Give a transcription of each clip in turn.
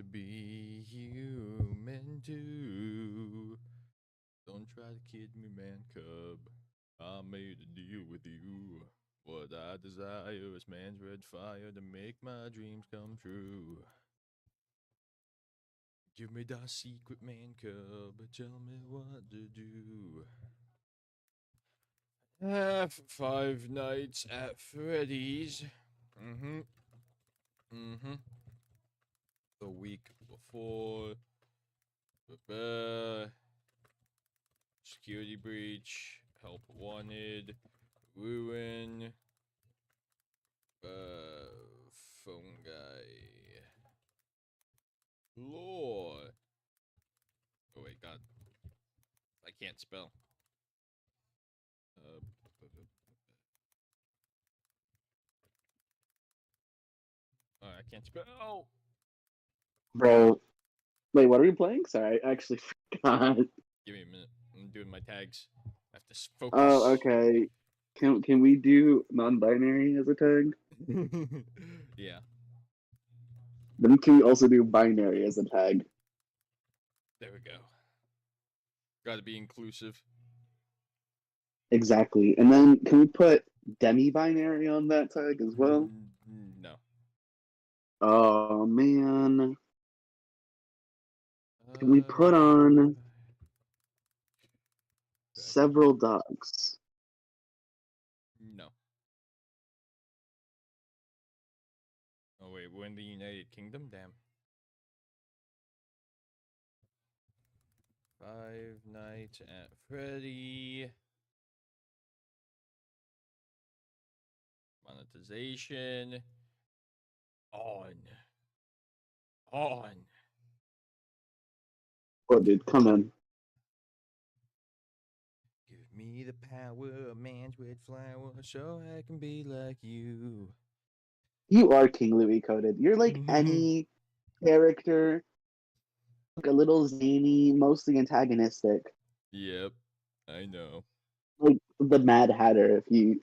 to be human too. Don't try to kid me, man cub. I made a deal with you. What I desire is man's red fire to make my dreams come true. Give me that secret, man cub. Tell me what to do. Five Nights at Freddy's. Mm-hmm. Mm-hmm. The week before. Security breach. Help wanted. Ruin. Phone guy. Lore. Oh wait, God. I can't spell. I can't spell. Bro, wait, what are we playing? Sorry, I actually forgot. Give me a minute. I'm doing my tags. I have to focus. Oh, okay. Can we do non-binary as a tag? Yeah. Then can we also do binary as a tag? There we go. Gotta be inclusive. Exactly. And then can we put demi-binary on that tag as well? No. Oh man. Can we put on several dogs? No. Oh wait, we're in the United Kingdom? Damn. Five Nights at Freddy. Monetization. On. Oh, dude, come in. Give me the power of man's red flower so I can be like you. You are King Louis coded. You're like any character, a little zany, mostly antagonistic. Yep, I know. Like the Mad Hatter if you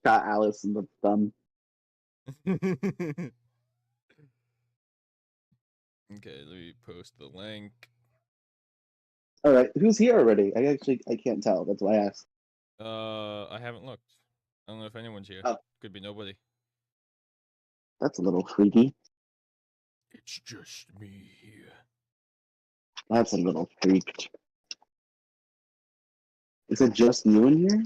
shot Alice in the thumb. Okay, let me post the link. Alright, who's here already? I can't tell. That's why I asked. I haven't looked. I don't know if anyone's here. Oh. Could be nobody. That's a little freaky. It's just me here. That's a little freaked. Is it just you in here?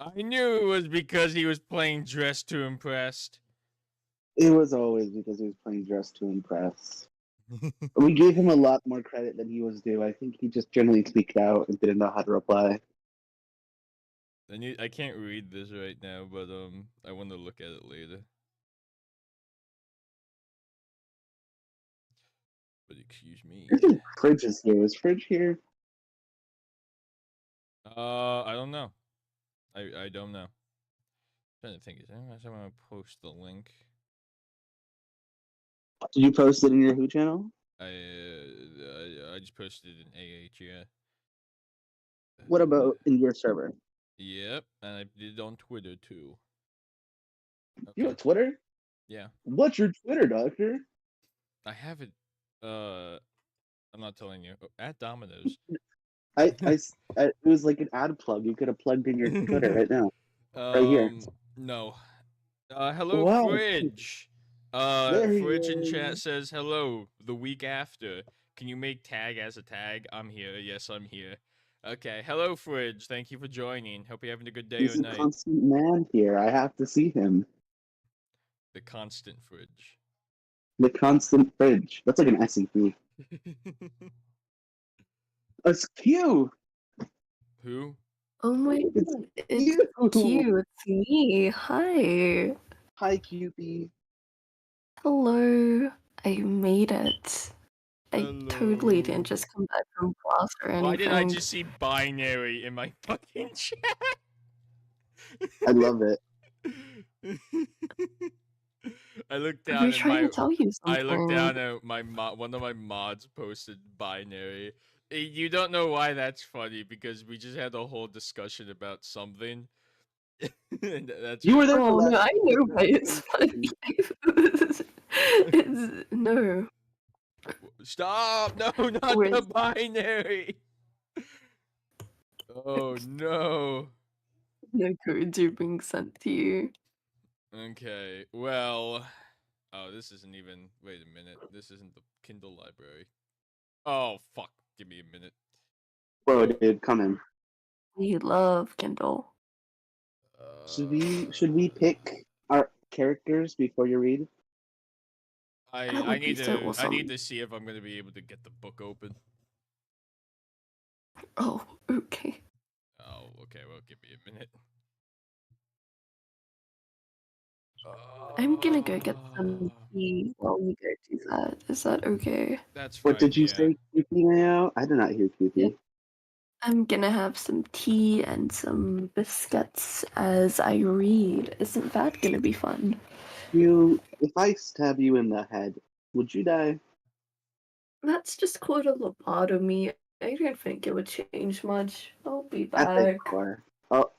I knew it was because he was playing Dress to Impress. It was always because he was playing Dress to Impress. We gave him a lot more credit than he was due. I think he just generally tweaked out and didn't know how to reply. I can't read this right now, but I want to look at it later. But excuse me. I think Fridge is here. Is Fridge here? I don't know. I don't know. I'm trying to think. Is anyone else want to post the link? Did you post it in your Who channel? I just posted it in AH, yeah. What about in your server? Yep, and I did it on Twitter too. Okay. You have Twitter? Yeah. What's your Twitter, Doctor? I have it. I'm not telling you. At Domino's. It was like an ad plug. You could have plugged in your Twitter right now, right here. No. Hello, Wow. Fridge. Fridge in chat says hello. The week after, can you make tag as a tag? I'm here. Yes, I'm here. Okay. Hello, Fridge. Thank you for joining. Hope you're having a good day He's or a night. constant man here. I have to see him. The constant Fridge. The constant Fridge. That's like an SCP. It's Q. Who? Oh my god, it's Q, it's me. Hi. Hi, QP. Hello. I made it. Hello. I totally didn't just come back from class or anything. Why did I just see binary in my fucking chat? I love it. I looked I down was at trying my. to tell you something. I looked down at my one of my mods posted binary. You don't know why that's funny because we just had a whole discussion about something. And that's You were there. Oh no, I know why it's funny. It's no. Stop! No, not Where's the binary. Oh no. the codes are being sent to you? Okay, well. Oh, this isn't even. Wait a minute. This isn't the Kindle library. Oh, fuck. Give me a minute. Whoa, dude, come in. We love Kindle. Should we pick our characters before you read? That I would be need so to awesome. see if I'm gonna be able to get the book open. Oh, okay. Oh, okay. Well, give me a minute. I'm gonna go get some Uh, tea while you go do that. Is that okay? that's What fine. did you Yeah. say, QP Mayo? I did not hear Yeah. QP. I'm gonna have some tea and some biscuits as I read. Isn't that gonna be fun? If I stab you in the head, would you die? That's just called a lobotomy. I don't think it would change much. I'll be I think back. more. Oh,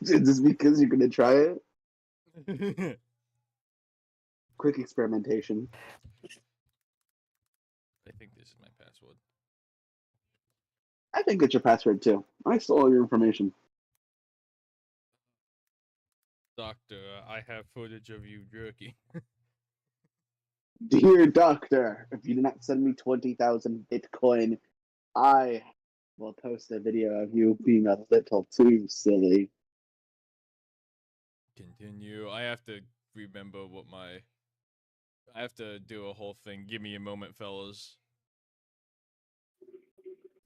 just because you're gonna try it? Quick experimentation. I think this is my password. I think it's your password too. I stole all your information. Doctor, I have footage of you jerking. Dear Doctor, if you do not send me 20,000 Bitcoin, I will post a video of you being a little too silly. Continue. I have to remember what my. I have to do a whole thing. Give me a moment, fellas.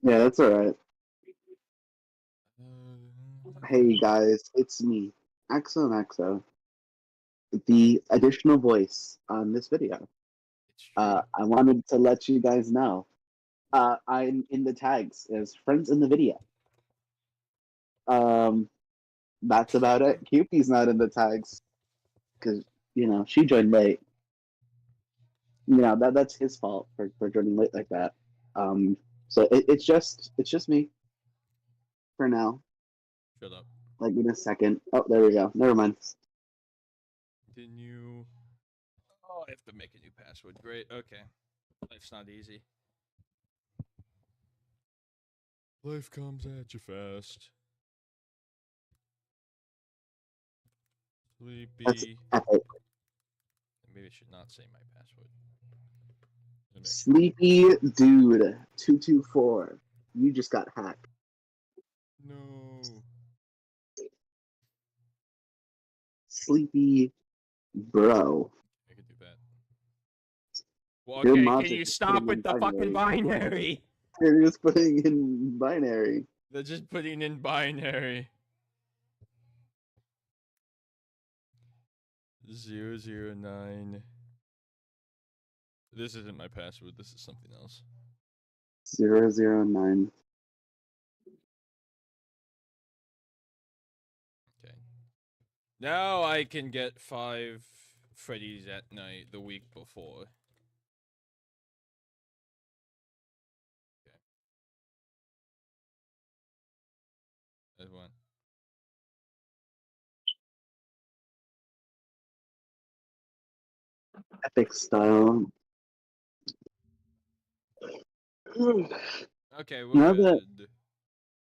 Yeah, that's alright. Hey guys, it's me, Axo, the additional voice on this video. It's true. I wanted to let you guys know. I'm in the tags as friends in the video. Um, that's about it. Cupie's not in the tags because she joined late. That's his fault for joining late like that. Um, so it's just me for now. Shut up. Like in a second. Oh, there we go. Never mind. Continue. Oh, I have to make a new password. Great. Okay. Life's not easy. Life comes at you fast. That's Sleepy. epic. Maybe I should not say my password. Let me make sure. Sleepy dude 224. You just got hacked. No. Sleepy bro. I could do that. Well, Your okay. Can mods are you just putting stop in with the fucking binary. binary? They're just putting in binary. They're just putting in binary. 009. This isn't my password. This is something else. 009. Okay. Now I can get 5 Freddy's at night the week before. Okay. That's one. Epic style. Okay, we're Now that good.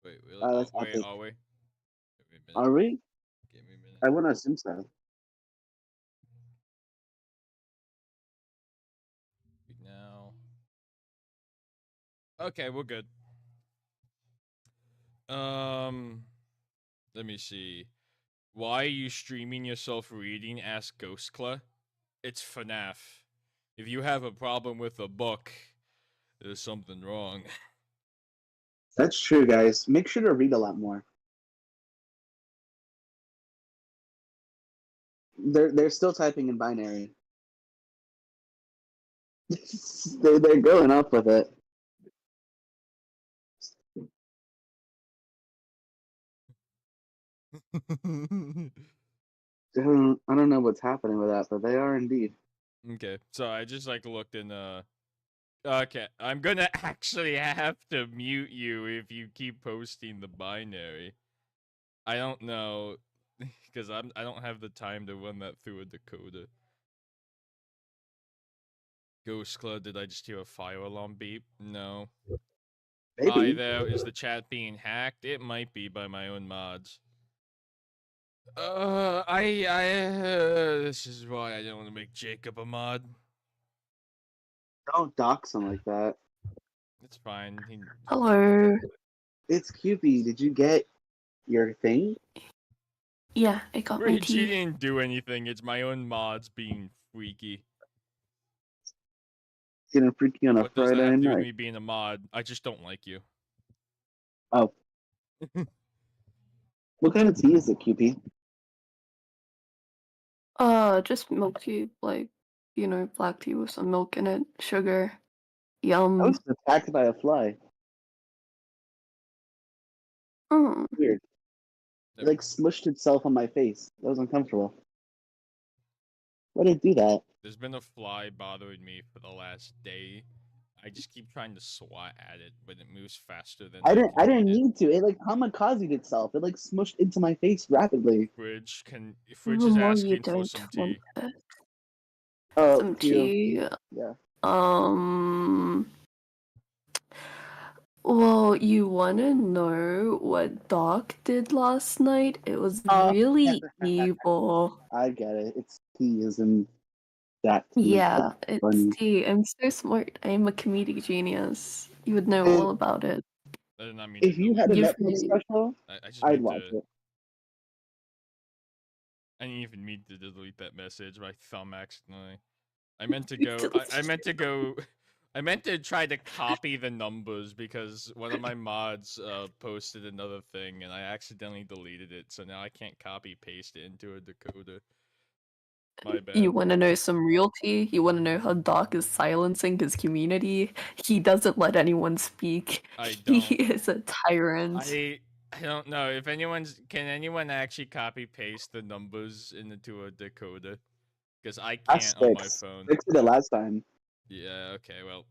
Wait, really? Oh, that's wait, epic. are we? Give me a minute. Are we? Give me a minute. I want to assume so. Now. Okay, we're good. Let me see. Why are you streaming yourself reading? Ask Ghostcla. It's Fnaf. If you have a problem with a book, there's something wrong. That's true, guys. Make sure to read a lot more. They're still typing in binary. They're going up with it. I don't know what's happening with that, but they are indeed. Okay, so I just like looked in Okay, I'm gonna actually have to mute you if you keep posting the binary. I don't know, because I don't have the time to run that through a decoder. Ghost Club, did I just hear a fire alarm beep? No. Hi Maybe. there, is the chat being hacked? It might be by my own mods. This is why I don't want to make Jacob a mod. Don't dox him like that. It's fine. Hello. It's Cupid. Did you get your thing? Yeah, I got my Rich, he tea. didn't do anything. It's my own mods being freaky. Getting freaky on a What does that Friday have to do with night. me being a mod? I just don't like you. Oh. What kind of tea is it, Cupid? Just milk tea, like, black tea with some milk in it, sugar. I Yum. was attacked by a fly. Mm. Weird. It like smushed itself on my face. That was uncomfortable. Why did it do that? There's been a fly bothering me for the last day. I just keep trying to swat at it, but it moves faster than I didn't can eat it. need to. It like kamikazed itself. It like smushed into my face rapidly. Fridge The is more you asking for don't some want tea. it. Oh, Some cute. tea. Yeah. Well, you wanna know what Doc did last night? It was Oh. really evil. I get it. It's tea isn't that tea. Yeah, it's funny. tea. I'm so smart. I'm a comedic genius. You would know And all about it. I did not mean if to you had a delete You've that. Netflix special, I just I'd meant watch to. it. I didn't even mean to delete that message. My thumb accidentally. I meant to You go. deleted I meant to go. I meant to try to copy the numbers because one of my mods posted another thing and I accidentally deleted it. So now I can't copy paste it into a decoder. My bad. You want to know some real tea? You want to know how Doc is silencing his community? He doesn't let anyone speak. I He don't. is a tyrant. I don't know if can anyone actually copy paste the numbers into a decoder? Because I That's can't on my six. phone. Six did it last time. Yeah, okay, well,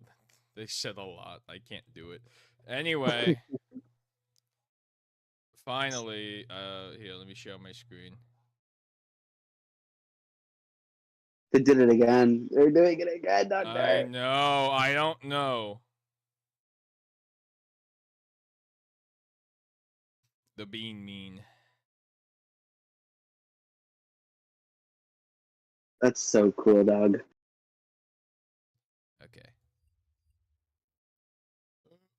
they said a lot. I can't do it. Anyway, finally, here, let me share my screen. They did it again. They're doing it again, Doctor. I know, I don't know. The being mean. That's so cool, dog. Okay.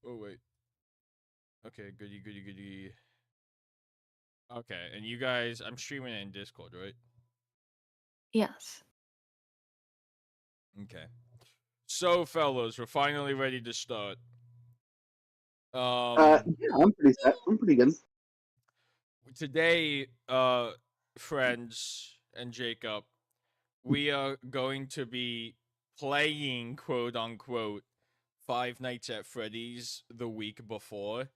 Oh, wait. Okay, goody, goody, goody. Okay, and you guys, I'm streaming it in Discord, right? Yes. Okay. So, fellas, we're finally ready to start. Yeah, I'm pretty set. I'm pretty good. Today, friends and Jacob, we are going to be playing, quote unquote, Five Nights at Freddy's the week before,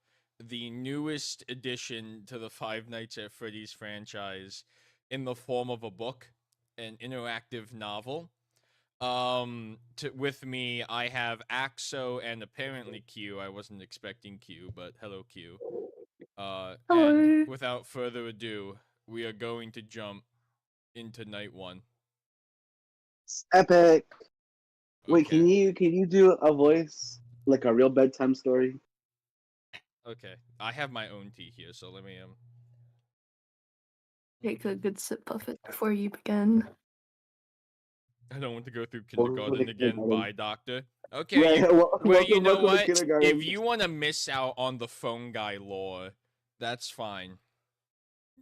the newest addition to the Five Nights at Freddy's franchise in the form of a book, an interactive novel. With me, I have Axo and apparently Q. I wasn't expecting Q, but hello, Q. And Hello. without further ado, we are going to jump into night one. Epic. Wait, Okay. can you do a voice like a real bedtime story? Okay. I have my own tea here, so let me Take a good sip of it before you begin. I don't want to go through Welcome to kindergarten the again. kindergarten. Bye, doctor. Okay. Right, Well, you know welcome to what? kindergarten. If you want to miss out on the phone guy lore, that's fine.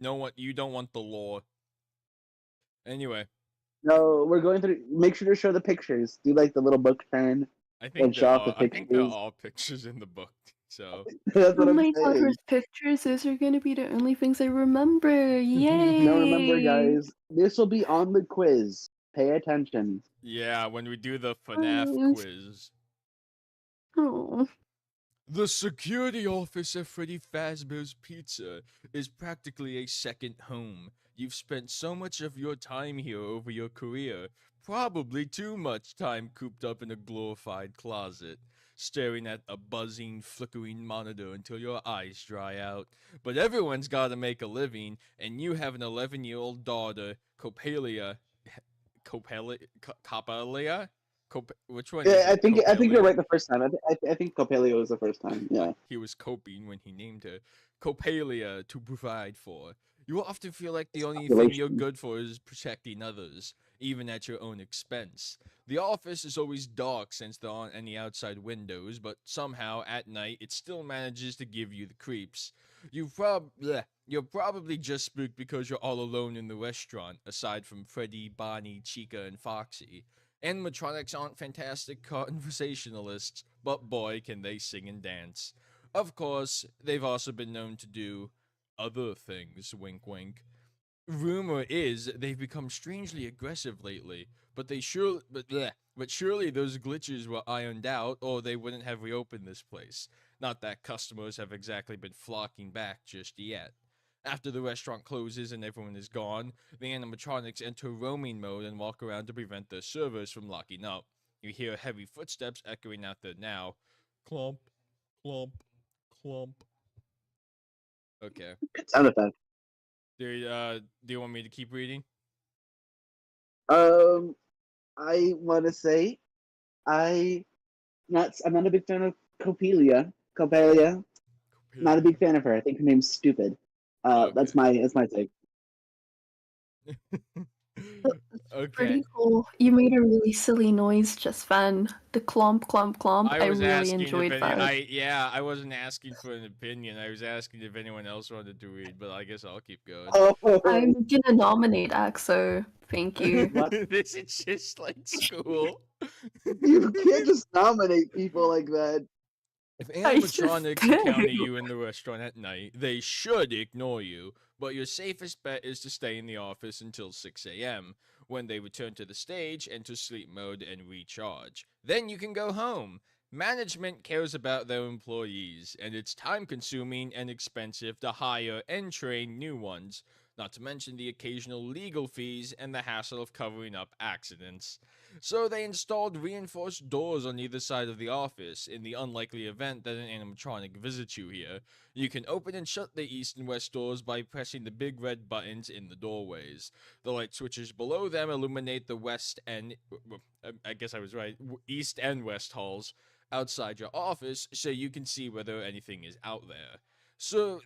No, what you don't want the lore. Anyway, No, we're going through. Make sure to show the pictures. Do like the little book turn I and think show off the there pictures. are pictures in the book. So That's Oh what I'm my god, saying. with pictures, those are gonna be the only things I remember. Yay! Now remember, guys, this will be on the quiz. Pay attention. yeah, when we do the Fnaf quiz. Oh. The security office at Freddy Fazbear's Pizza is practically a second home. You've spent so much of your time here over your career, probably too much time cooped up in a glorified closet, staring at a buzzing, flickering monitor until your eyes dry out. But everyone's gotta make a living, and you have an 11-year-old daughter, Copelia, Which one is Yeah, it? I think you're Copelia? right the first time. I think Copelio was the first time. Yeah. He was coping when he named her Copelia to provide for. You will often feel like the only thing you're Population. good for is protecting others, even at your own expense. The office is always dark since there aren't any outside windows, but somehow at night it still manages to give you the creeps. You're probably just spooked because you're all alone in the restaurant, aside from Freddy, Bonnie, Chica, and Foxy. Animatronics aren't fantastic conversationalists, but boy, can they sing and dance. Of course, they've also been known to do other things, wink wink. Rumor is they've become strangely aggressive lately, but surely those glitches were ironed out or they wouldn't have reopened this place. Not that customers have exactly been flocking back just yet. After the restaurant closes and everyone is gone, the animatronics enter roaming mode and walk around to prevent their servers from locking up. You hear heavy footsteps echoing out there now. Clump, clump, clump. Okay. Good sound effect. Do you want me to keep reading? Um, I want to say I I'm not a big fan of Copelia. Copelia. Not a big fan of her. I think her name's stupid. Okay. That's my take. Okay. Pretty cool. You made a really silly noise just then. The clomp, clomp, clomp. I I was really asking if enjoyed any that. I wasn't asking for an opinion. I was asking if anyone else wanted to read, but I guess I'll keep going. I'm Oh, gonna nominate Axo. Thank you. what? This is just like school. You can't just nominate people like that. If I just animatronics encounter do. you in the restaurant at night, they should ignore you, but your safest bet is to stay in the office until 6 a.m., when they return to the stage, enter sleep mode, and recharge. Then you can go home. Management cares about their employees, and it's time consuming and expensive to hire and train new ones, not to mention the occasional legal fees and the hassle of covering up accidents. So they installed reinforced doors on either side of the office in the unlikely event that an animatronic visits you here. You can open and shut the east and west doors by pressing the big red buttons in the doorways. The light switches below them illuminate the west and I guess I was right, east and west halls outside your office so you can see whether anything is out there. So,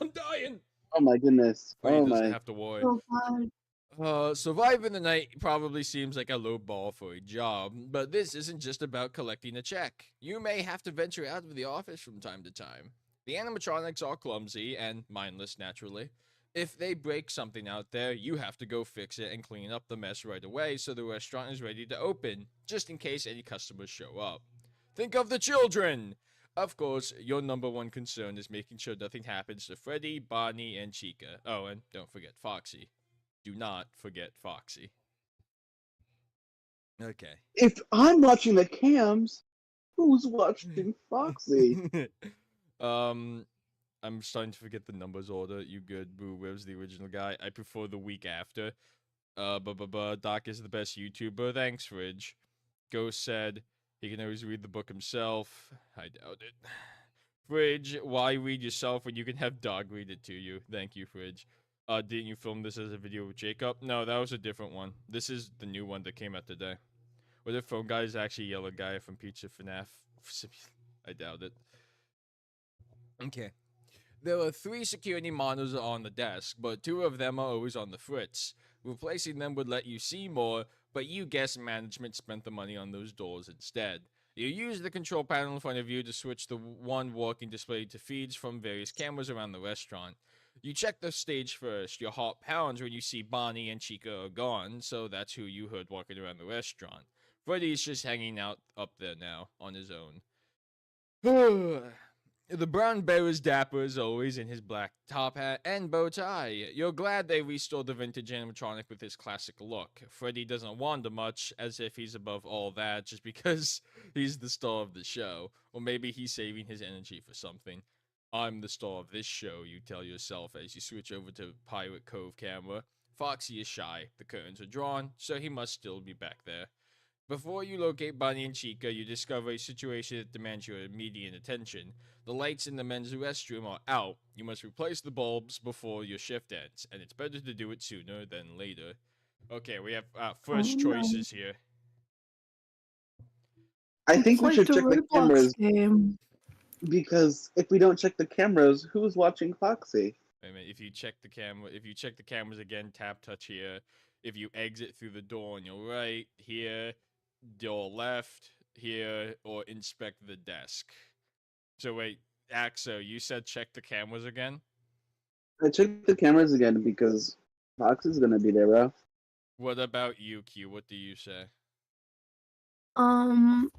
I'm dying. Oh my goodness. Freddy Oh doesn't my. have to worry. Oh god. Surviving the night probably seems like a low ball for a job, but this isn't just about collecting a check. You may have to venture out of the office from time to time. The animatronics are clumsy and mindless naturally. If they break something out there, you have to go fix it and clean up the mess right away so the restaurant is ready to open, just in case any customers show up. Think of the children! Of course, your number one concern is making sure nothing happens to Freddy, Bonnie, and Chica. Oh, and don't forget Foxy. Do not forget Foxy. Okay. If I'm watching the cams, who's watching Foxy? um, I'm starting to forget the numbers order. You good, Boo? Where's the original guy? I prefer the week after. Doc is the best YouTuber. Thanks, Fridge. Ghost said he can always read the book himself. I doubt it. Fridge, why read yourself when you can have Dog read it to you? Thank you, Fridge. Didn't you film this as a video with Jacob? No, that was a different one. This is the new one that came out today. Where the phone guy is actually Yellow Guy from Pizza Fnaf. I doubt it. Okay. There are 3 security monitors on the desk, but 2 of them are always on the fritz. Replacing them would let you see more, but you guess management spent the money on those doors instead. You use the control panel in front of you to switch the one working display to feeds from various cameras around the restaurant. You check the stage first. Your heart pounds when you see Bonnie and Chica are gone, so that's who you heard walking around the restaurant. Freddy's just hanging out up there now, on his own. The brown bear is dapper as always in his black top hat and bow tie. You're glad they restored the vintage animatronic with his classic look. Freddy doesn't wander much, as if he's above all that just because he's the star of the show. Or maybe he's saving his energy for something. I'm the star of this show, you tell yourself as you switch over to Pirate Cove camera. Foxy is shy, the curtains are drawn, so he must still be back there. Before you locate Bonnie and Chica, you discover a situation that demands your immediate attention. The lights in the men's restroom are out. You must replace the bulbs before your shift ends, and it's better to do it sooner than later. Okay, we have Oh first no. choices here. I It's think we like should the check the Roblox cameras game. because if we don't check the cameras, who's watching Foxy? Wait a minute. If you check the cameras again, tap touch here. If you exit through the door on your right, here, door left, here, or inspect the desk. So wait, Axo, you said check the cameras again? I checked the cameras again because Foxy's gonna be there, bro. What about you, Q? What do you say? Um,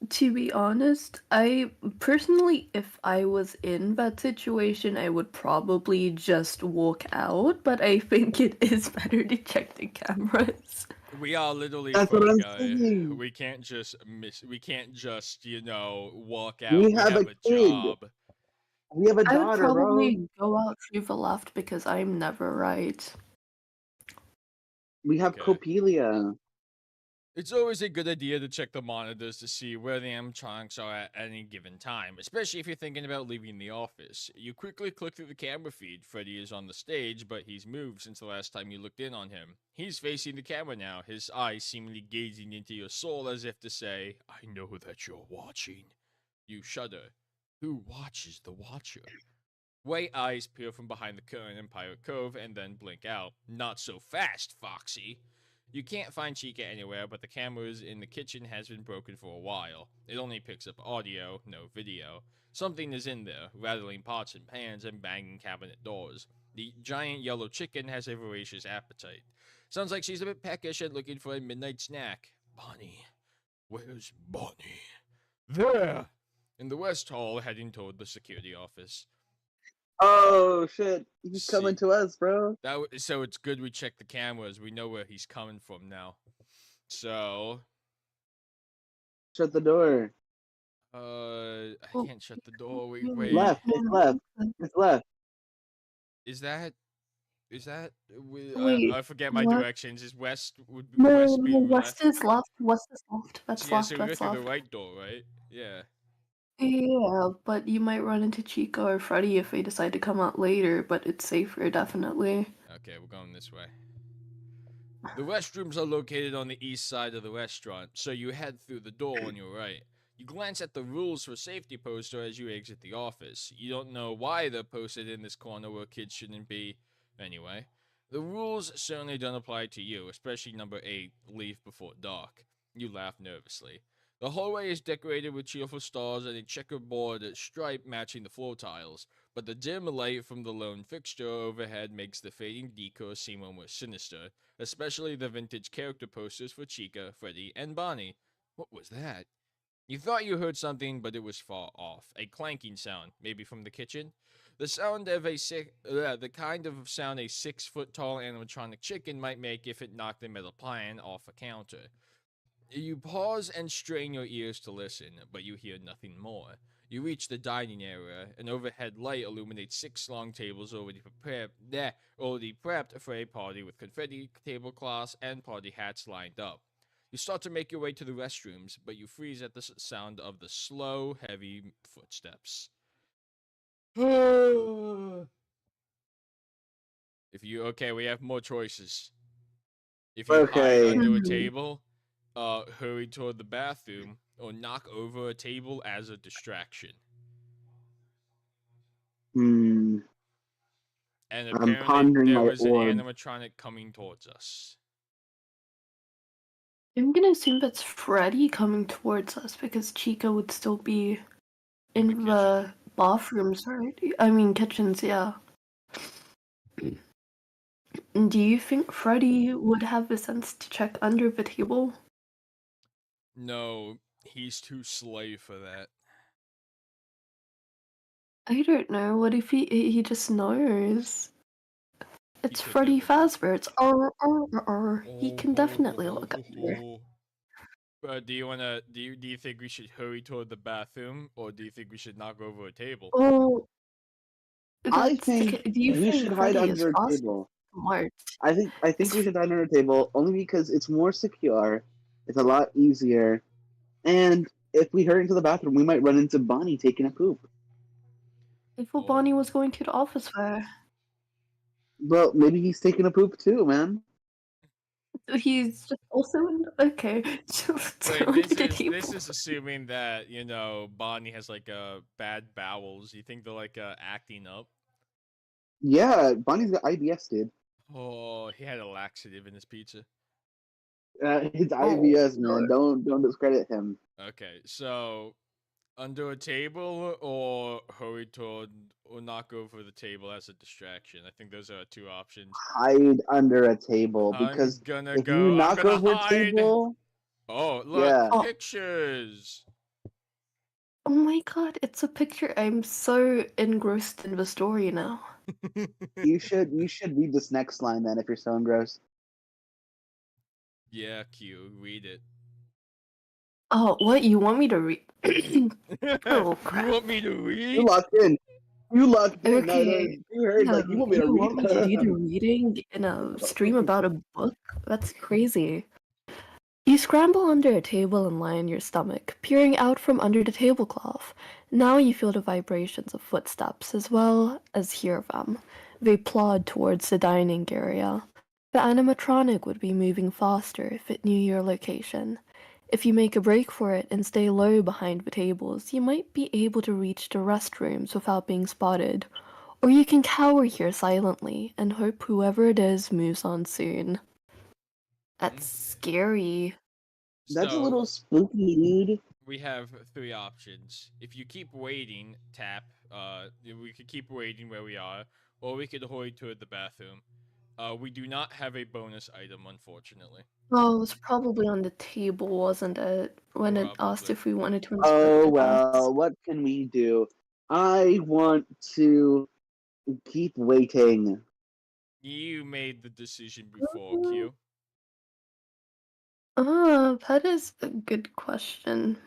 to be honest, I personally, if I was in that situation, I would probably just walk out, but I think it is better to check the cameras. We are literally That's what phone I'm guy. saying. We can't just We can't just walk out. We We have have a a kid. job. We have a I would daughter, bro. probably go out through the left because I'm never right. We have Okay. Copelia. It's always a good idea to check the monitors to see where the animatronics are at any given time, especially if you're thinking about leaving the office. You quickly click through the camera feed. Freddy is on the stage, but he's moved since the last time you looked in on him. He's facing the camera now, his eyes seemingly gazing into your soul as if to say, I know that you're watching. You shudder. Who watches the watcher? White eyes peer from behind the curtain in Pirate Cove and then blink out. Not so fast, Foxy. You can't find Chica anywhere, but the cameras in the kitchen has been broken for a while. It only picks up audio, no video. Something is in there, rattling pots and pans and banging cabinet doors. The giant yellow chicken has a voracious appetite. Sounds like she's a bit peckish and looking for a midnight snack. Bonnie. Where's Bonnie? There! In the West Hall, heading toward the security office. Oh shit, he's coming See, to us, bro. so it's good we check the cameras. We know where he's coming from now. So, Shut the door. I Well, can't shut the door. Wait, really, wait. Left. It's left. It's left. Is that? Is that? wait, I forget my what? directions. Is west would No, west be no, west left? is left. West is left. So, That's yeah, left. so we go That's through the left. right door, right? Yeah. Yeah, but you might run into Chico or Freddy if they decide to come out later, but it's safer, definitely. Okay, we're going this way. The restrooms are located on the east side of the restaurant, so you head through the door on your right. You glance at the rules for safety poster as you exit the office. You don't know why they're posted in this corner where kids shouldn't be. Anyway, the rules certainly don't apply to you, especially number 8, leave before dark. You laugh nervously. The hallway is decorated with cheerful stars and a checkerboard stripe matching the floor tiles, but the dim light from the lone fixture overhead makes the fading decor seem almost sinister, especially the vintage character posters for Chica, Freddy, and Bonnie. What was that? You thought you heard something, but it was far off. A clanking sound, maybe from the kitchen. The sound of the kind of sound a 6-foot tall animatronic chicken might make if it knocked a metal pan off a counter. You pause and strain your ears to listen, but you hear nothing more. You reach the dining area. An overhead light illuminates 6 long tables already prepped for a party with confetti, tablecloths, and party hats lined up. You start to make your way to the restrooms, but you freeze at the sound of the slow, heavy footsteps. If you okay, we have more choices. If you hide Okay. under a table, hurry toward the bathroom, or knock over a table as a distraction. Hmm. And I'm apparently, pondering there my was an orb. animatronic coming towards us. I'm gonna assume that's Freddy coming towards us because Chica would still be in the bathrooms, right? I mean, kitchens, yeah. Do you think Freddy would have the sense to check under the table? No, he's too slay for that. I don't know. What if he just knows? It's could Freddy never know. Fazbear. He can definitely look under. Do you think we should hurry toward the bathroom, or do you think we should knock over a table? Oh, I that's the think ca- Do you we should think hide Freddy is under a fast? table. Smart. I think It's we should hide under a table only because it's more secure. It's a lot easier. And if we hurry into the bathroom, we might run into Bonnie taking a poop. I thought Oh. Bonnie was going to the office fair. Well, maybe he's taking a poop too, man. He's just also okay. So Wait, this did is he? this is assuming that Bonnie has like bad bowels. You think they're like acting up? Yeah, Bonnie's got IBS, dude. Oh, he had a laxative in his pizza. It's Oh IBS, man. no. Don't discredit him. Okay, so under a table or hurry toward or not go for the table as a distraction. I think those are two options. Hide under a table because if you I'm knock gonna over a hide. table, Oh, look, yeah, Oh, pictures. oh my god, it's a picture. I'm so engrossed in the story now. you should read this next line then if you're so engrossed. Yeah, Q, read it. Oh, what you want me to read? Oh You crap. want me to You read? locked in. You locked in. I Okay. don't. You heard like you want me to You read. want me to do the reading in a stream about a book? That's crazy. You scramble under a table and lie on your stomach, peering out from under the tablecloth. Now you feel the vibrations of footsteps as well as hear them. They plod towards the dining area. The animatronic would be moving faster if it knew your location. If you make a break for it and stay low behind the tables, you might be able to reach the restrooms without being spotted. Or you can cower here silently and hope whoever it is moves on soon. That's Okay. scary. That's a So little spooky, dude. we have three options. If you keep waiting, tap. We could keep waiting where we are, or we could hurry to the bathroom. We do not have a bonus item, unfortunately. Oh, it was probably on the table, wasn't it? When it asked Probably. if we wanted to inspect Oh the desk. well, what can we do? I want to keep waiting. You made the decision before, Q. That is a good question.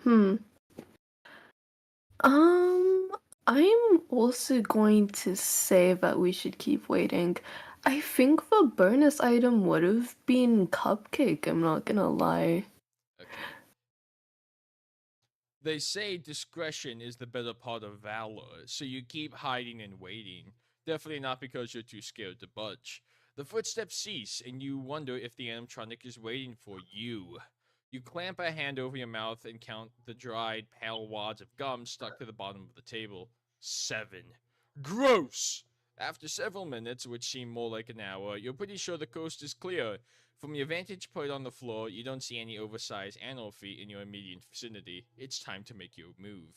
Um, I'm also going to say that we should keep waiting. I think the bonus item would have been cupcake, I'm not gonna lie. Okay. They say discretion is the better part of valor, so you keep hiding and waiting. Definitely not because you're too scared to budge. The footsteps cease, and you wonder if the animatronic is waiting for you. You clamp a hand over your mouth and count the dried, pale wads of gum stuck to the bottom of the table. 7. Gross! After several minutes, which seem more like an hour, you're pretty sure the coast is clear. From your vantage point on the floor, you don't see any oversized animal feet in your immediate vicinity. It's time to make your move.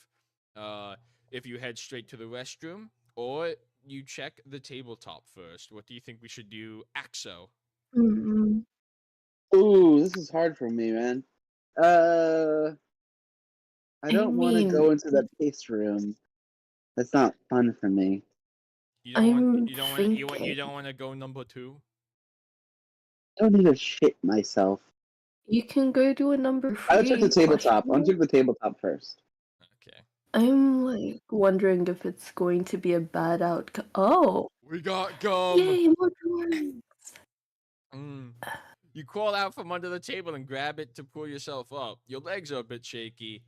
Uh, if you head straight to the restroom, or you check the tabletop first. What do you think we should do, Axo? Mm, Ooh, this is hard for me, man. Uh, I I don't want to mean, go into that taste room. That's not fun for me. I'm You thinking don't want to go number 2? I don't need to shit myself. you can go to a number I'll check the three question tabletop. I'll mark. check the tabletop first. Okay. I'm like wondering if it's going to be a bad outcome. Oh, We got gum. yay, more drawings. Mm. You crawl out from under the table and grab it to pull yourself up. Your legs are a bit shaky.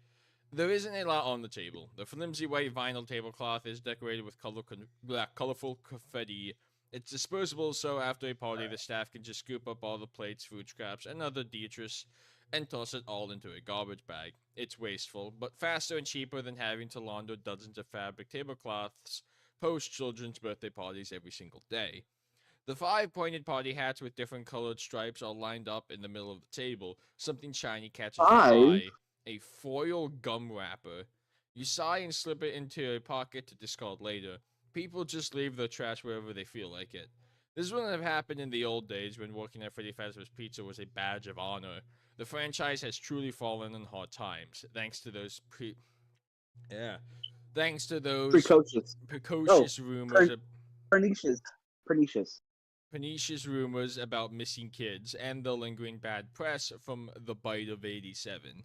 There isn't a lot on the table. The flimsy white vinyl tablecloth is decorated with colorful confetti. It's disposable, so after a party, the staff can just scoop up all the plates, food scraps, and other detritus and toss it all into a garbage bag. It's wasteful, but faster and cheaper than having to launder dozens of fabric tablecloths post children's birthday parties every single day. The 5 pointed party hats with different colored stripes are lined up in the middle of the table. Something shiny catches your 5? eye. A foil gum wrapper. You sigh and slip it into a pocket to discard later. People just leave their trash wherever they feel like it. This wouldn't have happened in the old days when working at Freddy Fazbear's Pizza was a badge of honor. The franchise has truly fallen on hard times, thanks to those yeah, thanks to those Precocious. Oh, precocious rumors per- pernicious. Pernicious. pernicious rumors about missing kids and the lingering bad press from the bite of 87.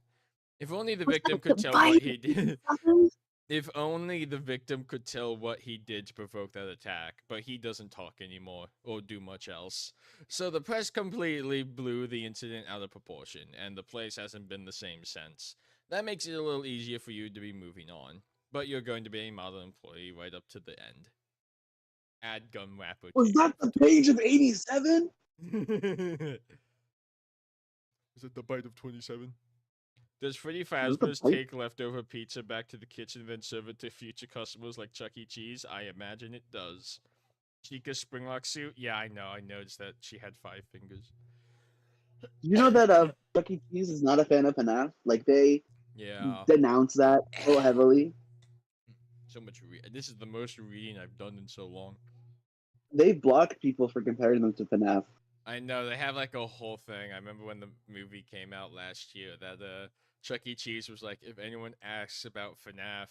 If only the Was victim that could the tell what bite he of did. 87? If only the victim could tell what he did to provoke that attack, but he doesn't talk anymore or do much else. So the press completely blew the incident out of proportion, and the place hasn't been the same since. That makes it a little easier for you to be moving on, but you're going to be a model employee right up to the end. Add gum wrapper Was tape. that the page of 87? Is it the bite of 27? Does Freddy Was that Fazbear's the take leftover pizza back to the kitchen and then serve it to future customers like Chuck E. Cheese? I imagine it does. Chica's Springlock suit? Yeah, I know. I noticed that she had 5 fingers. You know that Chuck E. Cheese is not a fan of FNAF? Like, they Yeah. denounce that so heavily. So much this is the most reading I've done in so long. They block people for comparing them to FNAF. I know they have like a whole thing. I remember when the movie came out last year that Chuck E. Cheese was like, if anyone asks about FNAF,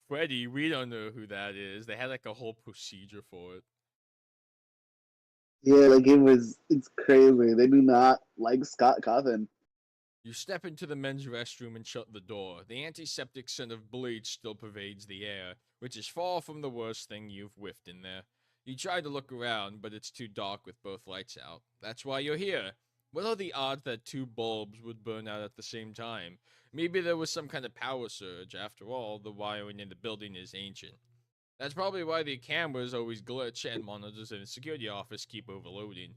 Freddy, we don't know who that is. They had like a whole procedure for it. Yeah, like it's crazy. They do not like Scott Cawthon. You step into the men's restroom and shut the door. The antiseptic scent of bleach still pervades the air, which is far from the worst thing you've whiffed in there. You try to look around, but it's too dark with both lights out. That's why you're here. What are the odds that 2 bulbs would burn out at the same time? Maybe there was some kind of power surge. After all, the wiring in the building is ancient. That's probably why the cameras always glitch and monitors in the security office keep overloading.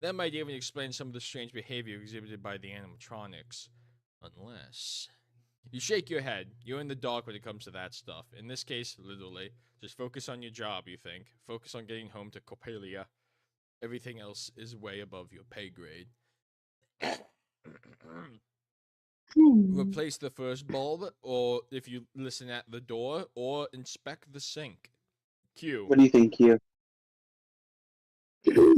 That might even explain some of the strange behavior exhibited by the animatronics. Unless. You shake your head. You're in the dark when it comes to that stuff. In this case, literally. Just focus on your job, you think. Focus on getting home to Coppelia. Everything else is way above your pay grade. Replace the first bulb, or if you listen at the door, or inspect the sink. Q. What do you think, Q?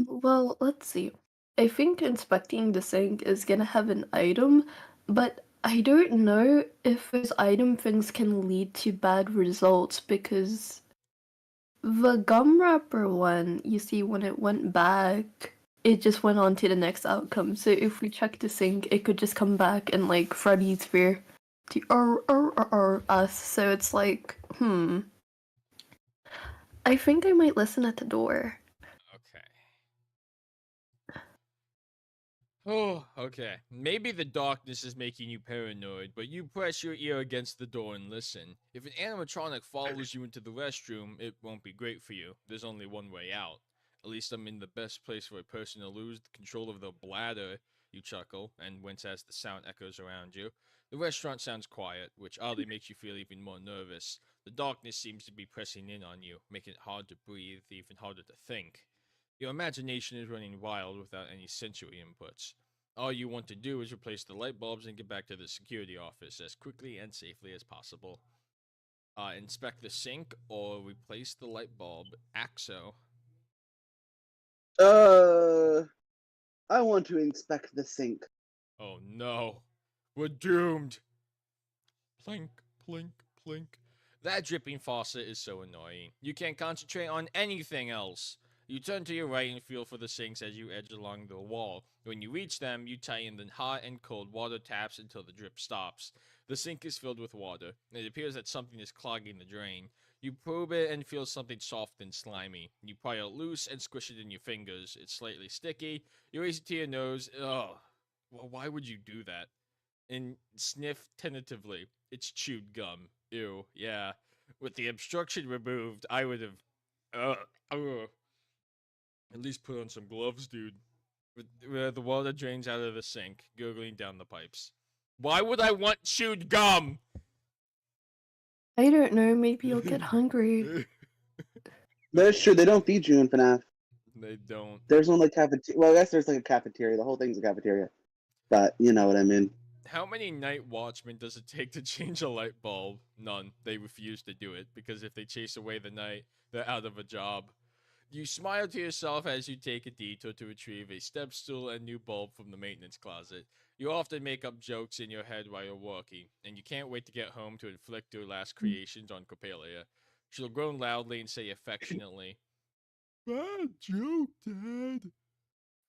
Well, let's see. I think inspecting the sink is gonna have an item, but I don't know if those item things can lead to bad results because the gum wrapper one, you see, when it went back, it just went on to the next outcome. So if we check the sink, it could just come back and like Freddy's fear to or us. So it's like, I think I might listen at the door. Okay. Oh, okay. Maybe the darkness is making you paranoid, but you press your ear against the door and listen. If an animatronic follows you into the restroom, it won't be great for you. There's only one way out. At least I'm in the best place for a person to lose control of their bladder, you chuckle, and wince as the sound echoes around you. The restaurant sounds quiet, which oddly makes you feel even more nervous. The darkness seems to be pressing in on you, making it hard to breathe, even harder to think. Your imagination is running wild without any sensory inputs. All you want to do is replace the light bulbs and get back to the security office as quickly and safely as possible. Inspect the sink or replace the light bulb. AXO. I want to inspect the sink. Oh no. We're doomed. Plink, plink, plink. That dripping faucet is so annoying. You can't concentrate on anything else. You turn to your right and feel for the sinks as you edge along the wall. When you reach them, you tighten the hot and cold water taps until the drip stops. The sink is filled with water. It appears that something is clogging the drain. You probe it and feel something soft and slimy. You pry it loose and squish it in your fingers. It's slightly sticky. You raise it to your nose. Ugh. Well, why would you do that? And sniff tentatively. It's chewed gum. Ew, yeah. With the obstruction removed, I would have. At least put on some gloves, dude. Where the water drains out of the sink, gurgling down the pipes. Why would I want chewed gum? I don't know, maybe you'll get hungry. That's true. They don't feed you in FNAF. They don't. There's one like cafeteria. Well, I guess there's like a cafeteria. The whole thing's a cafeteria. But you know what I mean. How many night watchmen does it take to change a light bulb? None. They refuse to do it because if they chase away the night, they're out of a job. You smile to yourself as you take a detour to retrieve a step stool and new bulb from the maintenance closet. You often make up jokes in your head while you're working, and you can't wait to get home to inflict your last creations on Coppelia. She'll groan loudly and say affectionately, "Bad joke, Dad."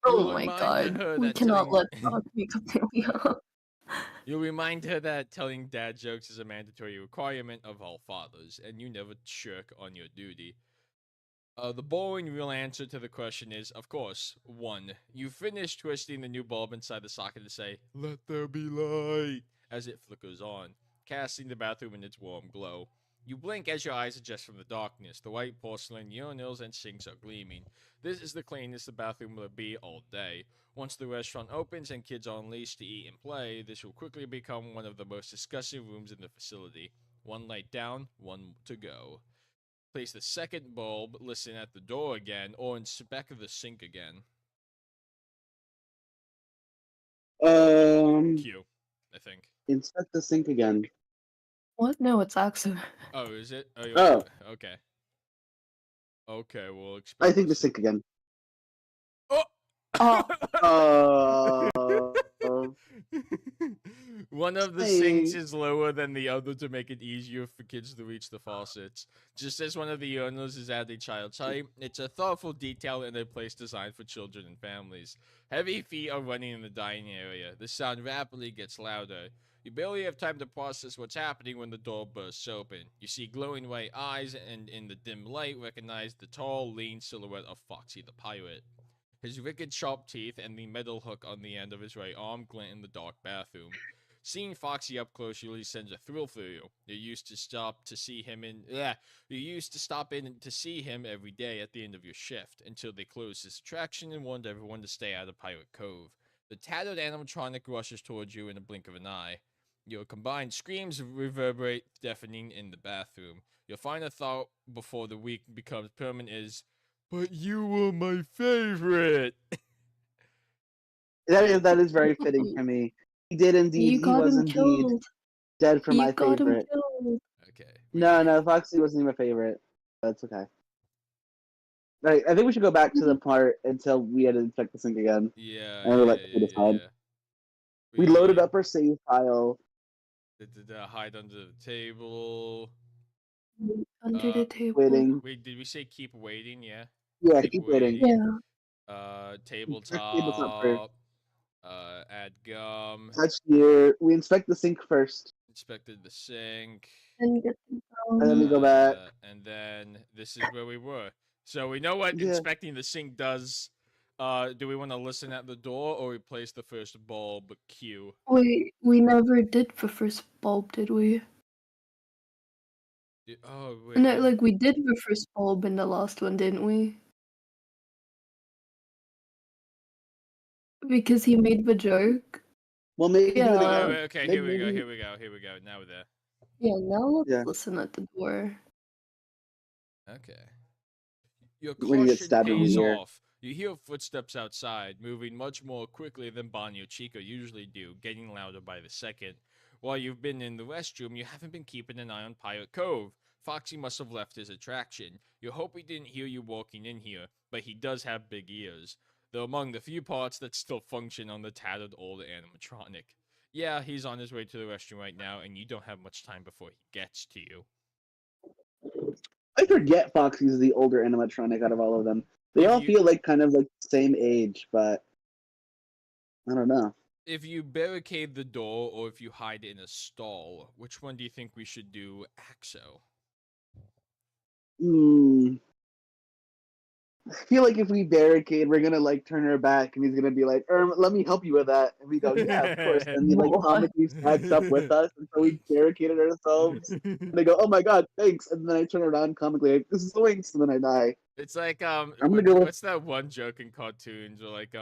Oh You'll my remind god, her we that cannot telling let Doc make a video. You'll remind her that telling dad jokes is a mandatory requirement of all fathers, and you never shirk on your duty. The boring real answer to the question is, of course, 1. You finish twisting the new bulb inside the socket to say, "Let there be light," as it flickers on, casting the bathroom in its warm glow. You blink as your eyes adjust from the darkness. The white porcelain urinals and sinks are gleaming. This is the cleanest the bathroom will be all day. Once the restaurant opens and kids are unleashed to eat and play, this will quickly become one of the most disgusting rooms in the facility. One light down, one to go. Place the second bulb, listen at the door again, or inspect the sink again. Um, Q, I think. Inspect the sink again. What? No, it's Axel. Oh, is it? Oh, Oh, okay. Okay, we'll I expect think the this. sink again. Oh! Oh, Uh, One of the sinks hey, is lower than the other to make it easier for kids to reach the faucets. Just as one of the urinals is at a child's height, it's a thoughtful detail in a place designed for children and families. Heavy feet are running in the dining area. The sound rapidly gets louder. You barely have time to process what's happening when the door bursts open. You see glowing white eyes and in the dim light recognize the tall, lean silhouette of Foxy the pirate. His wicked sharp teeth and the metal hook on the end of his right arm glint in the dark bathroom. Seeing Foxy up close usually sends a thrill through you. You used to stop to see him in You used to stop in to see him every day at the end of your shift until they closed this attraction and warned everyone to stay out of Pirate Cove. The tattered animatronic rushes towards you in a blink of an eye. Your combined screams reverberate deafening in the bathroom. Your final thought before the week becomes permanent is, but you were my favorite. that is very fitting for me. He did indeed. you He got was him indeed killed. dead for You my got him favorite. killed. Okay. No, no, Foxy wasn't my favorite. That's okay. Right, I think we should go back to the part until we had to check the sink again, Yeah, and we'll yeah, let you yeah, yeah, decide. yeah. We loaded We up our save file. did hide under the table. Under Uh, the table. Waiting. wait, did we say keep waiting? Yeah. Yeah, Keep keep waiting. waiting. Yeah. Check tabletop first. Tabletop. Add gum. Touch here. We inspect the sink first, Inspected the sink. And get them and then we down. go back. And then this is where we were. So we know what Yeah. inspecting the sink does. Do we want to listen at the door or replace the first bulb Q? Wait, we never did the first bulb, did we? Oh wait, No, like we did the first bulb in the last one, didn't we? Because he made the joke. Well, maybe do it Oh, Yeah. again. wait, okay, Maybe, here we go, maybe, here we go, here we go. Now we're there. Yeah, now let's yeah. listen at the door. Okay. Your When you get caution stabbed in the pays ear. off. You hear footsteps outside, moving much more quickly than Bonnie or Chico usually do, getting louder by the second. While you've been in the restroom, you haven't been keeping an eye on Pirate Cove. Foxy must have left his attraction. You hope he didn't hear you walking in here, but he does have big ears. They're among the few parts that still function on the tattered old animatronic. Yeah, he's on his way to the restroom right now, and you don't have much time before he gets to you. I forget Foxy's the older animatronic out of all of them. They If all you feel like kind of like the same age, but I don't know. if you barricade the door or if you hide in a stall, which one do you think we should do, Axo? Hmm. I feel like if we barricade, we're gonna like turn our back, and he's gonna be like, let me help you with that." And we go, "Yeah, of course." And he like What? comically stacks up with us, and so we barricaded ourselves. And they go, "Oh my god, thanks!" And then I turn around comically, like, "This is the Winx," and then I die. It's like I'm gonna go with what's that one joke in cartoons or like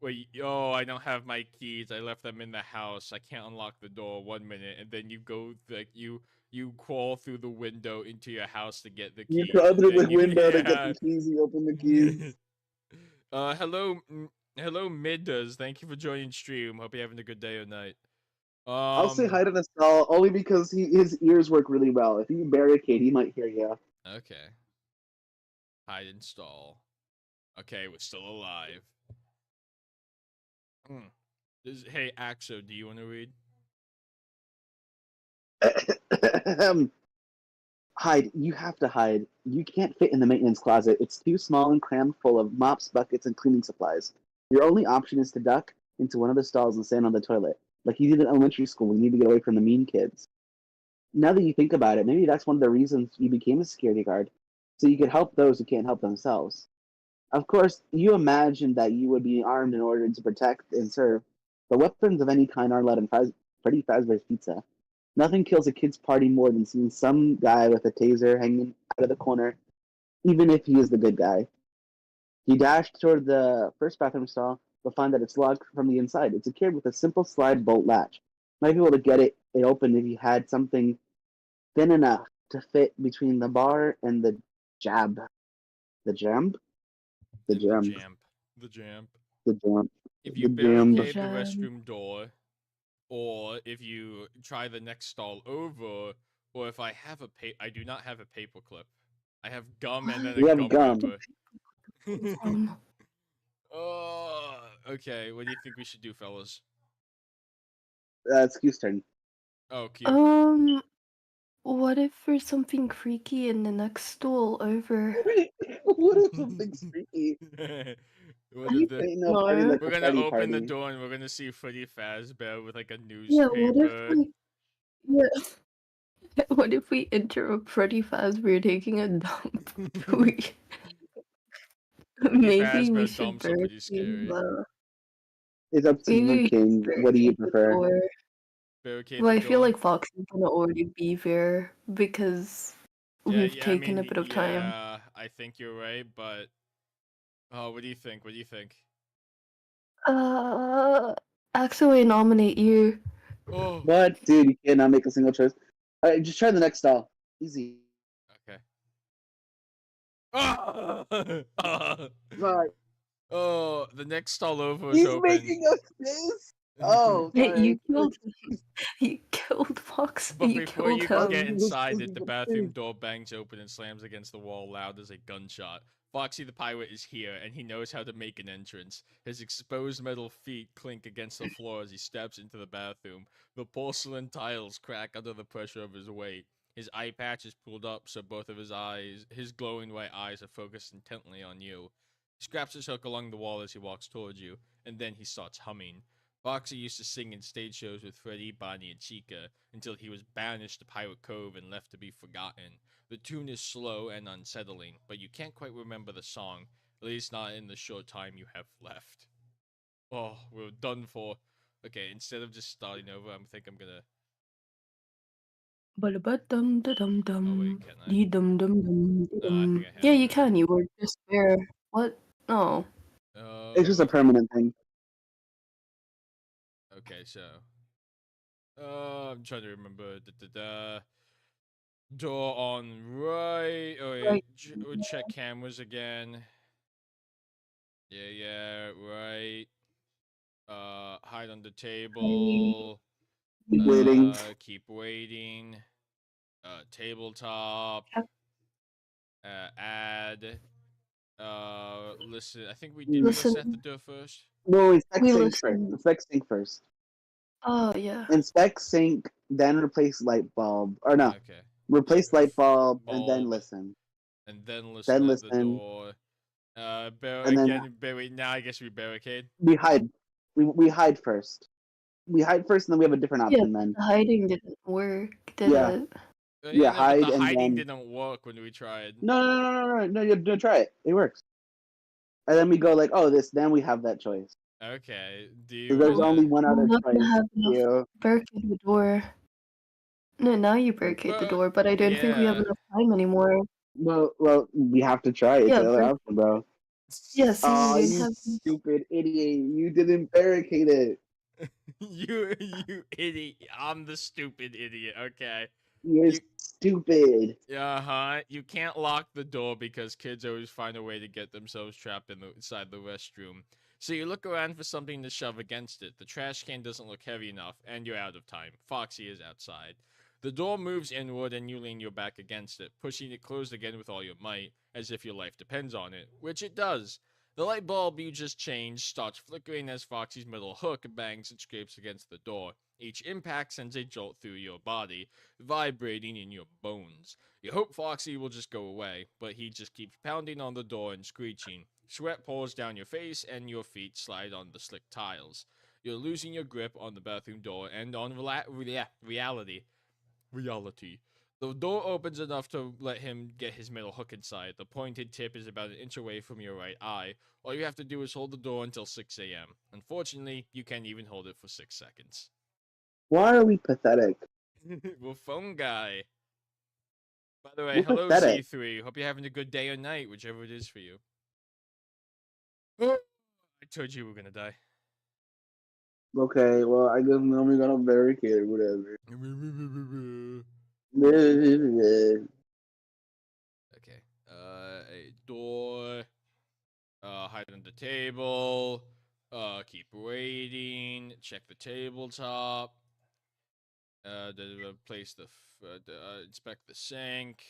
where oh, I don't have my keys, I left them in the house, I can't unlock the door 1 minute, and then you go like you crawl through the window into your house to get the you keys, crawl and through then the you window to get yeah. the keys. You open the keys. Hello, hello, Midas. Thank you for joining stream. Hope you're having a good day or night. I'll say hi to the stall only because his ears work really well. If you barricade, he might hear you. Okay. Hide and stall. Okay, we're still alive. Hey, Axo, do you want to read? Hide. You have to hide. You can't fit in the maintenance closet. It's too small and crammed full of mops, buckets, and cleaning supplies. Your only option is to duck into one of the stalls and stand on the toilet. Like you did in elementary school when you need to get away from the mean kids. Now that you think about it, maybe that's one of the reasons you became a security guard. So you could help those who can't help themselves. Of course, you imagined that you would be armed in order to protect and serve, but weapons of any kind aren't allowed in Freddy Fazbear's Pizza. Nothing kills a kid's party more than seeing some guy with a taser hanging out of the corner, even if he is the good guy. You dash toward the first bathroom stall, but find that it's locked from the inside. It's secured with a simple slide bolt latch. Might be able to get it open if you had something thin enough to fit between the bar and the jab. The jam? The And the jam. jamp. The jamp. The jam. If The you jam. barricade the Jam. restroom door, or if you try the next stall over, or if I do not have a paper clip. I have gum and then a We have gum gum. ripper. Um, Oh, okay. What do you think we should do, fellas? It's Q's turn. Oh, Q. what if there's something creaky in the next stool over? What if something's freaky? What if the Ain't no party No. like We're a gonna Freddy open the party. door and we're gonna see Freddy Fazbear with like a Yeah, what if newspaper. yeah. What if we interrupt Freddy Fazbear taking a dump? we, Freddy maybe we Fazbear should dumps are pretty barricade scary. the It's up to maybe you, we should King. What do you barricade the prefer? door. Barricade Well, the I feel door. like Foxy's gonna already be there because we've I taken mean, a bit of time. yeah, I think you're right, but what do you think? What do you think? Actually, I nominate you. Oh, What? Dude, you cannot make a single choice. Alright, just try the next stall. Easy. okay. Ah! Fuck. Oh, the next stall over is He's open. making a face? Oh, Hey, sorry. you killed him. You killed Fox. But You before killed you can Oh, get him. this inside is it, the the bathroom face. door bangs open and slams against the wall loud as a gunshot. Foxy the pirate is here, and he knows how to make an entrance. His exposed metal feet clink against the floor as he steps into the bathroom. The porcelain tiles crack under the pressure of his weight. His eye patch is pulled up so both of his glowing white eyes, are focused intently on you. He scraps his hook along the wall as he walks towards you, and then he starts humming. Foxy used to sing in stage shows with Freddy, Bonnie, and Chica until he was banished to Pirate Cove and left to be forgotten. The tune is slow and unsettling, but you can't quite remember the song, at least not in the short time you have left. Oh, we're done for. Okay, instead of just starting over, I think I'm gonna. Dum dum Oh wait, dum. can I? Dee dum dum dum. No, I think I Yeah, have you to. can. You were just there. What? No. It's just a Okay. permanent thing. Okay, so. I'm trying to remember. Door on right. Oh wait, Right. we'll check cameras again. Yeah, right. Hide on the table. Keep waiting. Keep waiting. Tabletop. Add. Listen. I think we did we listen at the Listen. door first? No, inspect We sync first. listen. Inspect sync first. Oh yeah. Inspect sync, then replace light bulb. Or no, Okay. replace light bulb and then Bulb, listen. and then listen Then at the listen, door. and then Wait, now I guess we barricade. we hide. We hide first. We hide first, and then we have a different Yeah, option. but Then the hiding didn't work, did yeah, it? yeah, No, but hide the and hiding then didn't work when we tried. no. You try it. It works. And then we go like, oh, this. Then we have that choice. Okay. Do So you there's want No, only to? one I'm other not gonna choice. have enough You. barricade the door. No, now you barricade the door, but I don't think we have Yeah. enough time anymore. Well, we have to try it. It's Yeah, the other option, bro. yeah, see, Oh, we don't you have stupid idiot! You didn't barricade it. you idiot. I'm the stupid idiot. Okay. You're You stupid. You can't lock the door because kids always find a way to get themselves trapped inside the restroom. So you look around for something to shove against it. The trash can doesn't look heavy enough, and you're out of time. Foxy is outside. The door moves inward, and you lean your back against it, pushing it closed again with all your might, as if your life depends on it, which it does. The light bulb you just changed starts flickering as Foxy's metal hook bangs and scrapes against the door. Each impact sends a jolt through your body, vibrating in your bones. You hope Foxy will just go away, but he just keeps pounding on the door and screeching. Sweat pours down your face, and your feet slide on the slick tiles. You're losing your grip on the bathroom door and on reality. Reality. The door opens enough to let him get his metal hook inside. The pointed tip is about an inch away from your right eye. All you have to do is hold the door until 6 a.m. Unfortunately, you can't even hold it for 6 seconds. Why are we pathetic? Well, phone guy. By the way, You're hello pathetic. Z3. Hope you're having a good day or night, whichever it is for you. I told you we were gonna die. Okay, well, I guess now we got a barricade or whatever. Okay. A door. Hide under the table. Keep waiting. Check the tabletop. Place inspect the sink.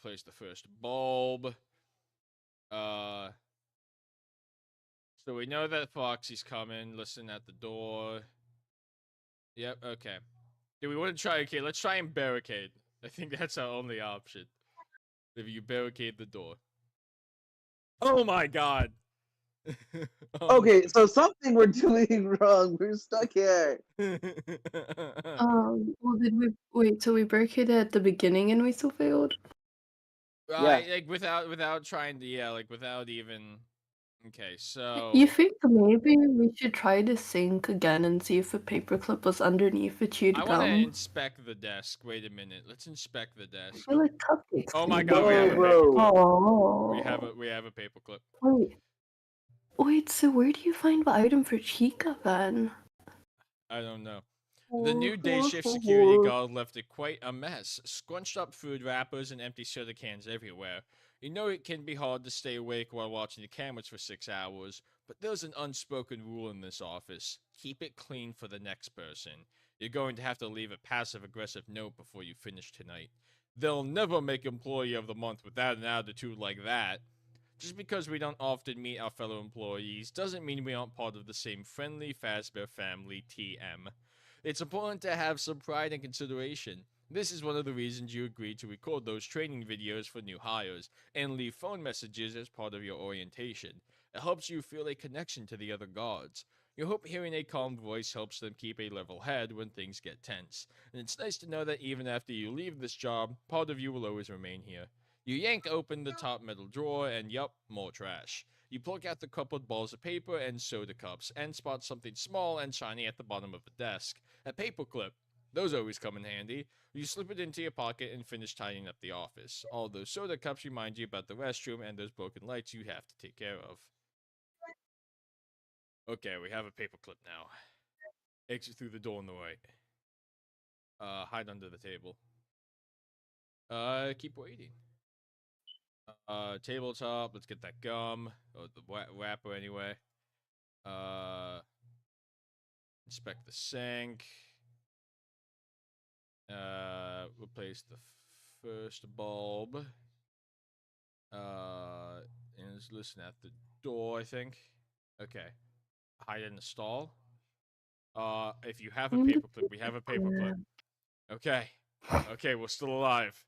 Place the first bulb. Uh, so we know that Foxy's coming. Listen at the door. Yep. Okay. Do we want to try? Okay, let's try and barricade. I think that's our only option. If you barricade the door. Oh my god. Oh Okay, so something we're doing wrong. We're stuck here. my. Well, did we wait? So we barricaded at the beginning and we still failed. Yeah. Right, like without trying to, yeah, like without even. Okay, You so think maybe we should try to sink again and see if a paperclip was underneath the chewed I want to gum? inspect the desk. Wait a minute. Let's inspect the I desk. feel like cupcakes Oh my can god, be we have Whoa, a there. bro. paperclip. Oh, We have a paperclip. wait, wait. So where do you find the item for Chica then? I don't know. The new day shift security Oh, guard left it quite a mess. Scrunched up food wrappers and empty soda cans everywhere. You know it can be hard to stay awake while watching the cameras for 6 hours, but there's an unspoken rule in this office. Keep it clean for the next person. You're going to have to leave a passive aggressive note before you finish tonight. They'll never make employee of the month without an attitude like that. Just because we don't often meet our fellow employees doesn't mean we aren't part of the same friendly Fazbear family TM. It's important to have some pride and consideration. This is one of the reasons you agreed to record those training videos for new hires and leave phone messages as part of your orientation. It helps you feel a connection to the other guards. You hope hearing a calm voice helps them keep a level head when things get tense. And it's nice to know that even after you leave this job, part of you will always remain here. You yank open the top metal drawer, and yup, more trash. You pluck out the coupled balls of paper and soda cups, and spot something small and shiny at the bottom of the desk. A paperclip. Those always come in handy. You slip it into your pocket and finish tidying up the office. All those soda cups remind you about the restroom and those broken lights you have to take care of. Okay, we have a paperclip now. Exit through the door on the right. Hide under the table. Keep waiting. Tabletop. Let's get that gum or the wrapper anyway. Uh, inspect the sink. Replace the first bulb. And just listen at the door. I think. Okay. Hide in the stall. If you have a And the paperclip, we have a paperclip. paperclip. Okay. Okay, we're still alive.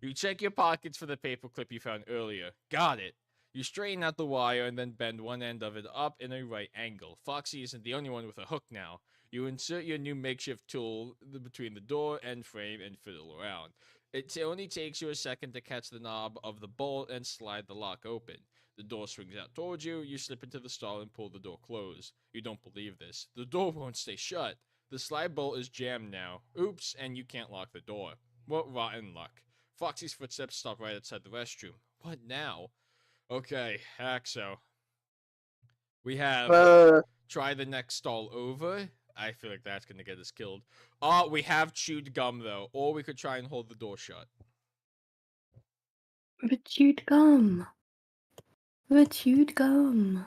You check your pockets for the paperclip you found earlier. Got it. You straighten out the wire and then bend one end of it up in a right angle. Foxy isn't the only one with a hook now. You insert your new makeshift tool between the door and frame and fiddle around. It only takes you a second to catch the knob of the bolt and slide the lock open. The door swings out towards you, you slip into the stall and pull the door closed. You don't believe this. The door won't stay shut. The slide bolt is jammed now. Oops, and you can't lock the door. What rotten luck. Foxy's footsteps stop right outside the restroom. What now? Okay, Axo. We have try the next stall over. I feel like that's gonna get us killed. We have chewed gum though, or we could try and hold the door shut. The chewed gum. The chewed gum.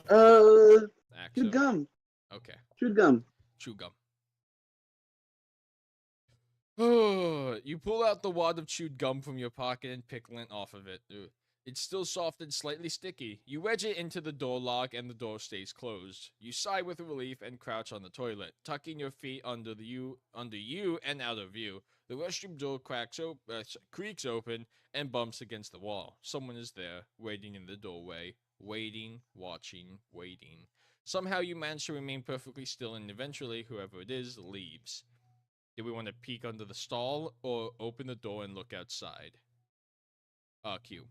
chewed Axo. gum. Okay, Chewed gum. chew gum. You pull out the wad of chewed gum from your pocket and pick lint off of it. Ugh. It's still soft and slightly sticky. You wedge it into the door lock and the door stays closed. You sigh with relief and crouch on the toilet, tucking your feet under you and out of view. The restroom door creaks open and bumps against the wall. Someone is there, waiting in the doorway, waiting, watching, waiting. Somehow you manage to remain perfectly still and eventually whoever it is leaves. Do we want to peek under the stall or open the door and look outside? Q.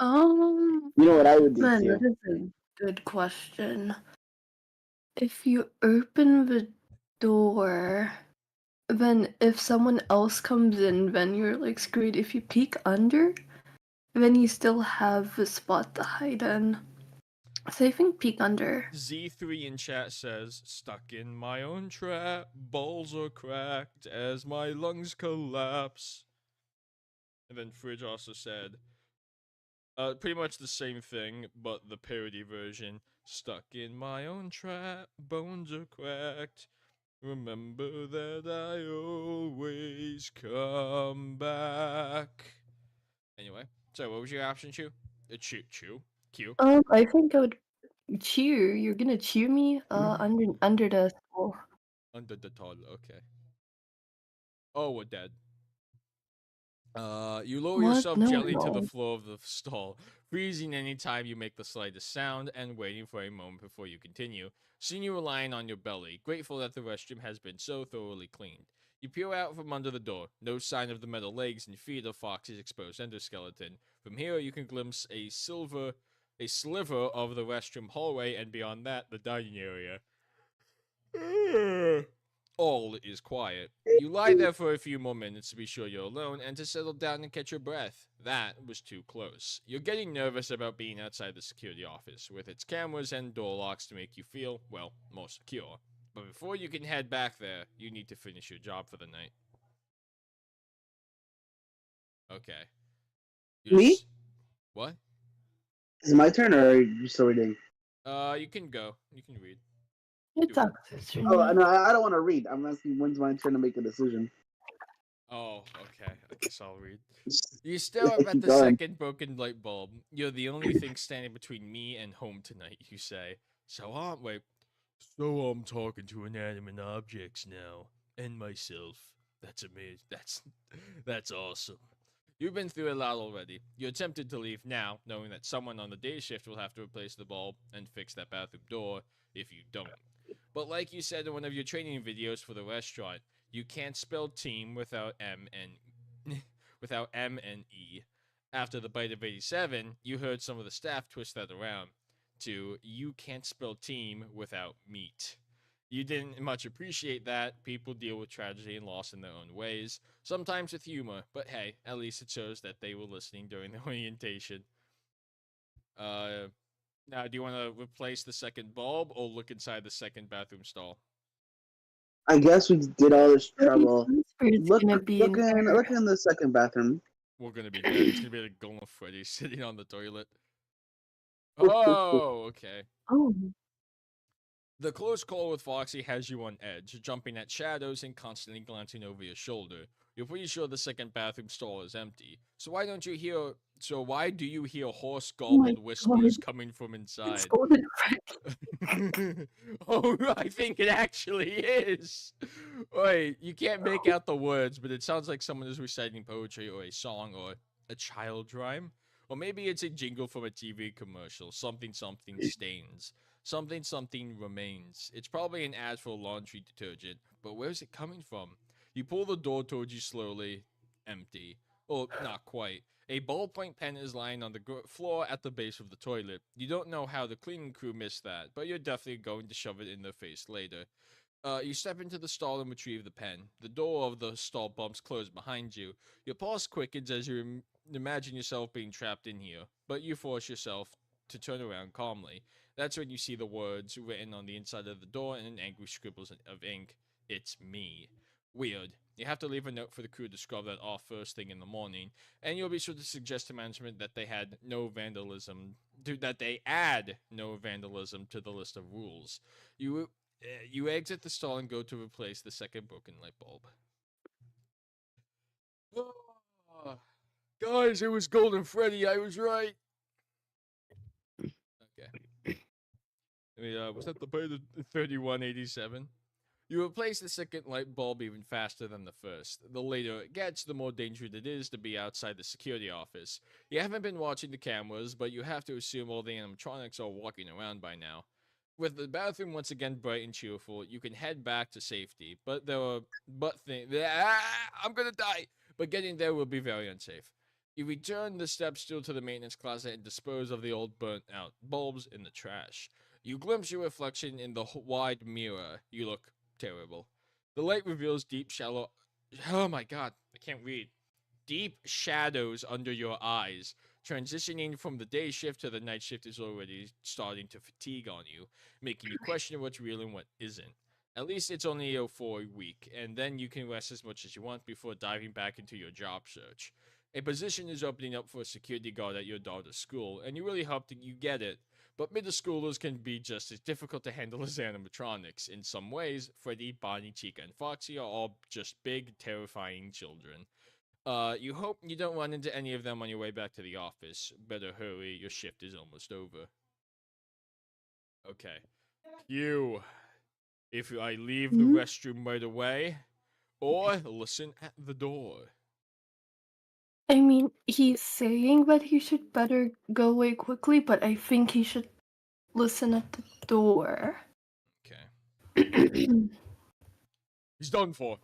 You know what I would do Man, too? that is a good question. If you open the door, then if someone else comes in, then you're like screwed. If you peek under, then you still have a spot to hide in. So I think peek under. Z3 in chat says, stuck in my own trap, balls are cracked as my lungs collapse. And then Fridge also said, pretty much the same thing, but the parody version. Stuck in my own trap, bones are cracked. Remember that I always come back. Anyway, so what was your option, Chew? Chew? Q? I think I would cheer. You're gonna cheer me? Under the school. Under the toddler, okay. Oh, we're dead. You lower What? yourself No, gently to the no. floor of the stall, freezing anytime you make the slightest sound and waiting for a moment before you continue. Soon you are lying on your belly, grateful that the restroom has been so thoroughly cleaned. You peer out from under the door, no sign of the metal legs and feet of Fox's exposed endoskeleton. From here, you can glimpse a sliver of the restroom hallway, and beyond that, the dining area. All is quiet. You lie there for a few more minutes to be sure you're alone and to settle down and catch your breath. That was too close. You're getting nervous about being outside the security office, with its cameras and door locks to make you feel, well, more secure. But before you can head back there, you need to finish your job for the night. Okay. Me? What? Is it my turn, or are you still reading? You can go. You can read. It's Do it. Oxford's turn. Oh, no, I don't want to read. I'm asking when's my turn to make a decision. Oh, okay. I guess I'll read. You stare up at Keep the going. second broken light bulb. You're the only thing standing between me and home tonight, you say. So I'm talking to inanimate objects now. And myself. That's amazing. That's awesome. You've been through a lot already. You're tempted to leave now, knowing that someone on the day shift will have to replace the bulb and fix that bathroom door if you don't. But like you said in one of your training videos for the restaurant, you can't spell team without without M and E. After the bite of 87, you heard some of the staff twist that around to you can't spell team without meat. You didn't much appreciate that. People deal with tragedy and loss in their own ways, sometimes with humor, but hey, at least it shows that they were listening during the orientation. Uh, Now, do you want to replace the second bulb or look inside the second bathroom stall? I guess we did all this trouble. It's gonna be in there. Look in the second bathroom. We're gonna be dead. It's gonna be like Golden Freddy sitting on the toilet. Oh, okay. Oh, The close call with Foxy has you on edge, jumping at shadows and constantly glancing over your shoulder. You're pretty sure the second bathroom stall is empty. So why do you hear hoarse oh my garbled whispers god. coming from It's inside? Golden Freddy. Oh, I think it actually is. Wait, you can't make out the words, but it sounds like someone is reciting poetry or a song or a child rhyme. Or maybe it's a jingle from a TV commercial. Something something stains. Something something remains. It's probably an ad for laundry detergent, but where's it coming from? You pull the door towards you slowly. Empty. Or not quite. A ballpoint pen is lying on the floor at the base of the toilet. You don't know how the cleaning crew missed that, but you're definitely going to shove it in their face later. You step into the stall and retrieve the pen. The door of the stall bumps closed behind you. Your pulse quickens as you imagine yourself being trapped in here, but you force yourself to turn around calmly. That's when you see the words written on the inside of the door in angry scribbles of ink. It's me. Weird. You have to leave a note for the crew to scrub that off first thing in the morning, and you'll be sure to suggest to management that they add no vandalism to the list of rules. You exit the stall and go to replace the second broken light bulb. Oh, guys, it was Golden Freddy. I was right. Okay. Was that the bite of 3187? You replace the second light bulb even faster than the first. The later it gets, the more dangerous it is to be outside the security office. You haven't been watching the cameras, but you have to assume all the animatronics are walking around by now. With the bathroom once again bright and cheerful, you can head back to safety, but there are I'm gonna die! But getting there will be very unsafe. You return the step stool to the maintenance closet and dispose of the old burnt out bulbs in the trash. You glimpse your reflection in the wide mirror. You look terrible. The light reveals deep, shallow. Oh my god, I can't read. Deep shadows under your eyes. Transitioning from the day shift to the night shift is already starting to fatigue on you, making you question what's real and what isn't. At least it's only for a week, and then you can rest as much as you want before diving back into your job search. A position is opening up for a security guard at your daughter's school, and you really hope that you get it. But middle schoolers can be just as difficult to handle as animatronics. In some ways, Freddy, Bonnie, Chica, and Foxy are all just big, terrifying children. You hope you don't run into any of them on your way back to the office. Better hurry, your shift is almost over. Okay. You. If I leave the Hmm? restroom right away, or listen at the door. I mean, he's saying that he should better go away quickly, but I think he should listen at the door. Okay. He's done for.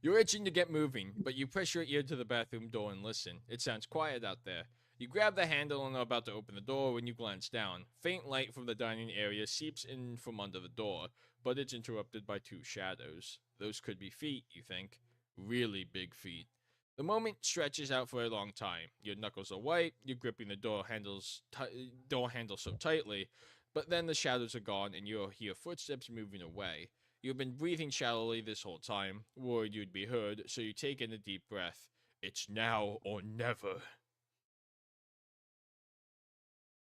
You're itching to get moving, but you press your ear to the bathroom door and listen. It sounds quiet out there. You grab the handle and are about to open the door when you glance down. Faint light from the dining area seeps in from under the door, but it's interrupted by two shadows. Those could be feet, you think. Really big feet. The moment stretches out for a long time. Your knuckles are white, you're gripping the door handle so tightly, but then the shadows are gone and you hear footsteps moving away. You've been breathing shallowly this whole time, worried you'd be heard, so you take in a deep breath. It's now or never.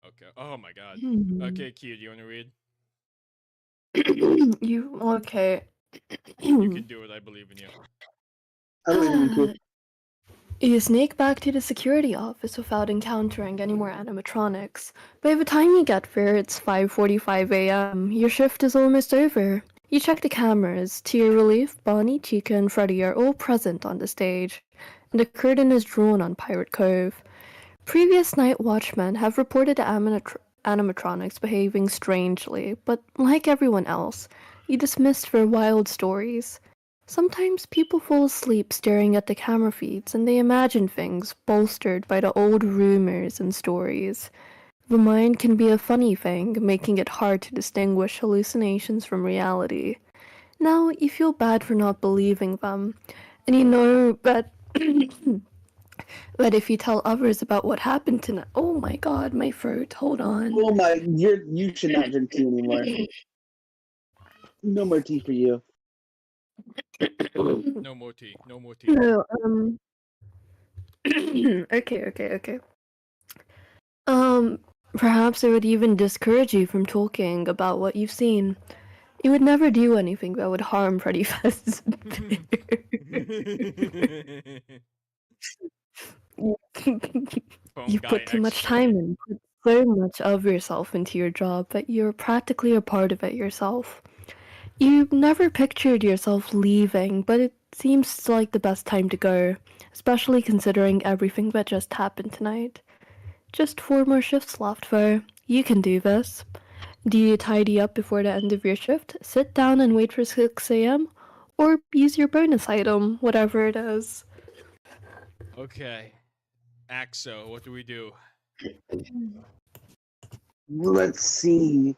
Okay. Oh my god. Hmm. Okay, Q, do you want to read? You okay? You can do it. I believe in you. I believe in you. You sneak back to the security office without encountering any more animatronics. By the time you get there, it's 5:45 a.m. Your shift is almost over. You check the cameras. To your relief, Bonnie, Chica, and Freddy are all present on the stage, and the curtain is drawn on Pirate Cove. Previous night watchmen have reported the animatronics behaving strangely, but like everyone else, you dismissed their wild stories. Sometimes people fall asleep staring at the camera feeds and they imagine things bolstered by the old rumors and stories. The mind can be a funny thing, making it hard to distinguish hallucinations from reality. Now, you feel bad for not believing them, and you know that that if you tell others about what happened tonight, oh my god, my throat, hold on. Oh my, you should not drink tea anymore. No more tea for you. No more tea. No more tea. No, okay. Um, Perhaps it would even discourage you from talking about what you've seen. You would never do anything that would harm Freddy Fazbear. Phone You guy put too X much time Freddy. and put so much of yourself into your job that you're practically a part of it yourself. You never pictured yourself leaving, but it seems like the best time to go, especially considering everything that just happened tonight. Just 4 more shifts left, though. You can do this. Do you tidy up before the end of your shift, sit down and wait for 6 a.m., or use your bonus item, whatever it is? Okay. Axo, what do we do? Let's see.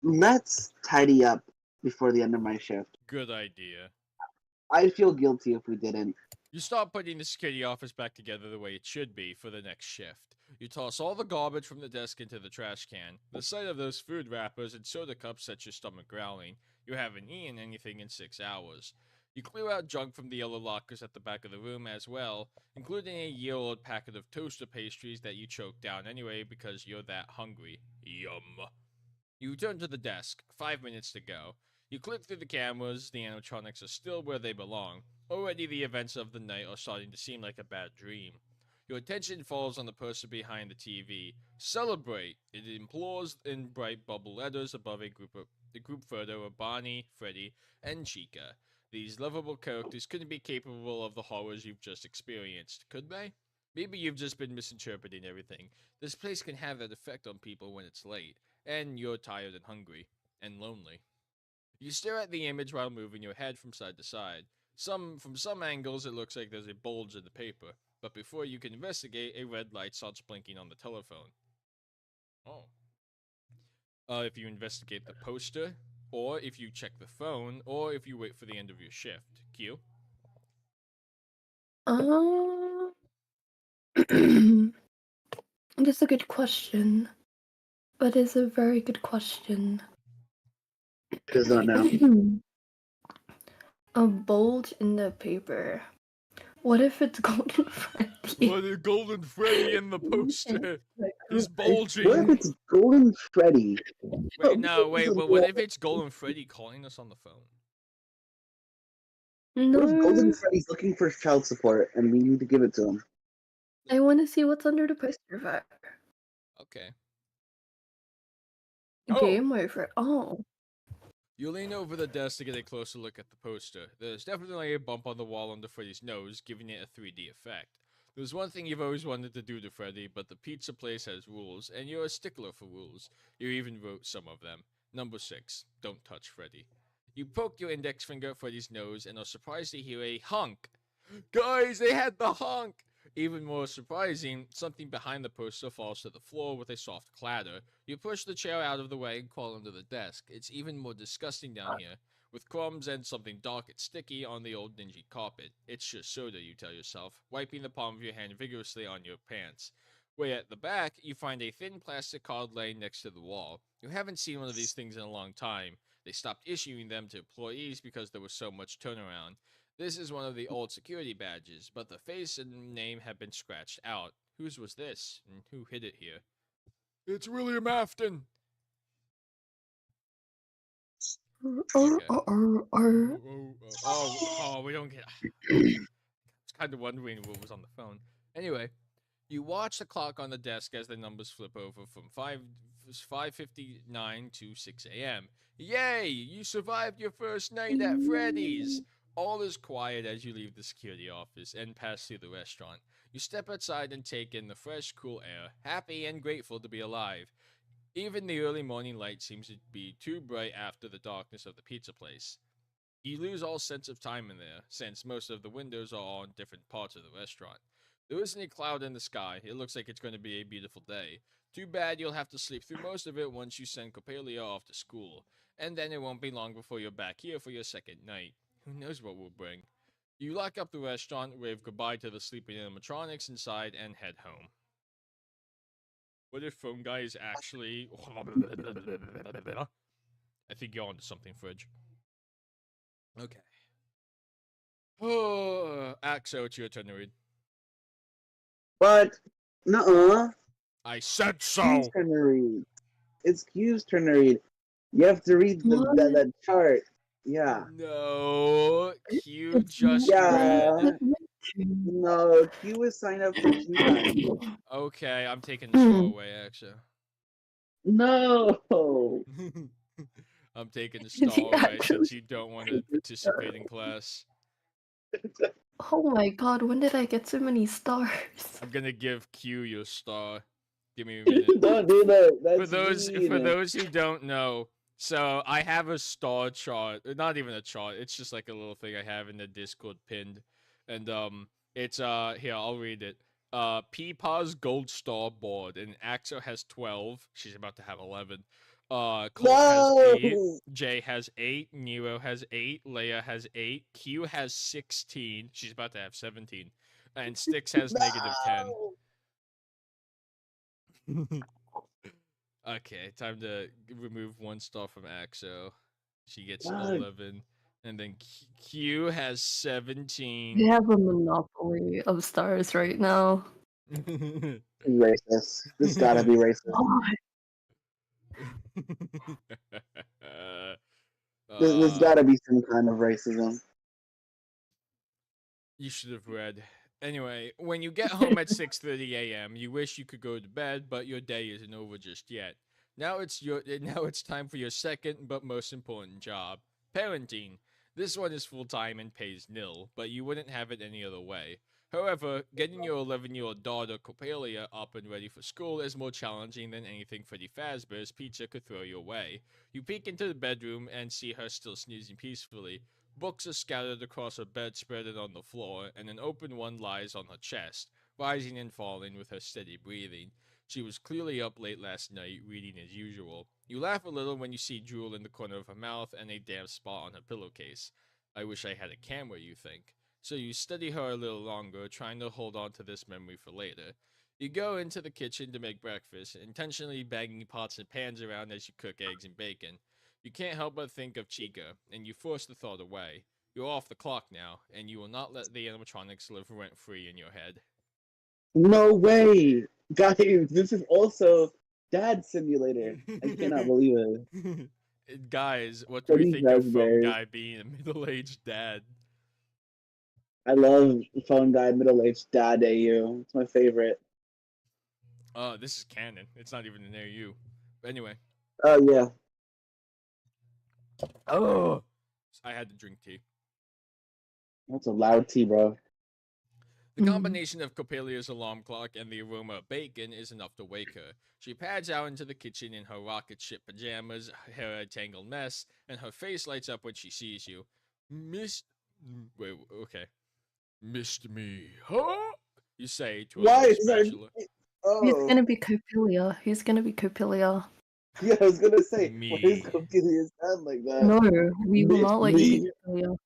Let's tidy up before the end of my shift. Good idea. I'd feel guilty if we didn't. You start putting the security office back together the way it should be for the next shift. You toss all the garbage from the desk into the trash can. The sight of those food wrappers and soda cups sets your stomach growling. You haven't eaten anything in 6 hours. You clear out junk from the yellow lockers at the back of the room as well, including a year-old packet of toaster pastries that you choked down anyway because you're that hungry. Yum. You return to the desk. 5 minutes to go. You click through the cameras. The animatronics are still where they belong. Already, the events of the night are starting to seem like a bad dream. Your attention falls on the person behind the TV. Celebrate! It implores in bright bubble letters above the group photo of Bonnie, Freddy, and Chica. These lovable characters couldn't be capable of the horrors you've just experienced, could they? Maybe you've just been misinterpreting everything. This place can have that effect on people when it's late, and you're tired and hungry, and lonely. You stare at the image while moving your head from side to side. From some angles, it looks like there's a bulge in the paper, but before you can investigate, a red light starts blinking on the telephone. Oh. if you investigate the poster, or if you check the phone, or if you wait for the end of your shift. Q? Um, that's a good question. But it's a very good question. Does not know. A bulge in the paper. What if it's Golden Freddy? What is Golden Freddy in the poster? He's What if bulging. it's Golden Freddy? Wait, no, wait, but what if it's Golden Freddy calling us on the phone? What if Golden No, Freddy's looking for child support and we need to give it to him? I want to see what's under the poster back. Okay. Oh! Game over. Oh. You lean over the desk to get a closer look at the poster. There's definitely a bump on the wall under Freddy's nose, giving it a 3D effect. There's one thing you've always wanted to do to Freddy, but the pizza place has rules, and you're a stickler for rules. You even wrote some of them. Number 6. Don't touch Freddy. You poke your index finger at Freddy's nose and are surprised to hear a honk. Guys, they had the honk! Even more surprising, something behind the poster falls to the floor with a soft clatter. You push the chair out of the way and crawl under the desk. It's even more disgusting down here, with crumbs and something dark and sticky on the old dingy carpet. It's just soda, you tell yourself, wiping the palm of your hand vigorously on your pants. Way at the back, you find a thin plastic card laying next to the wall. You haven't seen one of these things in a long time. They stopped issuing them to employees because there was so much turnaround. This is one of the old security badges, but the face and name have been scratched out. Whose was this, and who hid it here? It's William Afton! Okay. We don't get... I was kind of wondering what was on the phone. Anyway, you watch the clock on the desk as the numbers flip over from 5:59 to 6 a.m. Yay! You survived your first night at Freddy's! All is quiet as you leave the security office and pass through the restaurant. You step outside and take in the fresh, cool air, happy and grateful to be alive. Even the early morning light seems to be too bright after the darkness of the pizza place. You lose all sense of time in there, since most of the windows are all in different parts of the restaurant. There isn't a cloud in the sky. It looks like it's going to be a beautiful day. Too bad you'll have to sleep through most of it once you send Coppelia off to school. And then it won't be long before you're back here for your second night. Who knows what we'll bring? You lock up the restaurant, wave goodbye to the sleeping animatronics inside, and head home. What if Phone Guy is actually... I think you're onto something, Fridge. Okay. Oh, Axo, it's your turn to read. But, nuh-uh. I said Q's so! turn to read. It's Q's turn to read. You have to read the chart. Yeah. No, Q It's just Yeah. read. No, Q is signed up for Q time. Okay, I'm taking the star away, Axo. No. I'm taking the Is he star away actually- since you don't want to participate in class. Oh my god, when did I get so many stars? I'm gonna give Q your star. Give me a minute. Don't do that. That's For mean. those who don't know, so I have a star chart. Not even a chart. It's just like a little thing I have in the Discord pinned, and it's here I'll read it. Peepaw's gold star board, and Axo has 12. She's about to have 11. Colt has 8. Jay has 8. Nero has 8. Leia has 8. Q has 16. She's about to have 17. And Styx has negative 10. Okay, time to remove 1 star from Axo. She gets 11. And then Q has 17. We have a monopoly of stars right now. Racist. This gotta be racist. There's gotta be some kind of racism. You should have read. Anyway, when you get home at 6:30 a.m., you wish you could go to bed, but your day isn't over just yet. Now it's time for your second but most important job, parenting. This one is full-time and pays nil, but you wouldn't have it any other way. However, getting your 11-year-old daughter Coppelia up and ready for school is more challenging than anything Freddy Fazbear's Pizza could throw your way. You peek into the bedroom and see her still snoozing peacefully. Books are scattered across her bedspread and on the floor, and an open one lies on her chest, rising and falling with her steady breathing. She was clearly up late last night, reading as usual. You laugh a little when you see drool in the corner of her mouth and a damp spot on her pillowcase. I wish I had a camera, you think. So you study her a little longer, trying to hold on to this memory for later. You go into the kitchen to make breakfast, intentionally banging pots and pans around as you cook eggs and bacon. You can't help but think of Chica, and you force the thought away. You're off the clock now, and you will not let the animatronics live rent free in your head. No way, guys! This is also Dad Simulator. I cannot believe it. Guys, what do we Freddy's think of Phone Raspberry. Guy being a middle aged dad? I love Phone Guy Middle Aged Dad AU. It's my favorite. This is canon. It's not even near you. But anyway. Oh yeah. Oh! I had to drink tea. That's a loud tea, bro. The combination of Coppelia's alarm clock and the aroma of bacon is enough to wake her. She pads out into the kitchen in her rocket ship pajamas, her hair a tangled mess, and her face lights up when she sees you. Wait, okay. Missed me, huh? You say to a Why little is there? spatula. He's Oh, gonna be Copilia. He's gonna be Copilia. yeah. I was gonna say, why is Me. Copelia sound like that? No, we will Missed not let you be me. Copilia.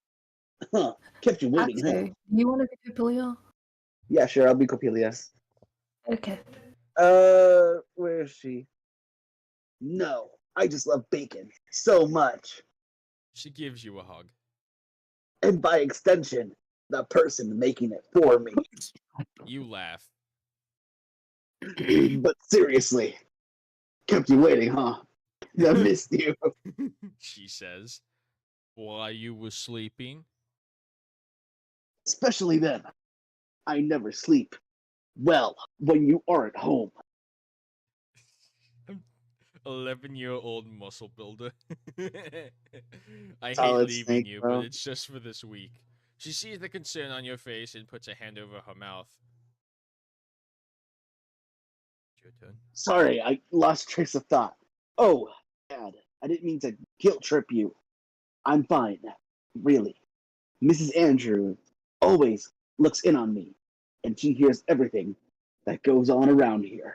Huh. Kept you waiting, huh? Axel, you want to be Copilia? Yeah, sure. I'll be Copelia. Okay. Where is she? No, I just love bacon so much, She gives you a hug. and by extension, the person making it for me. You laugh. But seriously, kept you waiting, huh? I missed you. She says. While you were sleeping? Especially then. I never sleep. Well, when you aren't home. 11-year-old muscle builder. I hate Solid leaving snake, you, but bro. it's just for this week. She sees the concern on your face and puts a hand over her mouth. It's your turn. Sorry, I lost trace of thought. Oh, Dad, I didn't mean to guilt trip you. I'm fine. Really. Mrs. Andrew always looks in on me, and she hears everything that goes on around here.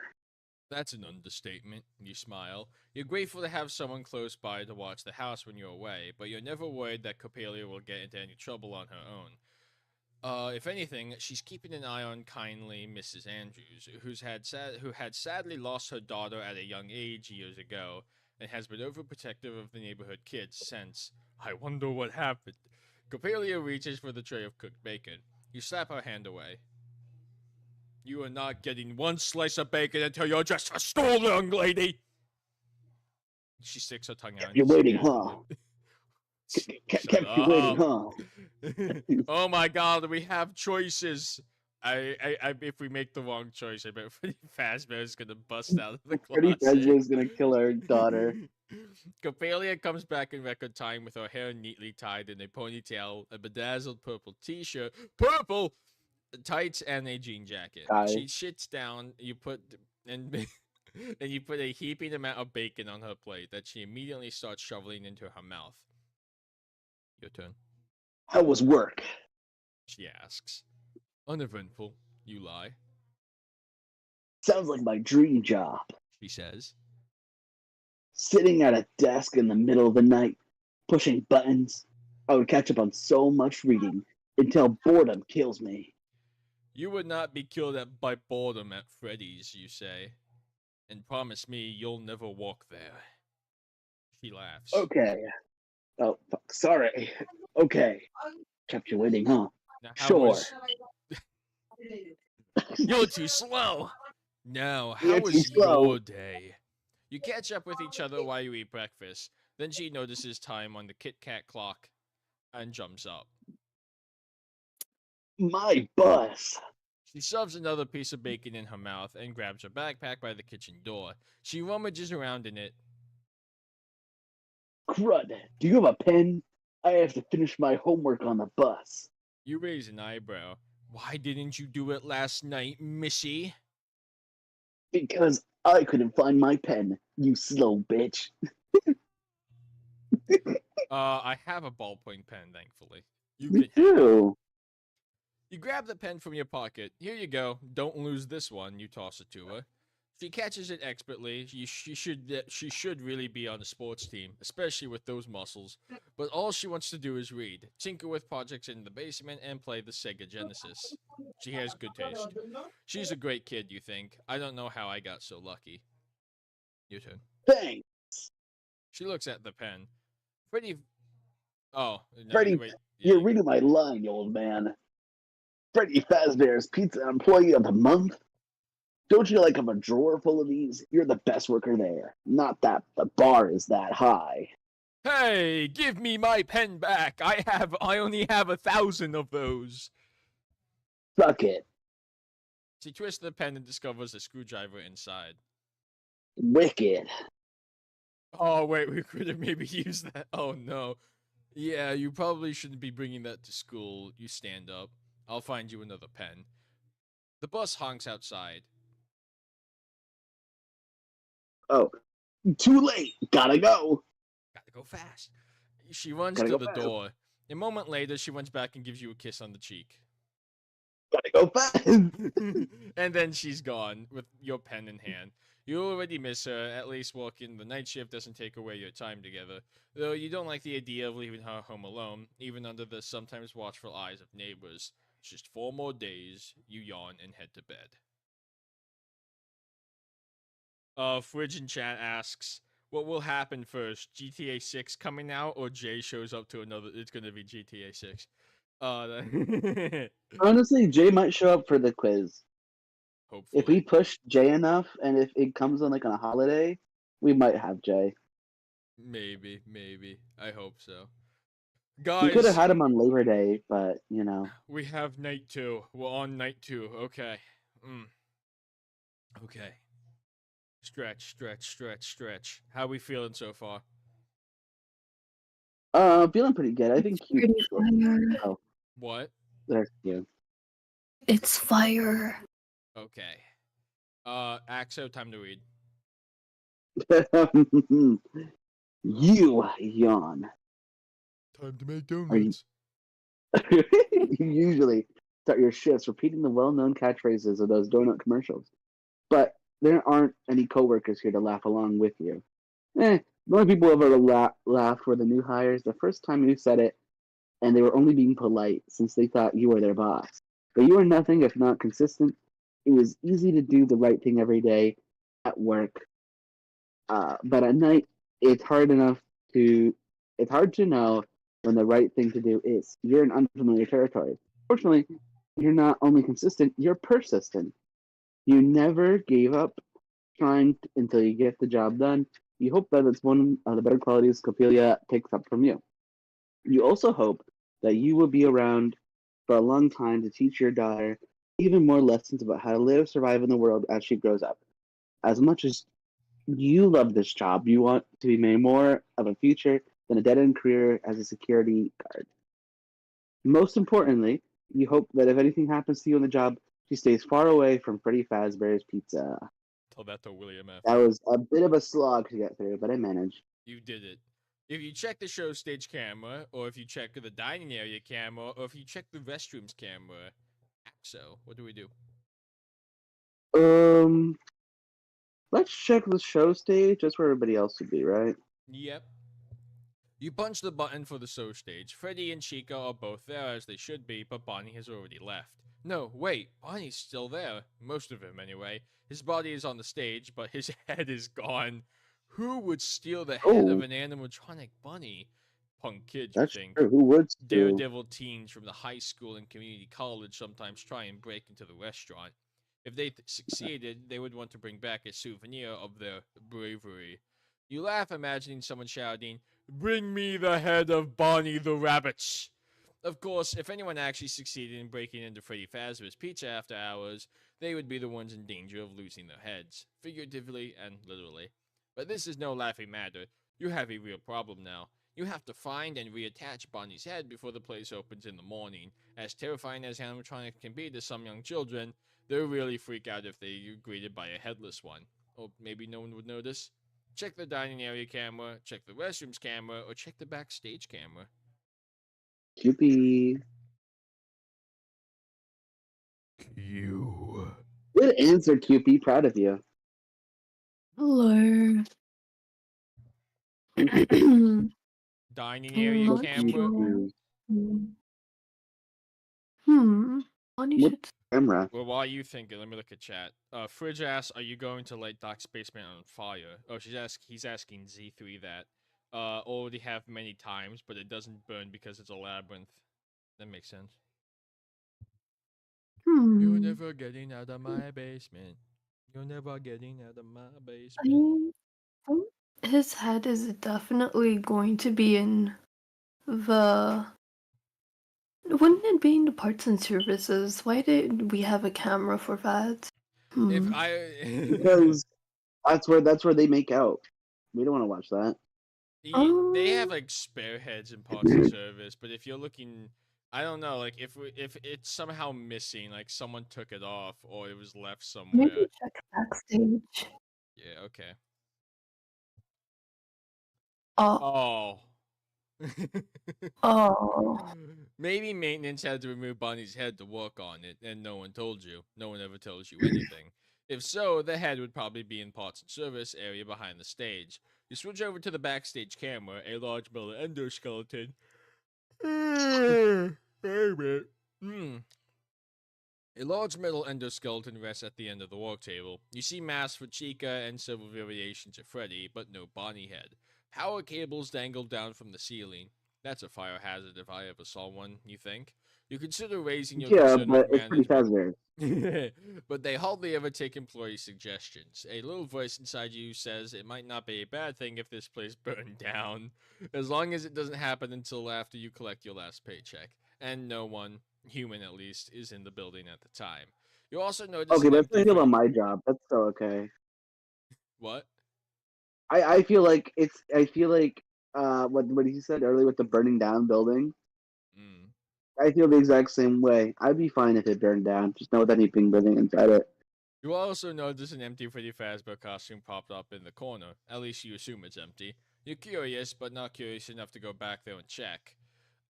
That's an understatement. You smile. You're grateful to have someone close by to watch the house when you're away, but you're never worried that Coppelia will get into any trouble on her own. If anything, she's keeping an eye on kindly Mrs. Andrews, who had sadly lost her daughter at a young age years ago, and has been overprotective of the neighborhood kids since. I wonder what happened. Coppelia reaches for the tray of cooked bacon. You slap her hand away. You are not getting one slice of bacon until you're just a stool, young lady! She sticks her tongue out and You're you waiting, scares the huh? lip. Shut Kept you waiting, up! huh? Oh my god, we have choices! If we make the wrong choice, I bet Freddy Fazbear is gonna bust out of the Freddy closet. Fazbear is gonna kill our daughter. Coppelia comes back in record time with her hair neatly tied in a ponytail, a bedazzled purple t-shirt, purple tights, and a jean jacket. She Guys, sits down. And you put a heaping amount of bacon on her plate that she immediately starts shoveling into her mouth. Your turn. how was work? She asks. Uneventful. You lie. Sounds like my dream job. She says. Sitting at a desk in the middle of the night, pushing buttons. I would catch up on so much reading until boredom kills me. You would not be killed by boredom at Freddy's, you say, and promise me you'll never walk there. She laughs. Okay. Oh, fuck. Sorry. Okay. Kept you waiting, huh? Now, Sure. You're too slow! Now, how You're too was slow. your day? You catch up with each other while you eat breakfast. Then she notices time on the Kit Kat clock and jumps up. My bus. She shoves another piece of bacon in her mouth and grabs her backpack by the kitchen door. She rummages around in it. Crud. Do you have a pen? I have to finish my homework on the bus. You raise an eyebrow. Why didn't you do it last night, Missy? Because I couldn't find my pen, you slow bitch. I have a ballpoint pen, thankfully. You Me can have it. too. You grab the pen from your pocket. Here you go. Don't lose this one. You toss it to her. She catches it expertly. She should really be on the sports team, especially with those muscles. But all she wants to do is read, tinker with projects in the basement, and play the Sega Genesis. She has good taste. She's a great kid, you think? I don't know how I got so lucky. Your turn. Bang! She looks at the pen. Pretty. Oh no! Freddy, Wait. Yeah, you're you go. reading my line, you old man. Freddy Fazbear's Pizza Employee of the Month. Don't you like have a drawer full of these? You're the best worker there. Not that the bar is that high. Hey, give me my pen back. I only have 1,000 of those. Suck it. She twists the pen and discovers a screwdriver inside. Wicked. Oh wait, we could have maybe used that. Oh no. Yeah, you probably shouldn't be bringing that to school. You stand up. I'll find you another pen. The bus honks outside. Oh, too late. Gotta go. Gotta go fast. She runs Gotta to go the fast. door. A moment later, she runs back and gives you a kiss on the cheek. Gotta go fast. And then she's gone with your pen in hand. You already miss her. At least working the night shift doesn't take away your time together. Though you don't like the idea of leaving her home alone, even under the sometimes watchful eyes of neighbors. It's just 4 more days. You yawn and head to bed. Fridge in chat asks, what will happen first? GTA 6 coming out or Jay shows up to another? It's gonna be GTA 6. Honestly, Jay might show up for the quiz. If we Hopefully. push Jay enough, and if it comes on like on a holiday, we might have Jay. Maybe. I hope so. We could have Guys, had him on Labor Day, but you know. we have night 2. We're on night 2. Okay. Okay. Stretch. How we feeling so far? Feeling pretty good. I think Pretty fire. Oh, What? there's you. It's fire. Okay. Axo, time to read. You yawn. Time to make Are you donuts. you usually start your shifts repeating the well-known catchphrases of those donut commercials, but there aren't any coworkers here to laugh along with you. The only people who ever laughed were the new hires the first time you said it, and they were only being polite since they thought you were their boss. But you are nothing if not consistent. It was easy to do the right thing every day at work, but at night it's hard enough to it's hard to know when the right thing to do is. You're in unfamiliar territory. Fortunately, you're not only consistent, you're persistent. You never gave up trying until you get the job done. You hope that it's one of the better qualities Coppelia takes up from you. You also hope that you will be around for a long time to teach your daughter even more lessons about how to live, survive in the world as she grows up. As much as you love this job, you want to be made more of a future than a dead end career as a security guard. Most importantly, you hope that if anything happens to you in the job, she stays far away from Freddy Fazbear's Pizza. Tell that to William F. That was a bit of a slog to get through, but I managed. You did it. If you check the show stage camera, or if you check the dining area camera, or if you check the restrooms camera, Axo, what do we do? Um, let's check the show stage. That's where everybody else would be, right? Yep. You punch the button for the show stage. Freddy and Chica are both there as they should be, but Bonnie has already left. No, wait, Bonnie's still there. Most of him, anyway. His body is on the stage, but his head is gone. Who would steal the head of Oh, an animatronic bunny? Punk kid, you that's think. true. Who would do? Daredevil teens from the high school and community college sometimes try and break into the restaurant. If they succeeded, they would want to bring back a souvenir of their bravery. You laugh imagining someone shouting, "Bring me the head of Bonnie the Rabbit!" Of course, if anyone actually succeeded in breaking into Freddy Fazbear's Pizza after hours, they would be the ones in danger of losing their heads, figuratively and literally. But this is no laughing matter. You have a real problem now. You have to find and reattach Bonnie's head before the place opens in the morning. As terrifying as animatronics can be to some young children, they'll really freak out if they're greeted by a headless one. Or maybe no one would notice. Check the dining area camera, check the restrooms camera, or check the backstage camera. Chippy. You. Good answer, Cupid. Proud of you. Hello. Dining I'm area Look, not you camera. sure. choose. Bonnie What should. camera? Well, while you thinking, let me look at chat. Fridge asks, "Are you going to light Doc's basement on fire?" Oh, he's asking Z3 that. Already have many times, but it doesn't burn because it's a labyrinth. That makes sense. You're Hmm. never getting out of my basement. You're never getting out of my I basement. think his head is definitely going to be in the. Wouldn't it be in the parts and services? Why did we have a camera for that? If Hmm. I, Because that's where they make out. We don't want to watch that. they have Um, like spare heads in parts and service, but if you're looking, I don't know, like if it's somehow missing, like someone took it off or it was left maybe somewhere. check backstage. Yeah, okay. Oh, Oh. oh. Maybe maintenance had to remove Bonnie's head to work on it, and no one told you. No one ever tells you anything. If so, the head would probably be in parts and service area behind the stage. You switch over to the backstage camera, a large metal endoskeleton. Baby. A large metal endoskeleton rests at the end of the work table. You see masks for Chica and several variations of Freddy, but no Bonnie head. Power cables dangle down from the ceiling. That's a fire hazard if I ever saw one, you think? You consider raising your Yeah, concern but with it's pretty management. fast there. But they hardly ever take employee suggestions. A little voice inside you says it might not be a bad thing if this place burned down, as long as it doesn't happen until after you collect your last paycheck, and no one, human at least, is in the building at the time. You also notice Okay, an but that's how empty I feel about fridge. my job. That's so okay. What? I feel like what he said earlier with the burning down building. Mm. I feel the exact same way. I'd be fine if it burned down. Just know without anything living inside it. You also notice an empty Freddy Fazbear costume popped up in the corner. At least you assume it's empty. You're curious, but not curious enough to go back there and check.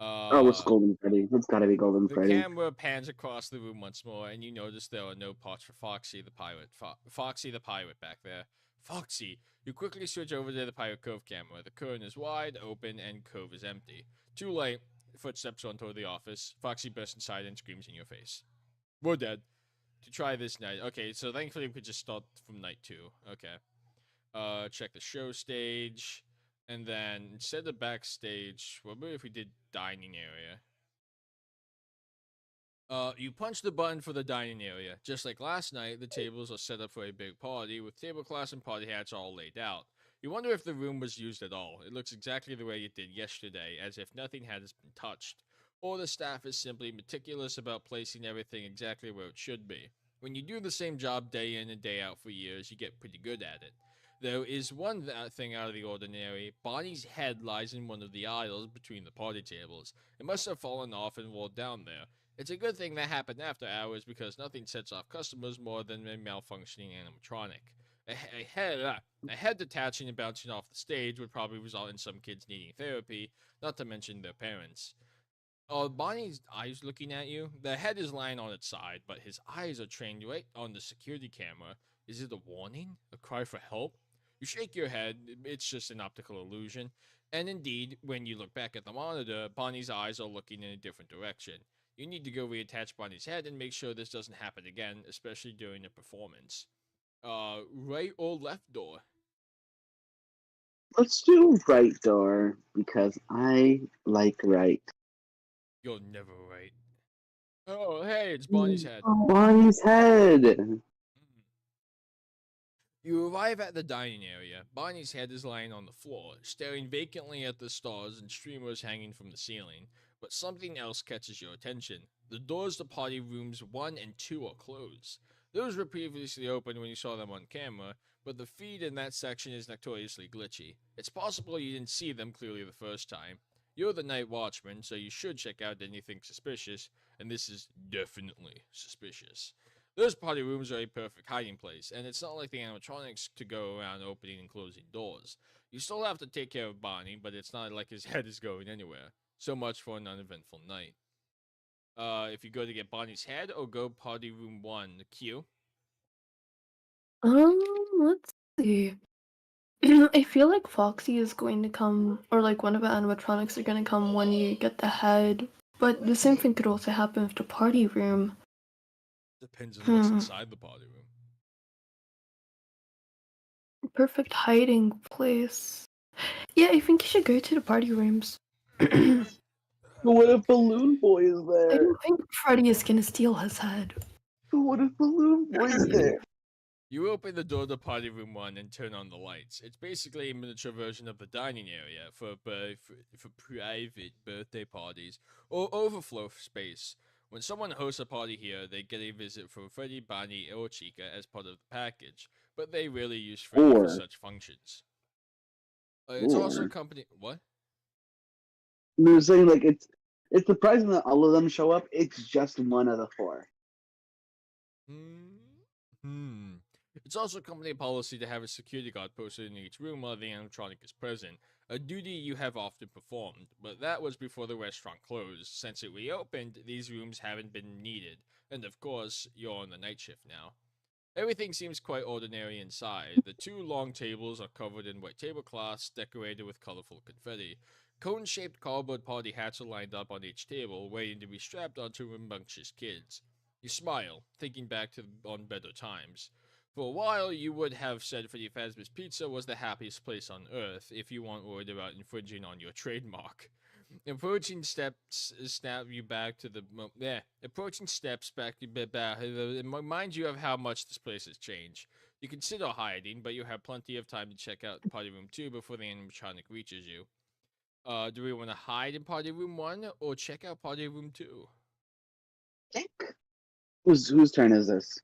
Oh, it's Uh, Golden Freddy. It's gotta be Golden The Freddy. camera pans across the room once more, and you notice there are no parts for Foxy the pirate. Foxy the pirate back there. Foxy! You quickly switch over to the Pirate Cove camera. The curtain is wide open, and Cove is empty. Too late. Footsteps run toward the office. Foxy bursts inside and screams in your face. We're dead. To try this night. Okay, so thankfully we could just start from night 2. Okay. Check the show stage. And then instead of backstage, what about if we did dining area? You punch the button for the dining area. Just like last night, the tables are set up for a big party, with tablecloths and party hats all laid out. You wonder if the room was used at all. It looks exactly the way it did yesterday, as if nothing has been touched. Or the staff is simply meticulous about placing everything exactly where it should be. When you do the same job day in and day out for years, you get pretty good at it. There is one thing out of the ordinary. Bonnie's head lies in one of the aisles between the party tables. It must have fallen off and rolled down there. It's a good thing that happened after hours because nothing sets off customers more than a malfunctioning animatronic. A head detaching and bouncing off the stage would probably result in some kids needing therapy, not to mention their parents. Oh, Bonnie's eyes looking at you. The head is lying on its side, but his eyes are trained right on the security camera. Is it a warning? A cry for help? You shake your head. It's just an optical illusion. And indeed, when you look back at the monitor, Bonnie's eyes are looking in a different direction. You need to go reattach Bonnie's head and make sure this doesn't happen again, especially during a performance. Right or left door? Let's do right door because I like right. You're never right. Oh, hey, it's Bonnie's head. Bonnie's head. Mm. You arrive at the dining area. Bonnie's head is lying on the floor, staring vacantly at the stars and streamers hanging from the ceiling. But something else catches your attention. The doors to party rooms 1 and 2 are closed. Those were previously open when you saw them on camera, but the feed in that section is notoriously glitchy. It's possible you didn't see them clearly the first time. You're the night watchman, so you should check out anything suspicious, and this is definitely suspicious. Those party rooms are a perfect hiding place, and it's not like the animatronics to go around opening and closing doors. You still have to take care of Bonnie, but it's not like his head is going anywhere. So much for an uneventful night. If you go to get Bonnie's head or go party room 1, the queue. Um, let's see. I feel like Foxy is going to come, or like one of the animatronics are going to come when you get the head. But the same thing could also happen with the party room. Depends on what's Hmm. inside the party room. Perfect hiding place. Yeah, I think you should go to the party rooms. I What if Okay. Balloon Boy is there? don't think Freddy is gonna steal his head. What if Balloon Boy's there? You open the door to Party Room 1 and turn on the lights. It's basically a miniature version of the dining area for private birthday parties or overflow space. When someone hosts a party here, they get a visit from Freddy, Bonnie, or Chica as part of the package, but they rarely use Freddy for Or, such functions. It's also or. accompanied. What? We were saying like it's surprising that all of them show up. It's just one of the four. Hmm. Hmm. It's also company policy to have a security guard posted in each room while the animatronic is present, a duty you have often performed, but that was before the restaurant closed. Since it reopened, these rooms haven't been needed, and of course, you're on the night shift now. Everything seems quite ordinary inside. The two long tables are covered in white tablecloths decorated with colorful confetti. Cone shaped cardboard party hats are lined up on each table, waiting to be strapped onto rambunctious kids. You smile, thinking back to on better times. For a while, you would have said Freddy Fazbear's Pizza was the happiest place on earth if you weren't worried about infringing on your trademark. Approaching steps snap you back to the Approaching steps back it reminds you of how much this place has changed. You consider hiding, but you have plenty of time to check out Party Room 2 before the animatronic reaches you. Do we want to hide in Party Room 1 or check out Party Room 2? Whose turn is this?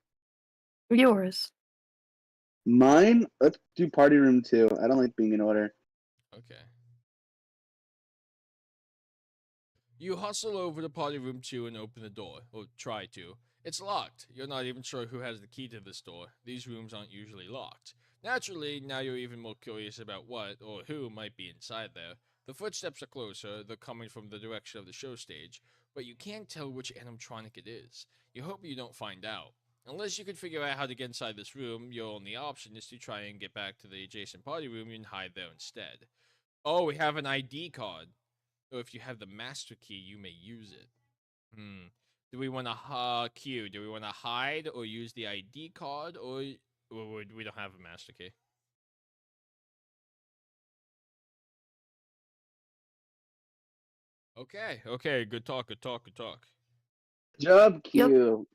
Yours. Mine. Let's do Party Room 2. I don't like being in order. Okay. You hustle over to Party Room 2 and open the door, or try to. It's locked. You're not even sure who has the key to this door. These rooms aren't usually locked. Naturally, now you're even more curious about what or who might be inside there. The footsteps are closer, they're coming from the direction of the show stage, but you can't tell which animatronic it is. You hope you don't find out. Unless you can figure out how to get inside this room, your only option is to try and get back to the adjacent party room and hide there instead. Oh, we have an ID card. Or if you have the master key, you may use it. Hmm. Do we want to queue? Do we want to hide or use the ID card, or we don't have a master key? Okay, okay, good talk, good talk, good talk. Job Yep. Q.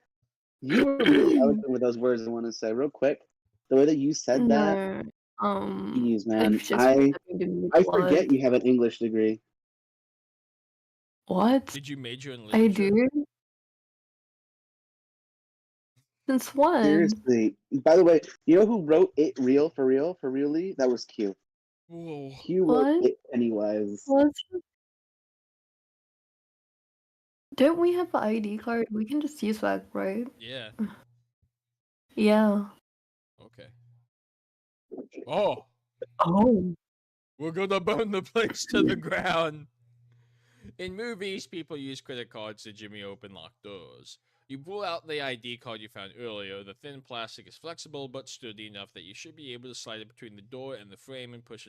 You were really eloquent with those words. I want to say real quick. The way that you said that, No. geez, man. It's just having to be I forget blood. you have an English degree. What? Did you major in I literature? do? Since when? Seriously. By the way, you know who wrote it real for real for really? That was Q. Whoa. Q wrote What? it Pennywise. What? Don't we have an ID card? We can just use that, right? Yeah. Yeah. Okay. Oh, Oh. we're gonna burn the place to the ground. In movies, people use credit cards to jimmy open locked doors. You pull out the ID card you found earlier. The thin plastic is flexible but sturdy enough that you should be able to slide it between the door and the frame and push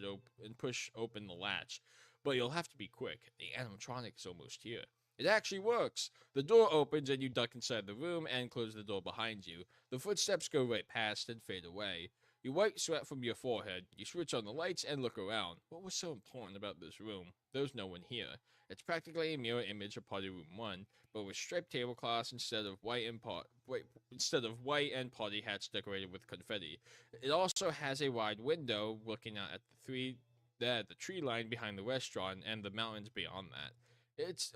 open the latch. But you'll have to be quick. The animatronic is almost here. It actually works. The door opens and you duck inside the room and close the door behind you. The footsteps go right past and fade away. You wipe sweat from your forehead. You switch on the lights and look around. What was so important about this room? There's no one here. It's practically a mirror image of Party Room 1, but with striped tablecloths instead of white and party hats decorated with confetti. It also has a wide window looking out at the tree line behind the restaurant and the mountains beyond that. It's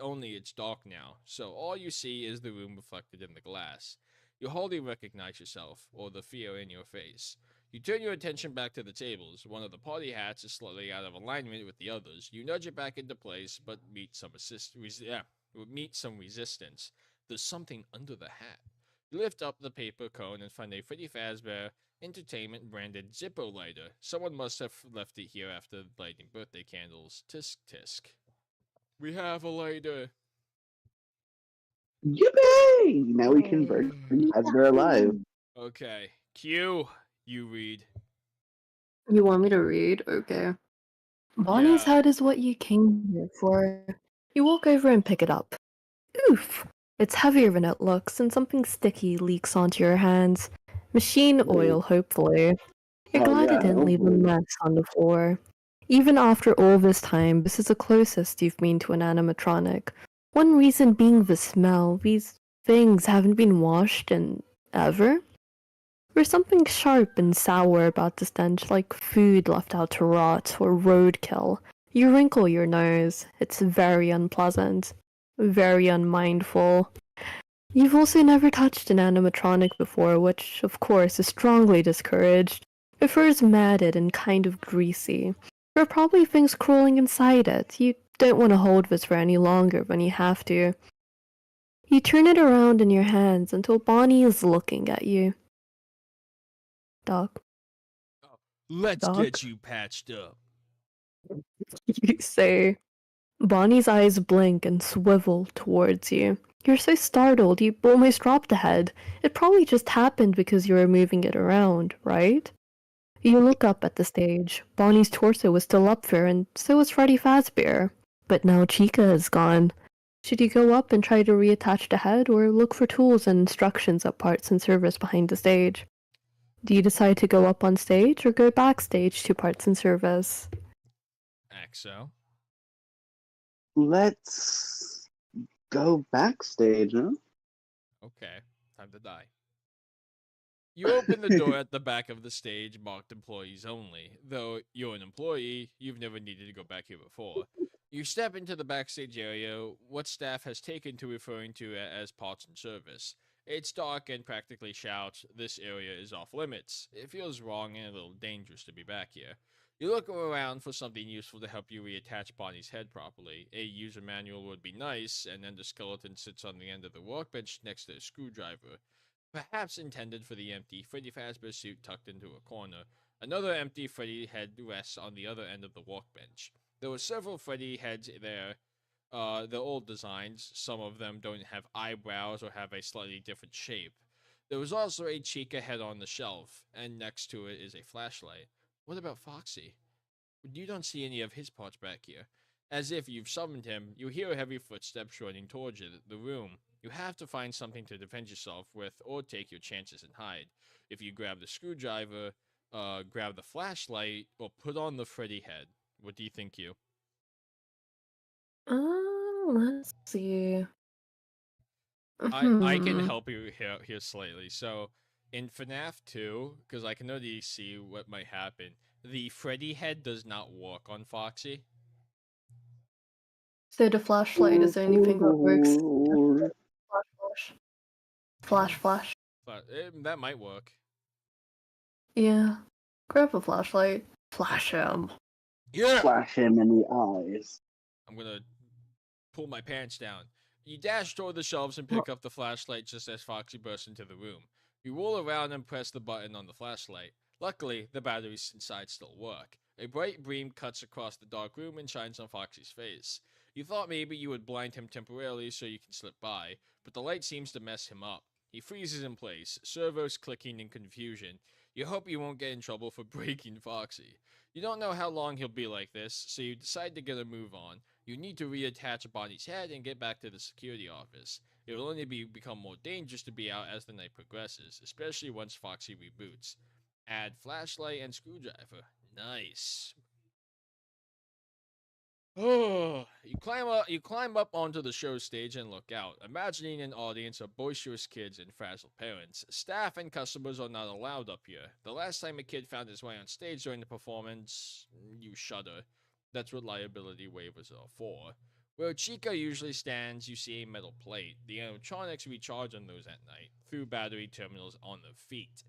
dark now, so all you see is the room reflected in the glass. You hardly recognize yourself or the fear in your face. You turn your attention back to the tables. One of the party hats is slightly out of alignment with the others. You nudge it back into place, but meet some resistance. There's something under the hat. You lift up the paper cone and find a Freddy Fazbear Entertainment branded Zippo lighter. Someone must have left it here after lighting birthday candles. Tisk tisk. We have a lighter. Yippee! Now we can burn Freddy Fazbear alive. Okay. Q, you read. You want me to read? Okay. Bonnie's Yeah. head is what you came here for. You walk over and pick it up. Oof! It's heavier than it looks, and something sticky leaks onto your hands. Machine Ooh. oil, hopefully. You're Oh glad it yeah, didn't leave a hopefully. mess on the floor. Even after all this time, this is the closest you've been to an animatronic. One reason being the smell. These things haven't been washed in ever. There's something sharp and sour about the stench, like food left out to rot or roadkill. You wrinkle your nose. It's very unpleasant. Very unmindful. You've also never touched an animatronic before, which, of course, is strongly discouraged. The fur is matted and kind of greasy. There are probably things crawling inside it. You don't want to hold this for any longer than you have to. You turn it around in your hands until Bonnie is looking at you. Doc, Oh, let's Doc, get you patched up. you say. Bonnie's eyes blink and swivel towards you. You're so startled, you almost dropped the head. It probably just happened because you were moving it around, right? You look up at the stage. Bonnie's torso was still up there, and so was Freddy Fazbear. But now Chica is gone. Should you go up and try to reattach the head, or look for tools and instructions at parts and service behind the stage? Do you decide to go up on stage, or go backstage to parts and service? Axo. Let's go backstage, huh? Okay, time to die. You open the door at the back of the stage marked employees only. Though you're an employee, you've never needed to go back here before. You step into the backstage area, what staff has taken to referring to as parts and service. It's dark and practically shouts, "This area is off limits." It feels wrong and a little dangerous to be back here. You look around for something useful to help you reattach Bonnie's head properly. A user manual would be nice, and then the skeleton sits on the end of the workbench next to a screwdriver. Perhaps intended for the empty Freddy Fazbear suit tucked into a corner. Another empty Freddy head rests on the other end of the workbench. There were several Freddy heads there. They're old designs. Some of them don't have eyebrows or have a slightly different shape. There was also a Chica head on the shelf, and next to it is a flashlight. What about Foxy? You don't see any of his parts back here. As if you've summoned him, you hear heavy footsteps running towards you, the room. You have to find something to defend yourself with or take your chances and hide. If you grab the screwdriver, grab the flashlight, or put on the Freddy head. What do you think, you? Let's see. I can Hmm. help you here slightly. So, in Fnaf 2, because I can already see what might happen, the Freddy head does not work on Foxy. So the flashlight is the only thing that works. Flash, flash. Flash, flash. But that might work. Yeah. Grab a flashlight. Flash him. Yeah! Flash him in the eyes. I'm gonna pull my pants down. You dash toward the shelves and pick up the flashlight just as Foxy bursts into the room. You roll around and press the button on the flashlight. Luckily, the batteries inside still work. A bright beam cuts across the dark room and shines on Foxy's face. You thought maybe you would blind him temporarily so you can slip by, but the light seems to mess him up. He freezes in place, servos clicking in confusion. You hope you won't get in trouble for breaking Foxy. You don't know how long he'll be like this, so you decide to get a move on. You need to reattach Bonnie's head and get back to the security office. It will only become more dangerous to be out as the night progresses, especially once Foxy reboots. Add flashlight and screwdriver. Nice. Oh, you climb up onto the show stage and look out, imagining an audience of boisterous kids and frazzled parents. Staff and customers are not allowed up here. The last time a kid found his way on stage during the performance, you shudder. That's what liability waivers are for. Where Chica usually stands, you see a metal plate. The animatronics recharge on those at night, through battery terminals on their feet.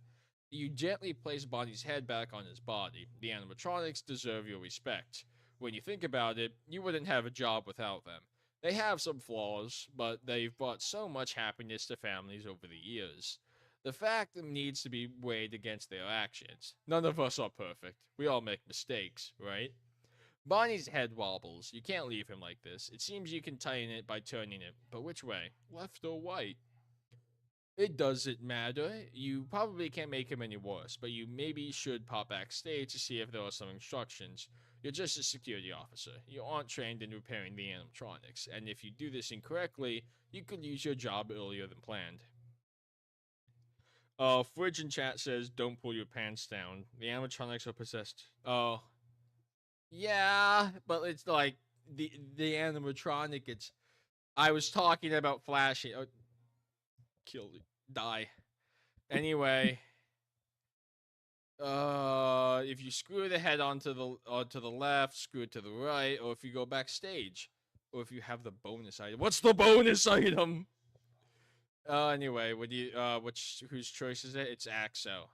You gently place Bonnie's head back on his body. The animatronics deserve your respect. When you think about it, you wouldn't have a job without them. They have some flaws, but they've brought so much happiness to families over the years. The fact needs to be weighed against their actions. None of us are perfect. We all make mistakes, right? Bonnie's head wobbles. You can't leave him like this. It seems you can tighten it by turning it, but which way? Left or right? It doesn't matter. You probably can't make him any worse, but you maybe should pop backstage to see if there are some instructions. You're just a security officer. You aren't trained in repairing the animatronics, and if you do this incorrectly, you could lose your job earlier than planned. Fridge in chat says, "Don't pull your pants down. The animatronics are possessed." Oh, yeah, but it's like the animatronic. It's I was talking about flashing. Oh, kill, die. Anyway, if you screw the head onto the left, screw it to the right, or if you go backstage, or if you have the bonus item. What's the bonus item? Anyway, would you which whose choice is it? It's Axo.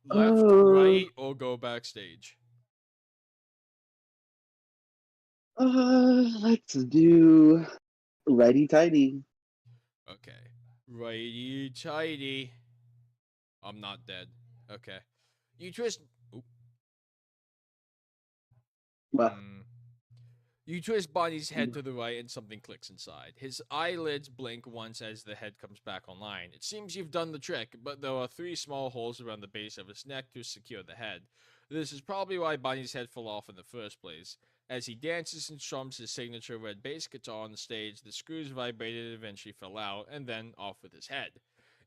Left, Uh, right, or go backstage. let's do righty tighty. Okay, righty tighty. I'm not dead. Okay, you twist. Oop. Well, Hmm. You twist Bonnie's head to the right and something clicks inside. His eyelids blink once as the head comes back online. It seems you've done the trick, but there are three small holes around the base of his neck to secure the head. This is probably why Bonnie's head fell off in the first place. As he dances and strums his signature red bass guitar on the stage, the screws vibrated and eventually fell out, and then off with his head.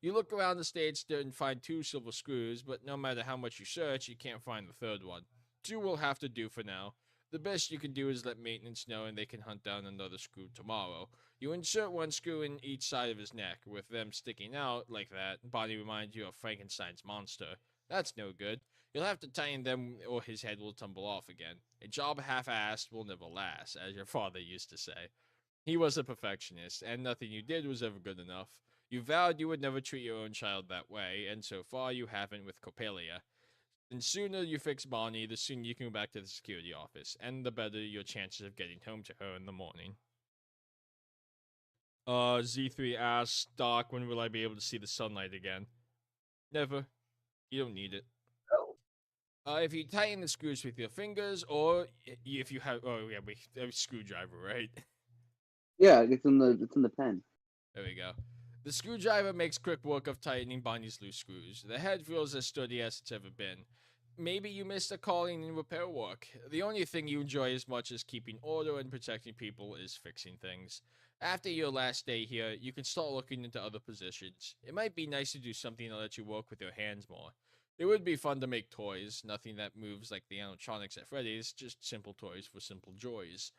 You look around the stage and find two silver screws, but no matter how much you search, you can't find the third one. Two will have to do for now. The best you can do is let maintenance know and they can hunt down another screw tomorrow. You insert one screw in each side of his neck. With them sticking out like that, Bonnie reminds you of Frankenstein's monster. That's no good. You'll have to tighten them or his head will tumble off again. A job half-assed will never last, as your father used to say. He was a perfectionist, and nothing you did was ever good enough. You vowed you would never treat your own child that way, and so far you haven't with Coppelia. The sooner you fix Bonnie, the sooner you can go back to the security office, and the better your chances of getting home to her in the morning. Z3 asks, Doc, when will I be able to see the sunlight again? Never. You don't need it. If you tighten the screws with your fingers, or if you have, oh yeah, we have a screwdriver, right? yeah, it's in the pen. There we go. The screwdriver makes quick work of tightening Bonnie's loose screws. The head feels as sturdy as it's ever been. Maybe you missed a calling in repair work. The only thing you enjoy as much as keeping order and protecting people is fixing things. After your last day here, you can start looking into other positions. It might be nice to do something that lets you work with your hands more. It would be fun to make toys, nothing that moves like the animatronics at Freddy's, just simple toys for simple joys.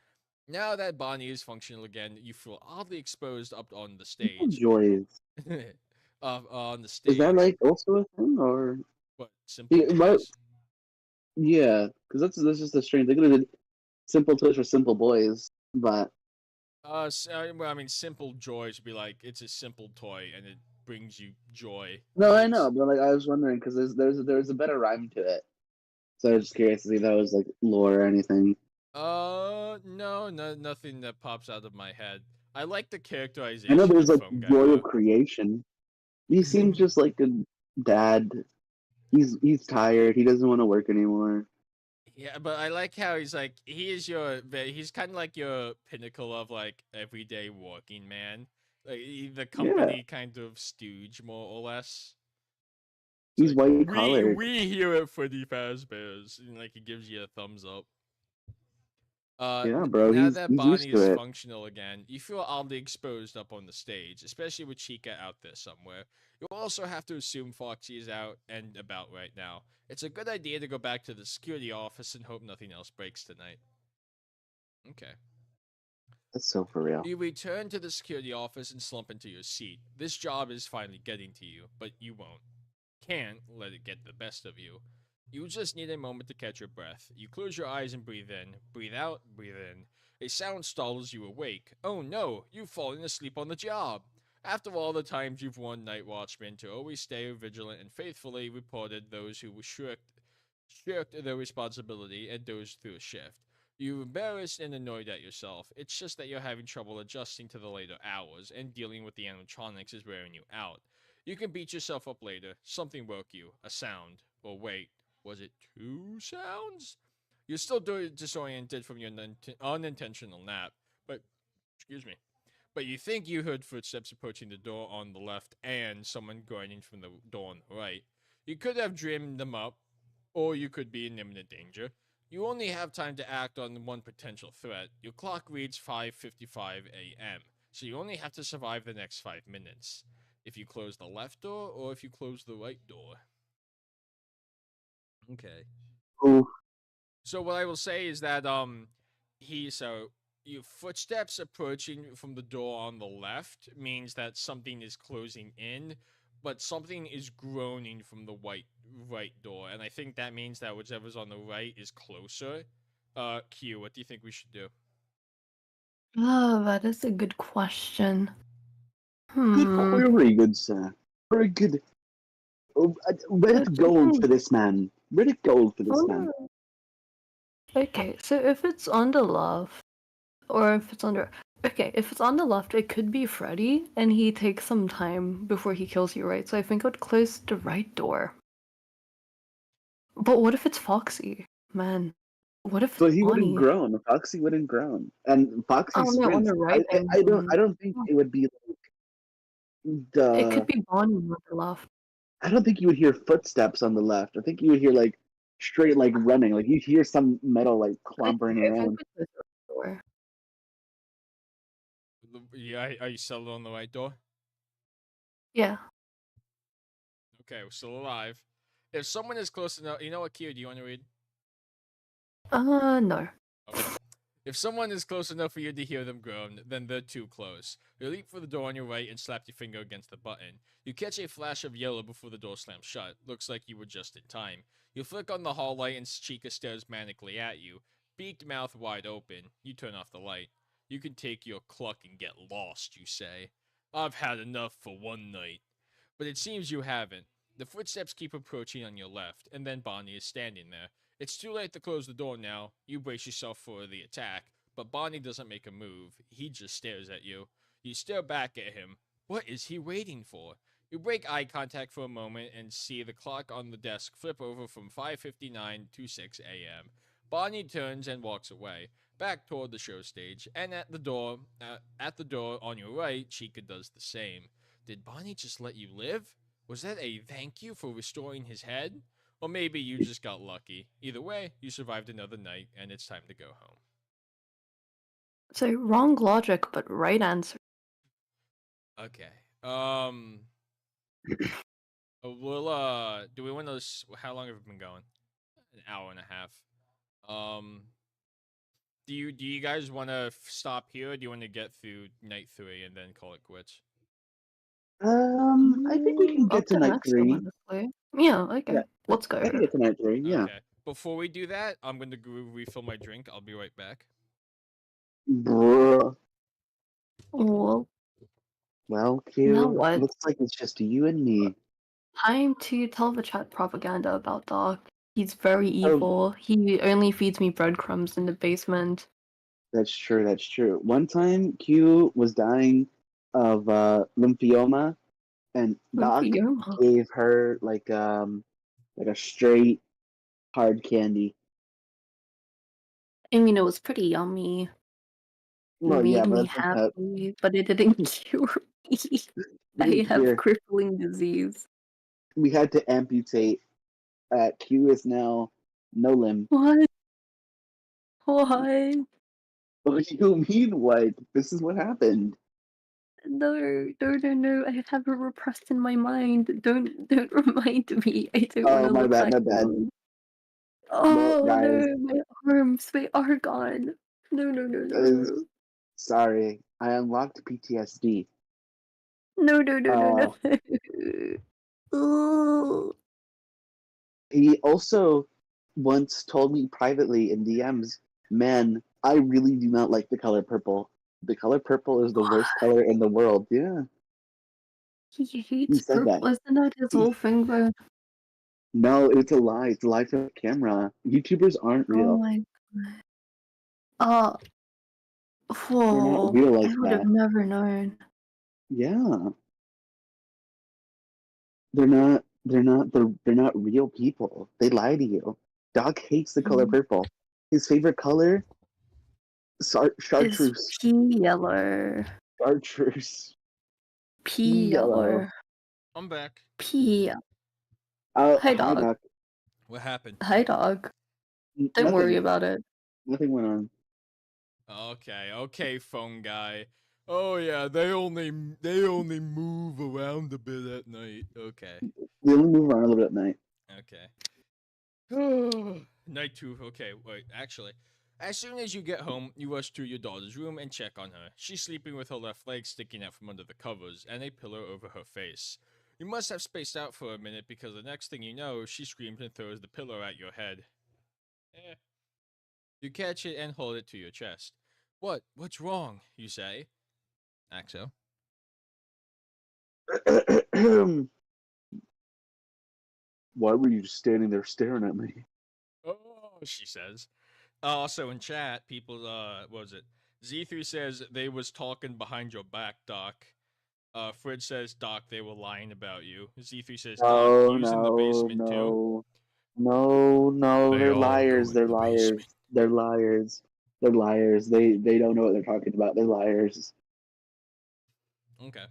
Now that Bonnie is functional again, you feel oddly exposed up on the Simple stage. joys. On the Is that stage. like also a thing or? What, simple Yeah, toys? yeah, because that's just a strange. They could have did simple toys for simple boys, but Well, I mean, simple joys would be like it's a simple toy and it brings you joy. no, I It's know. But like, I was wondering because there's a better rhyme to it, so I was just curious to see if that was like lore or anything. no, nothing that pops out of my head. I like the I know characterization there's of like Phone Guy joy of though. creation. He seems just like a dad. He's tired. He doesn't want to work anymore. Yeah, but I like how he's like he's kind of like your pinnacle of like everyday working man, like the Yeah, company kind of stooge more or less. It's he's like white we collared. we here at Freddy Fazbear's, and like he gives you a thumbs up. Yeah, bro. Now He's that he's Bonnie used to is it. functional again, you feel oddly exposed up on the stage, especially with Chica out there somewhere. You'll also have to assume Foxy is out and about right now. It's a good idea to go back to the security office and hope nothing else breaks tonight. Okay. That's so for real. You return to the security office and slump into your seat. This job is finally getting to you, but you won't. Can't let it get the best of you. You just need a moment to catch your breath. You close your eyes and breathe in. Breathe out, breathe in. A sound startles you awake. Oh no, you've fallen asleep on the job. After all the times you've warned night watchmen to always stay vigilant and faithfully reported those who shirked their responsibility and dozed through a shift. You're embarrassed and annoyed at yourself. It's just that you're having trouble adjusting to the later hours, and dealing with the animatronics is wearing you out. You can beat yourself up later. Something woke you. A sound. Or wait, was it two sounds? You're still disoriented from your unintentional nap, but excuse me. but you think you heard footsteps approaching the door on the left and someone going in from the door on the right. You could have dreamed them up, or you could be in imminent danger. You only have time to act on one potential threat. Your clock reads 5:55 a.m., so you only have to survive the next 5 minutes. If you close the left door or if you close the right door. Okay. Ooh. So what I will say is that your footsteps approaching from the door on the left means that something is closing in, but something is groaning from the right door, and I think that means that whichever's on the right is closer. Q, what do you think we should do? Oh, that is a good question. Good Hmm. query, good sir. Very good. Oh, I Reddit gold for this man. Reddit gold for this man. Okay, so if it's on the left, or if it's on the okay, if it's on the left, it could be Freddy, and he takes some time before he kills you, right? So I think I would close the right door. But what if it's Foxy? Man, what if it's But he wouldn't Bonnie? groan. Foxy wouldn't groan, and Foxy Oh no, on sprints. the right, I I mean. don't think it would be like It the. could be Bonnie on the left. I don't think you would hear footsteps on the left. I think you would hear like straight like running. Like you'd hear some metal like Okay, clompering I think around. we close the right door. Yeah, are you settled on the right door? Yeah. Okay, we're still alive. If someone is close enough, you know what, Q, do you want to read? No. Okay. If someone is close enough for you to hear them groan, then they're too close. You leap for the door on your right and slap your finger against the button. You catch a flash of yellow before the door slams shut. Looks like you were just in time. You flick on the hall light and Chica stares manically at you. Beaked mouth wide open. You turn off the light. You can take your cluck and get lost, you say. I've had enough for one night. But it seems you haven't. The footsteps keep approaching on your left, and then Bonnie is standing there. It's too late to close the door now. You brace yourself for the attack, but Bonnie doesn't make a move. He just stares at you. You stare back at him. What is he waiting for? You break eye contact for a moment and see the clock on the desk flip over from 5:59 to 6 a.m. Bonnie turns and walks away, back toward the show stage, and at the door on your right, Chica does the same. Did Bonnie just let you live? Was that a thank you for restoring his head? Or maybe you just got lucky. Either way, you survived another night, and it's time to go home. So wrong logic, but right answer. Okay. Do we want to? How long have we been going? An hour and a half. Um. Do you guys want to stop here? Or do you want to get through night 3 and then call it quits? I think we can Up get to to night next time, 3. honestly. Yeah, okay. Yeah, Let's go. I can get to night 3. Yeah. Okay. Before we do that, I'm going to go refill my drink. I'll be right back. Bruh. Well, Well, now Q, what? looks like it's just you and me. Time to tell the chat propaganda about Doc. He's very Oh, evil. He only feeds me breadcrumbs in the basement. that's true. That's true. One time, Q was dying of lymphoma, and Doc Lymphoma. gave her like a straight hard candy. I mean, it was pretty yummy. Well, yeah, Made me but that's happy, but it didn't cure me. I have here. crippling disease. We had to amputate. Q is now no limb. What? What? What do you mean? What? This is what happened. No, no, no, no. I have it repressed in my mind. Don't remind me. I don't want Oh, to my look bad. back My bad. down. Well, Oh guys, no, my arms, they are gone. No, no, no, no, uh, no. sorry. I unlocked PTSD. No, no, no, no, Uh, no. Ooh. he also once told me privately in DMs, man, I really do not like the color purple. The color purple is the worst color in the world. Yeah, He he hates said that. purple. Isn't that his whole thing, bro? No, it's a lie. It's a lie for the camera. YouTubers aren't Oh real. my god. Uh, They're not whoa. real I like would have that. never known. Yeah, they're not. They're not real people. They lie to you. Doc hates the color He purple. His favorite color, is chartreuse. pea yellow. Chartreuse. P yellow. I'm back. P. Hi, Hi, dog. Doc. What happened? Hi, dog. Don't worry Nothing. about it. Nothing went on. Okay, phone guy. Oh yeah, they only move around a bit at night. Okay. We only move around a little bit at night. Okay. Night two. Okay, wait. Actually, as soon as you get home, you rush to your daughter's room and check on her. She's sleeping with her left leg sticking out from under the covers and a pillow over her face. You must have spaced out for a minute because the next thing you know, she screams and throws the pillow at your head. Eh. You catch it and hold it to your chest. What? What's wrong? You say. Axo. Why were you just standing there staring at me? Oh, she says. Also in chat, people, what was it? Z3 says they was talking behind your back, Doc. Fred says, Doc, they were lying about you. Z3 says, Doc, No, you's in the no, basement too. no. No, They they're all go liars. in They're the basement. liars. They're liars. They're liars. They don't know what they're talking about. They're liars. Okay.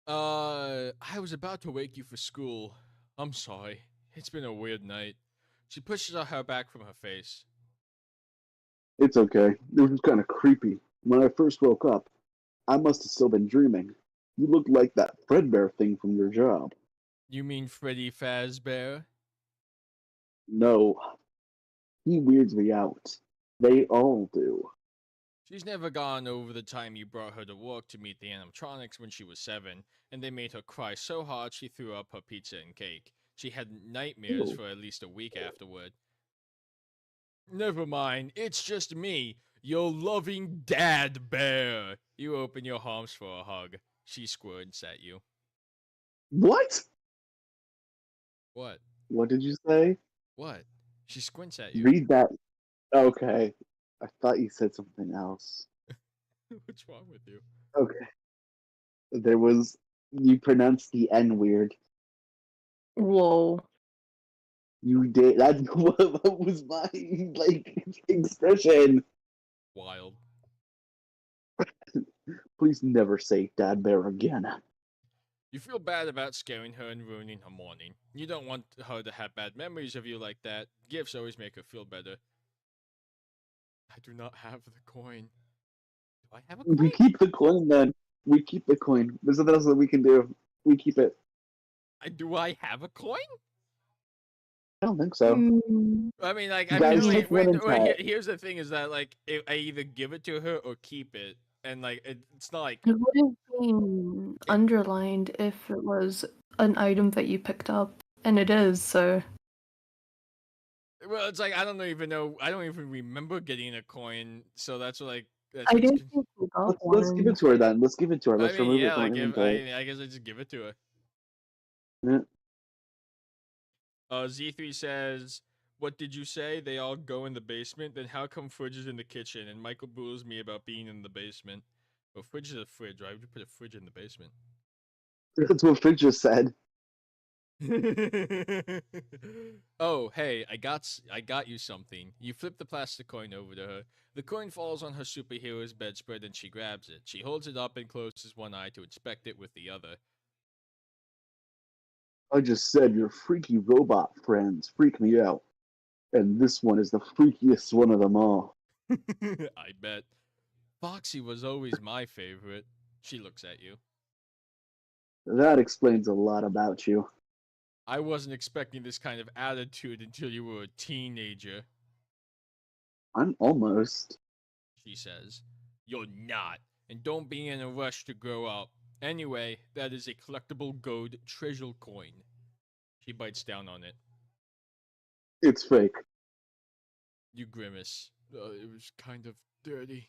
I was about to wake you for school. I'm sorry. It's been a weird night. She pushes her hair back from her face. It's okay. It was just kind of creepy. When I first woke up, I must have still been dreaming. You looked like that Fredbear thing from your job. You mean Freddy Fazbear? No, he weirds me out. They all do. She's never gone over the time you brought her to work to meet the animatronics when she was 7, and they made her cry so hard she threw up her pizza and cake. She had nightmares Ew. for at least a week afterward. Never mind, it's just me, your loving dad bear. You open your arms for a hug. She squirts at you. What? What? What did you say? What? She squints at you. Read that. Okay. I thought you said something else. What's wrong with you? Okay. There was. You pronounced the N weird. Whoa. You did. That's what was my expression. Wild. Please never say Dad Bear again. You feel bad about scaring her and ruining her morning. You don't want her to have bad memories of you like that. Gifts always make her feel better. I do not have the coin. Do I have a coin? We keep the coin then. We keep the coin. There's nothing else that we can do. We keep it. Do I have a coin? I don't think so. I mean, like, I Guys, feel check like, one in chat. here's the thing is that, like, I either give it to her or keep it. And, like, it's not like. It would have been underlined if it was an item that you picked up, and it is, so. Well, it's like, I don't even know. I don't even remember getting a coin. So that's like. I didn't think we got Let's give one. it to her then. Let's give it to her. I Let's mean, remove yeah, it from like, our inventory. I guess I just give it to her. Yeah. Z3 says, what did you say? They all go in the basement? Then how come Fridge is in the kitchen? And Michael bullies me about being in the basement. Well, Fridge is a fridge. Why would you put a fridge in the basement? That's what Fridge just said. Oh, hey, I got you something. You flip the plastic coin over to her. The coin falls on her superhero's bedspread and she grabs it. She holds it up and closes one eye to inspect it with the other. I just said your freaky robot friends freak me out. And this one is the freakiest one of them all. I bet. Foxy was always my favorite. She looks at you. That explains a lot about you. I wasn't expecting this kind of attitude until you were a teenager, I'm almost. she says. You're not, and don't be in a rush to grow up. Anyway, that is a collectible gold treasure coin. She bites down on it. It's fake. You grimace. It was kind of dirty.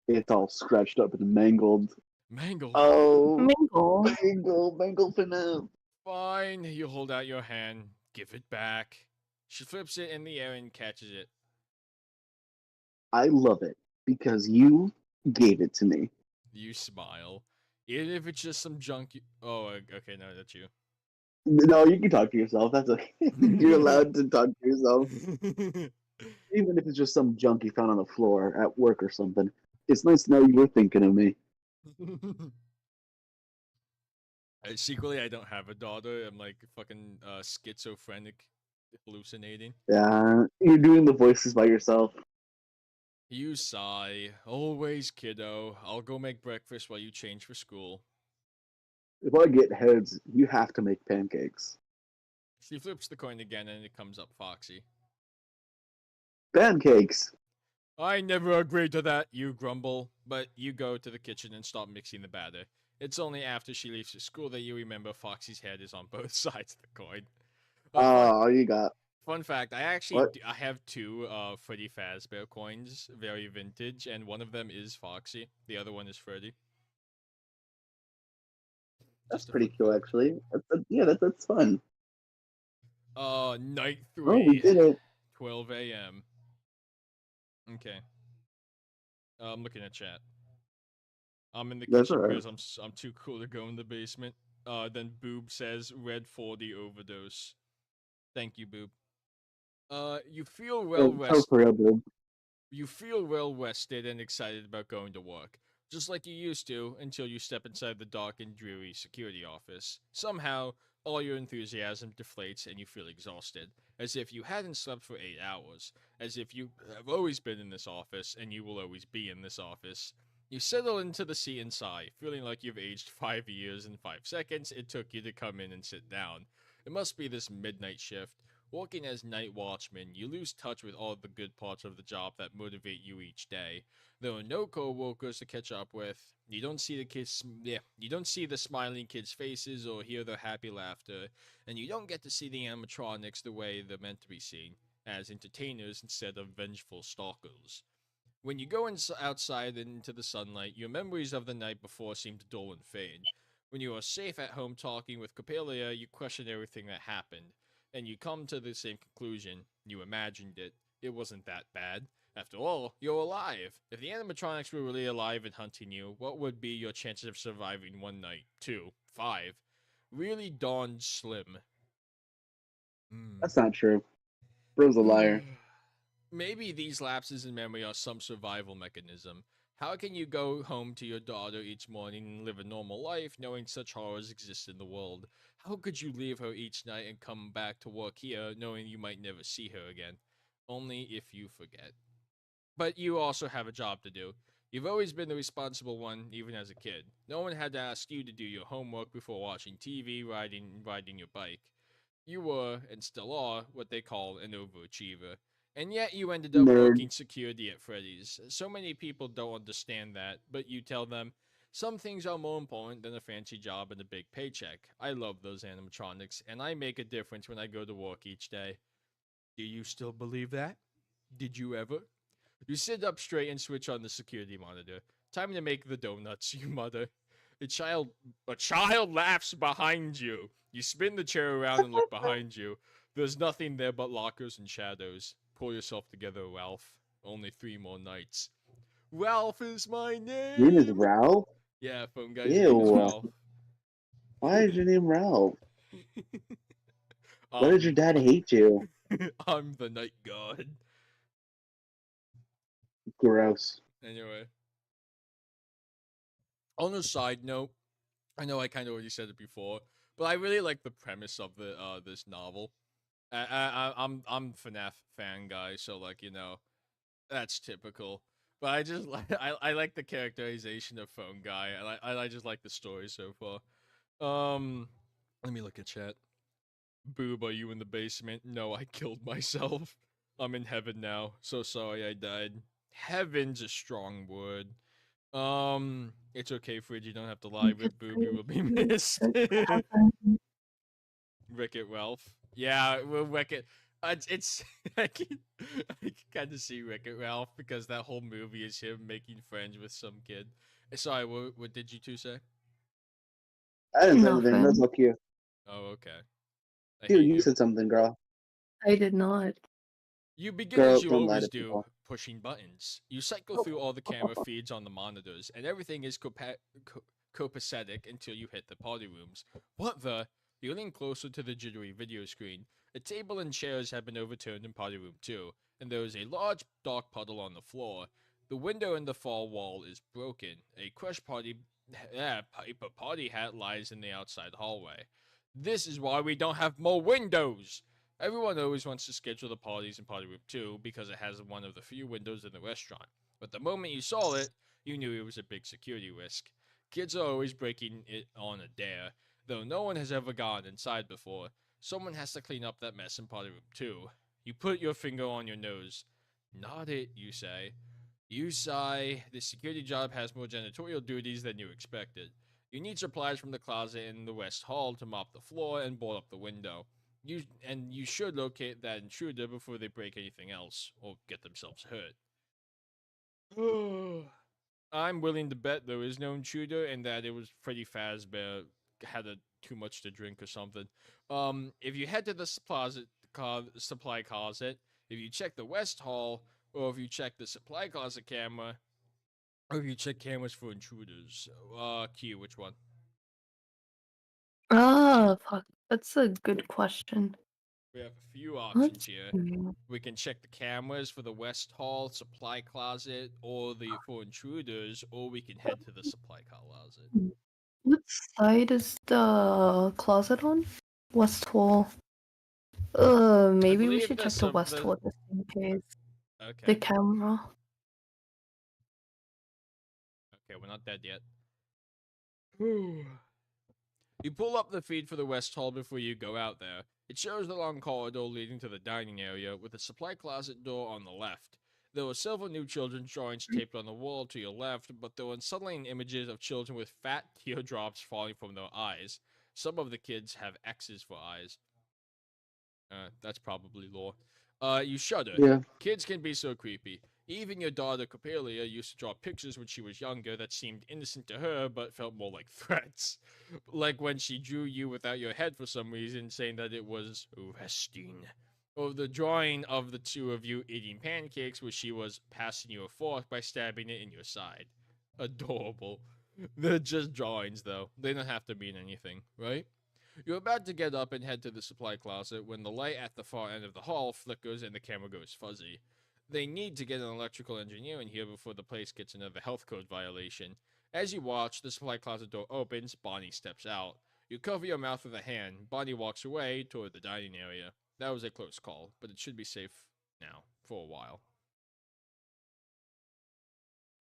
It's all scratched up and mangled. Mangled. Oh, Mingle. mangle Fnaf. Fine. You hold out your hand. Give it back. She flips it in the air and catches it. I love it because you gave it to me. You smile. Even if it's just some junk. Oh, okay, no, that's you. No, you can talk to yourself. That's okay. You're allowed to talk to yourself. Even if it's just some junk you found on the floor at work or something. It's nice to know you were thinking of me. Secretly, I don't have a daughter. I'm like fucking schizophrenic, hallucinating. Yeah, you're doing the voices by yourself. You sigh. Always, kiddo. I'll go make breakfast while you change for school. If I get heads, you have to make pancakes. She flips the coin again and it comes up Foxy. Pancakes. I never agreed to that, you grumble, but you go to the kitchen and start mixing the batter. It's only after she leaves for school that you remember Foxy's head is on both sides of the coin. A fun Oh, you got fun fact, I actually what? I have two Freddy Fazbear coins, very vintage, and one of them is Foxy. The other one is Freddy. That's Just a pretty fun cool, fact. actually. Yeah, that's fun. Night Oh, we 3, did it. 12 a.m. Okay. I'm looking at chat. I'm in the That's kitchen alright. because I'm too cool to go in the basement. Then Boob says red 40 overdose. Thank you, Boob. You feel well Oh, rested. for real, dude. You feel well rested and excited about going to work, just like you used to until you step inside the dark and dreary security office. Somehow, all your enthusiasm deflates and you feel exhausted, as if you hadn't slept for 8 hours, as if you have always been in this office and you will always be in this office. You settle into the seat and sigh, feeling like you've aged 5 years in 5 seconds it took you to come in and sit down. It must be this midnight shift. Working as night watchman, you lose touch with all the good parts of the job that motivate you each day. There are no co-workers to catch up with. You don't see the you don't see the smiling kids' faces or hear their happy laughter, and you don't get to see the animatronics the way they're meant to be seen, as entertainers instead of vengeful stalkers. When you go outside and into the sunlight, your memories of the night before seem to dull and fade. When you are safe at home talking with Copelia, you question everything that happened, and you come to the same conclusion. You imagined it. It wasn't that bad. After all, you're alive. If the animatronics were really alive and hunting you, what would be your chances of surviving one night, two, five? Really darn slim. That's not true. Bro's a liar. Maybe these lapses in memory are some survival mechanism. How can you go home to your daughter each morning and live a normal life knowing such horrors exist in the world? How could you leave her each night and come back to work here knowing you might never see her again? Only if you forget. But you also have a job to do. You've always been the responsible one, even as a kid. No one had to ask you to do your homework before watching TV, riding your bike. You were, and still are, what they call an overachiever. And yet you ended up Nerd. working security at Freddy's. So many people don't understand that, but you tell them, some things are more important than a fancy job and a big paycheck. I love those animatronics, and I make a difference when I go to work each day. Do you still believe that? Did you ever? You sit up straight and switch on the security monitor. Time to make the donuts, you mutter. A child a child laughs behind you. You spin the chair around and look behind you. There's nothing there but lockers and shadows. Pull yourself together, Ralph. Only 3 more nights. Ralph is my Your name is name. Ralph? Yeah, phone guy's name is Ew. Ralph. Why is your name Ralph? Why did your um, dad hate you? I'm the night god. Gross. Anyway, on a side note, I know I kind of already said it before, but I really like the premise of the this novel. I'm FNAF fan guy, so like that's typical. But I just like I like the characterization of Phone Guy. I just like the story so far. Let me look at chat. Boob, are you in the basement? No, I killed myself. I'm in heaven now. So sorry I died. Heaven's a strong word. It's okay, Fridge. You don't have to lie You could with Boob. say You will be you missed. could heaven. Wreck It Ralph. Yeah, we'll wreck it. It's I can kind of see Wreck It Ralph because that whole movie is him making friends with some kid. Sorry, what did you two say? I didn't say anything. That's Nothing. so cute. Oh, okay. I Cute, hate you you. said something, girl. I did not. You begin Girl, as you don't lie to always do, people. pushing buttons. You cycle through all the camera feeds on the monitors, and everything is copacetic until you hit the party rooms. What the? You lean closer to the jittery video screen. A table and chairs have been overturned in party room 2, and there is a large dark puddle on the floor. The window in the far wall is broken. A crushed paper party hat lies in the outside hallway. This is why we don't have more windows. Everyone always wants to schedule the parties in Party Room 2 because it has one of the few windows in the restaurant. But the moment you saw it, you knew it was a big security risk. Kids are always breaking it on a dare, though no one has ever gone inside before. Someone has to clean up that mess in Party Room 2. You put your finger on your nose. Not it, you say. You sigh. The security job has more janitorial duties than you expected. You need supplies from the closet in the West Hall to mop the floor and board up the window. You should locate that intruder before they break anything else or get themselves hurt. I'm willing to bet there is no intruder and that it was Freddy Fazbear had too much to drink or something. If you head to the supply closet, if you check the West Hall, or if you check the supply closet camera, or if you check cameras for intruders. Q, which one? Ah, fuck. That's a good question. We have a few options Let's here. see. We can check the cameras for the West Hall supply closet or the for intruders, or we can head to the supply closet. What side is the closet on? West Hall. Maybe we believe should check there's the some West Hall just in case. The Okay. camera. Okay, we're not dead yet. You pull up the feed for the West Hall before you go out there. It shows the long corridor leading to the dining area with a supply closet door on the left. There were several new children's drawings taped on the wall to your left, but there were unsettling images of children with fat teardrops falling from their eyes. Some of the kids have X's for eyes. That's probably lore. You shudder. Yeah. Kids can be so creepy. Even your daughter Copelia used to draw pictures when she was younger that seemed innocent to her but felt more like threats. Like when she drew you without your head for some reason, saying that it was resting. Or the drawing of the two of you eating pancakes where she was passing you a fork by stabbing it in your side. Adorable. They're just drawings though. They don't have to mean anything, right? You're about to get up and head to the supply closet when the light at the far end of the hall flickers and the camera goes fuzzy. They need to get an electrical engineer in here before the place gets another health code violation. As you watch, the supply closet door opens, Bonnie steps out. You cover your mouth with a hand. Bonnie walks away toward the dining area. That was a close call, but it should be safe now, for a while.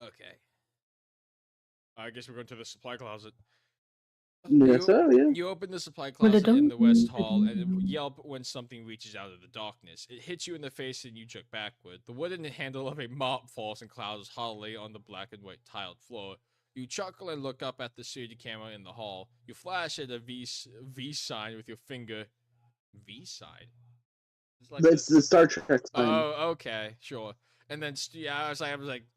Okay. I guess we're going to the supply closet. Yeah, so, yeah. You open the supply closet in the West Hall and yelp when something reaches out of the darkness. It hits you in the face and you jerk backward. The wooden handle of a mop falls and clouds haughtily on the black and white tiled floor. You chuckle and look up at the security camera in the hall. You flash at a V sign with your finger. V sign? It's like That's the Star Trek sign. Oh, okay, sure. And then yeah,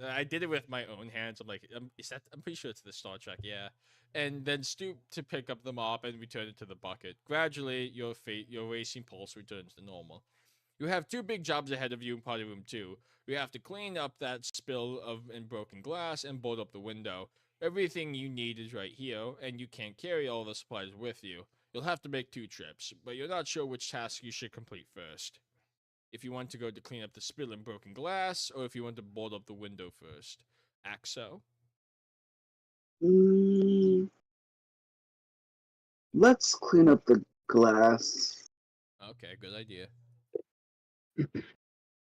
I did it with my own hands. I'm like, is that? I'm pretty sure it's the Star Trek, yeah. And then stoop to pick up the mop and return it to the bucket. Gradually, your racing pulse returns to normal. You have two big jobs ahead of you in Party Room 2. You have to clean up that spill of and broken glass and bolt up the window. Everything you need is right here, and you can't carry all the supplies with you. You'll have to make 2 trips, but you're not sure which task you should complete first. If you want to go to clean up the spill and broken glass, or if you want to bolt up the window first. Axo? Let's clean up the glass. Okay, good idea.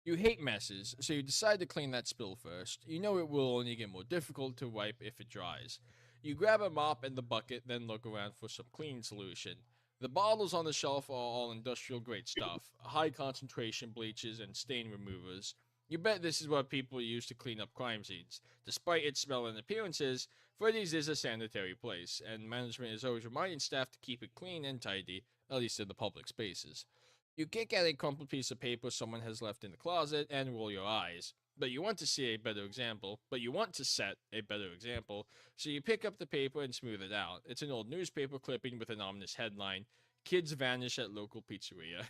You hate messes, so you decide to clean that spill first. You know it will only get more difficult to wipe if it dries. You grab a mop and the bucket, then look around for some cleaning solution. The bottles on the shelf are all industrial grade stuff, high concentration bleaches and stain removers. You bet this is what people use to clean up crime scenes. Despite its smell and appearances, Freddy's is a sanitary place, and management is always reminding staff to keep it clean and tidy, at least in the public spaces. You kick at a crumpled piece of paper someone has left in the closet and roll your eyes. But you want to see a better example, so you pick up the paper and smooth it out. It's an old newspaper clipping with an ominous headline, Kids Vanish at Local Pizzeria.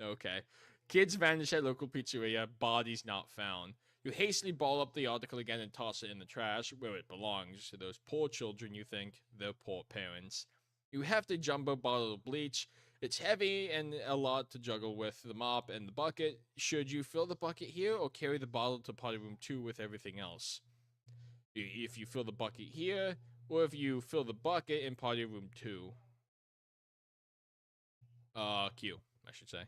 Okay. Kids vanish at local pizzeria, bodies not found. You hastily ball up the article again and toss it in the trash, where it belongs, to those poor children you think, their poor parents. You have the jumbo bottle of bleach, It's heavy and a lot to juggle with the mop and the bucket. Should you fill the bucket here or carry the bottle to potty room 2 with everything else? If you fill the bucket here, or if you fill the bucket in potty room 2. Q, I should say.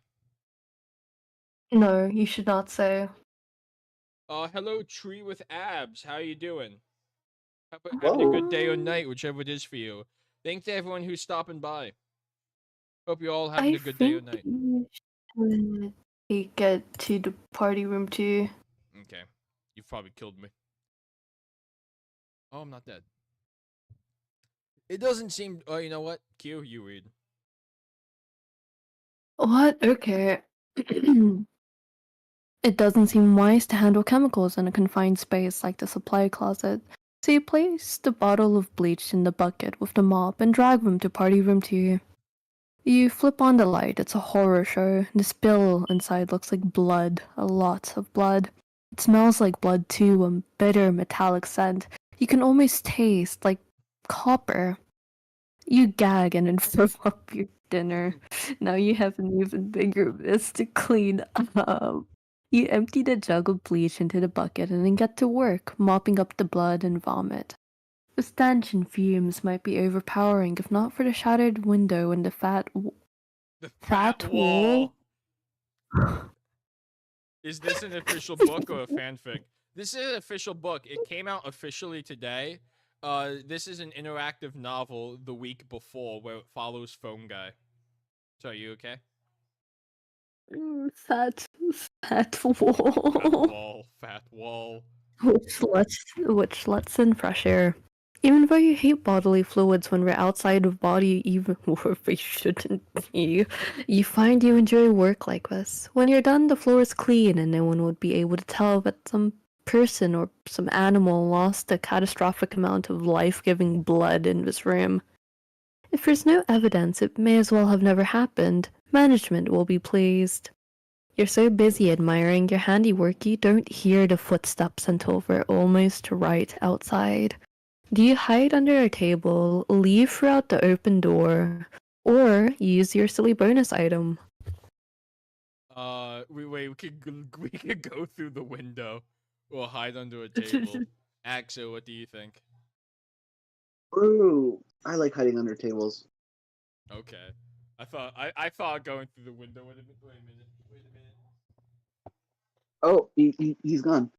No, you should not say. Hello, tree with abs. How you doing? Having a Whoa. good day or night, whichever it is for you. Thanks to everyone who's stopping by. Hope you're all having I a good day or think night. you should take it to the party room too. Okay. You've probably killed me. Oh, I'm not dead. It doesn't seem. Oh, you know what? Q, you read. What? Okay. It doesn't seem wise to handle chemicals in a confined space like the supply closet, so you place the bottle of bleach in the bucket with the mop and drag them to party room 2. You flip on the light, it's a horror show. The spill inside looks like blood, a lot of blood. It smells like blood too, a bitter metallic scent. You can almost taste like copper. You gag and then throw up your dinner. Now you have an even bigger mess to clean up. You empty the jug of bleach into the bucket and then get to work, mopping up the blood and vomit. The stench and fumes might be overpowering if not for the shattered window and the The fat fat wall. wall. Is this an official book or a fanfic? This is an official book. It came out officially today. This is an interactive novel the week before where it follows Phone Guy. So are you okay? Fat Fat wall. wall. Fat wall. Which lets in fresh air. Even though you hate bodily fluids when we're outside of body, even or we shouldn't be, you find you enjoy work like this. When you're done, the floor is clean and no one would be able to tell that some person or some animal lost a catastrophic amount of life-giving blood in this room. If there's no evidence, it may as well have never happened. Management will be pleased. You're so busy admiring your handiwork you don't hear the footsteps until we're almost right outside. Do you hide under a table, leave throughout the open door, or use your silly bonus item? We could go through the window or hide under a table. Axel, what do you think? Ooh, I like hiding under tables. Okay. I thought going through the window. Wait a minute. Wait a minute. Wait a minute. Oh, he's gone.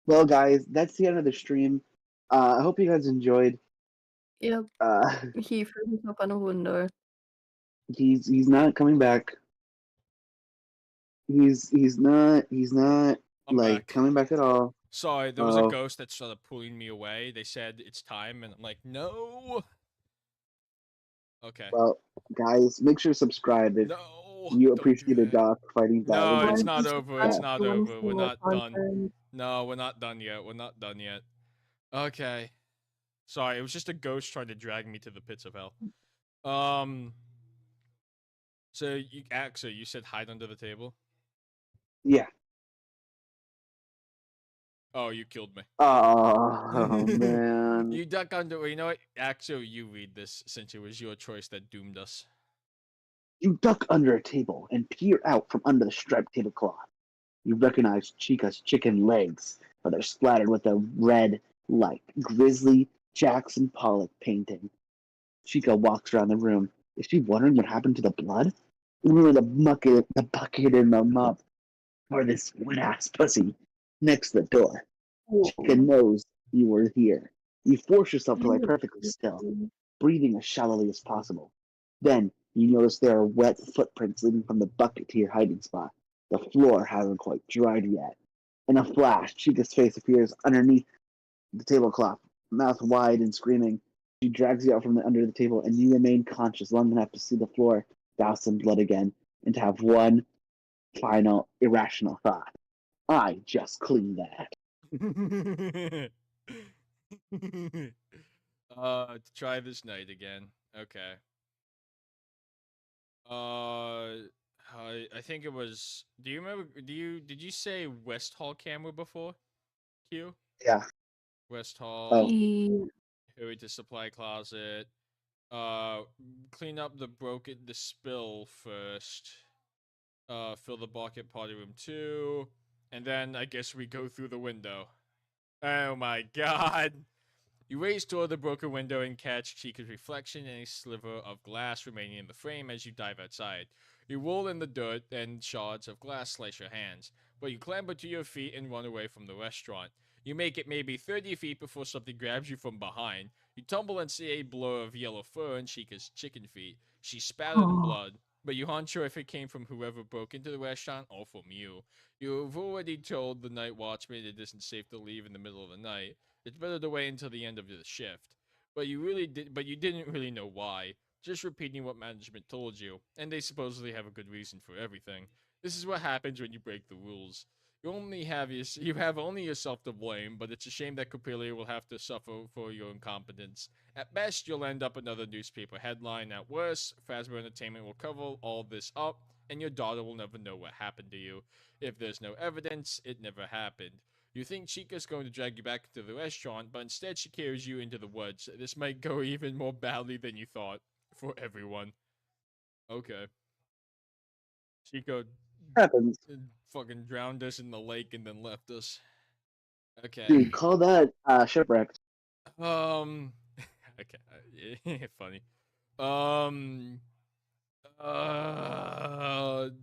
Well, guys, that's the end of the stream. I hope you guys enjoyed. Yep, Uh, he threw himself on a window. he's not coming back. He's not I'm like back. coming back at all. Sorry, there was a Oh, ghost that started pulling me away. They said it's time, and I'm like, no. Okay. well, guys, make sure to subscribe if No, you don't do appreciated that. Doc fighting back No, it's against. not over. It's not You want to over. see We're more not done. content? No, we're not done yet. We're not done yet. Okay. Sorry, it was just a ghost trying to drag me to the pits of hell. So you Axel, you said hide under the table. Yeah. Oh, you killed me. Oh man. You duck under. Well, you know what? Axel, you read this since it was your choice that doomed us. You duck under a table and peer out from under the striped tablecloth. You recognize Chica's chicken legs, but they're splattered with a red, like Grizzly Jackson Pollock painting. Chica walks around the room. Is she wondering what happened to the blood? Remember the bucket and the mop, or this wet ass pussy next to the door. Chica Whoa. knows you were here. You force yourself to lie perfectly still, breathing as shallowly as possible. Then you notice there are wet footprints leading from the bucket to your hiding spot. The floor hasn't quite dried yet. In a flash, Chica's face appears underneath the tablecloth, mouth wide and screaming. She drags you out from under the table, and you remain conscious long enough to see the floor doused in blood again, and to have one final irrational thought. I just cleaned that. To try this night again. Okay. I think it was. Do you remember? Did you say West Hall camera before? Q. Yeah. West Oh. Hall. Hurry to supply closet. Uh, clean up the spill first. Fill the bucket, potty room 2. And then I guess we go through the window. Oh my god. You raise toward the broken window and catch Chica's reflection in a sliver of glass remaining in the frame as you dive outside. You roll in the dirt and shards of glass slice your hands, but you clamber to your feet and run away from the restaurant. You make it maybe 30 feet before something grabs you from behind. You tumble and see a blur of yellow fur and Chica's chicken feet. She's spattered in Oh. blood, but you aren't sure if it came from whoever broke into the restaurant or from you. You've already told the night watchman it isn't safe to leave in the middle of the night. It's better to wait until the end of the shift. But you didn't really know why. Just repeating what management told you, and they supposedly have a good reason for everything. This is what happens when you break the rules. You have only yourself to blame, but it's a shame that Coppelia will have to suffer for your incompetence. At best, you'll end up another newspaper headline. At worst, Fazbear Entertainment will cover all this up, and your daughter will never know what happened to you. If there's no evidence, it never happened. You think Chica's going to drag you back into the restaurant, but instead she carries you into the woods. This might go even more badly than you thought. For everyone. Okay. Chico Happens. fucking drowned us in the lake and then left us. Okay. Dude, call that shipwrecked. Um. Okay. Funny. Um.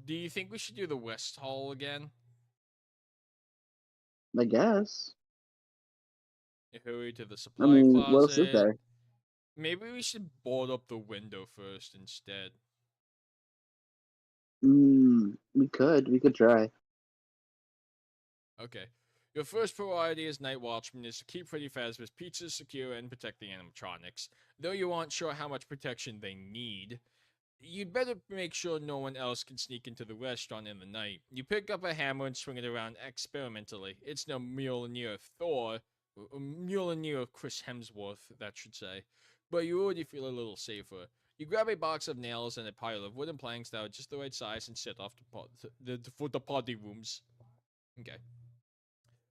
Do you think we should do the West Hall again? I guess. Hurry to the I supply mean, what else is closet. there? Maybe we should board up the window first instead. We could. We could try. Okay. Your first priority as Night Watchman is to keep Freddy Fazbear's pizzas secure and protect the animatronics. Though you aren't sure how much protection they need, you'd better make sure no one else can sneak into the restaurant in the night. You pick up a hammer and swing it around experimentally. It's no Mjolnir Thor, Mjolnir Chris Hemsworth, that should say. But you already feel a little safer. You grab a box of nails and a pile of wooden planks that are just the right size and set off for the party rooms. Okay.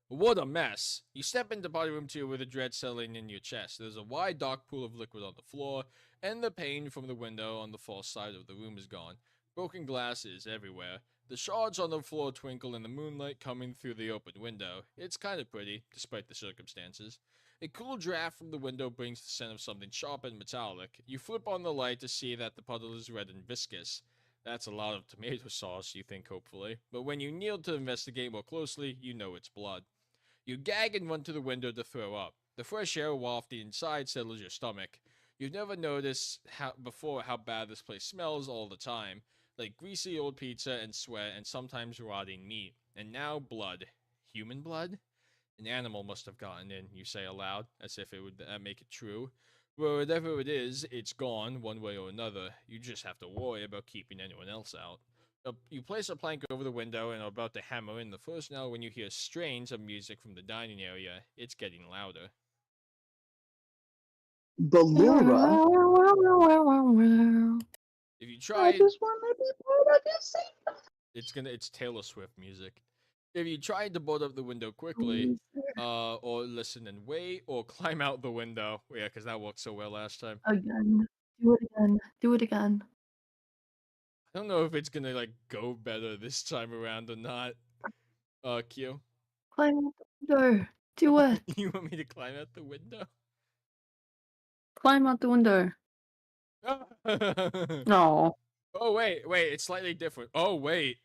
What a mess. You step into body room 2 with a dread settling in your chest. There's a wide dark pool of liquid on the floor, and the pane from the window on the far side of the room is gone. Broken glass is everywhere. The shards on the floor twinkle in the moonlight coming through the open window. It's kind of pretty, despite the circumstances. A cool draft from the window brings the scent of something sharp and metallic. You flip on the light to see that the puddle is red and viscous. That's a lot of tomato sauce, you think hopefully. But when you kneel to investigate more closely, you know it's blood. You gag and run to the window to throw up. The fresh air wafting inside settles your stomach. You've never noticed before how bad this place smells all the time, like greasy old pizza and sweat and sometimes rotting meat. And now blood. Human blood? An animal must have gotten in, you say aloud, as if it would make it true. Well, whatever it is, it's gone, one way or another. You just have to worry about keeping anyone else out. You place a plank over the window and are about to hammer in the first nail when you hear strains of music from the dining area. It's getting louder. Ballora. If you I try, just want to be part of your scene. it's Taylor Swift music. If you try to board up the window quickly, or listen and wait, or climb out the window, yeah, because that worked so well last time. Again. Do it again. Do it again. I don't know if it's gonna like go better this time around or not. Q. Climb out the window. Do it. You want me to climb out the window? Climb out the window. No. Oh wait, it's slightly different. Oh wait.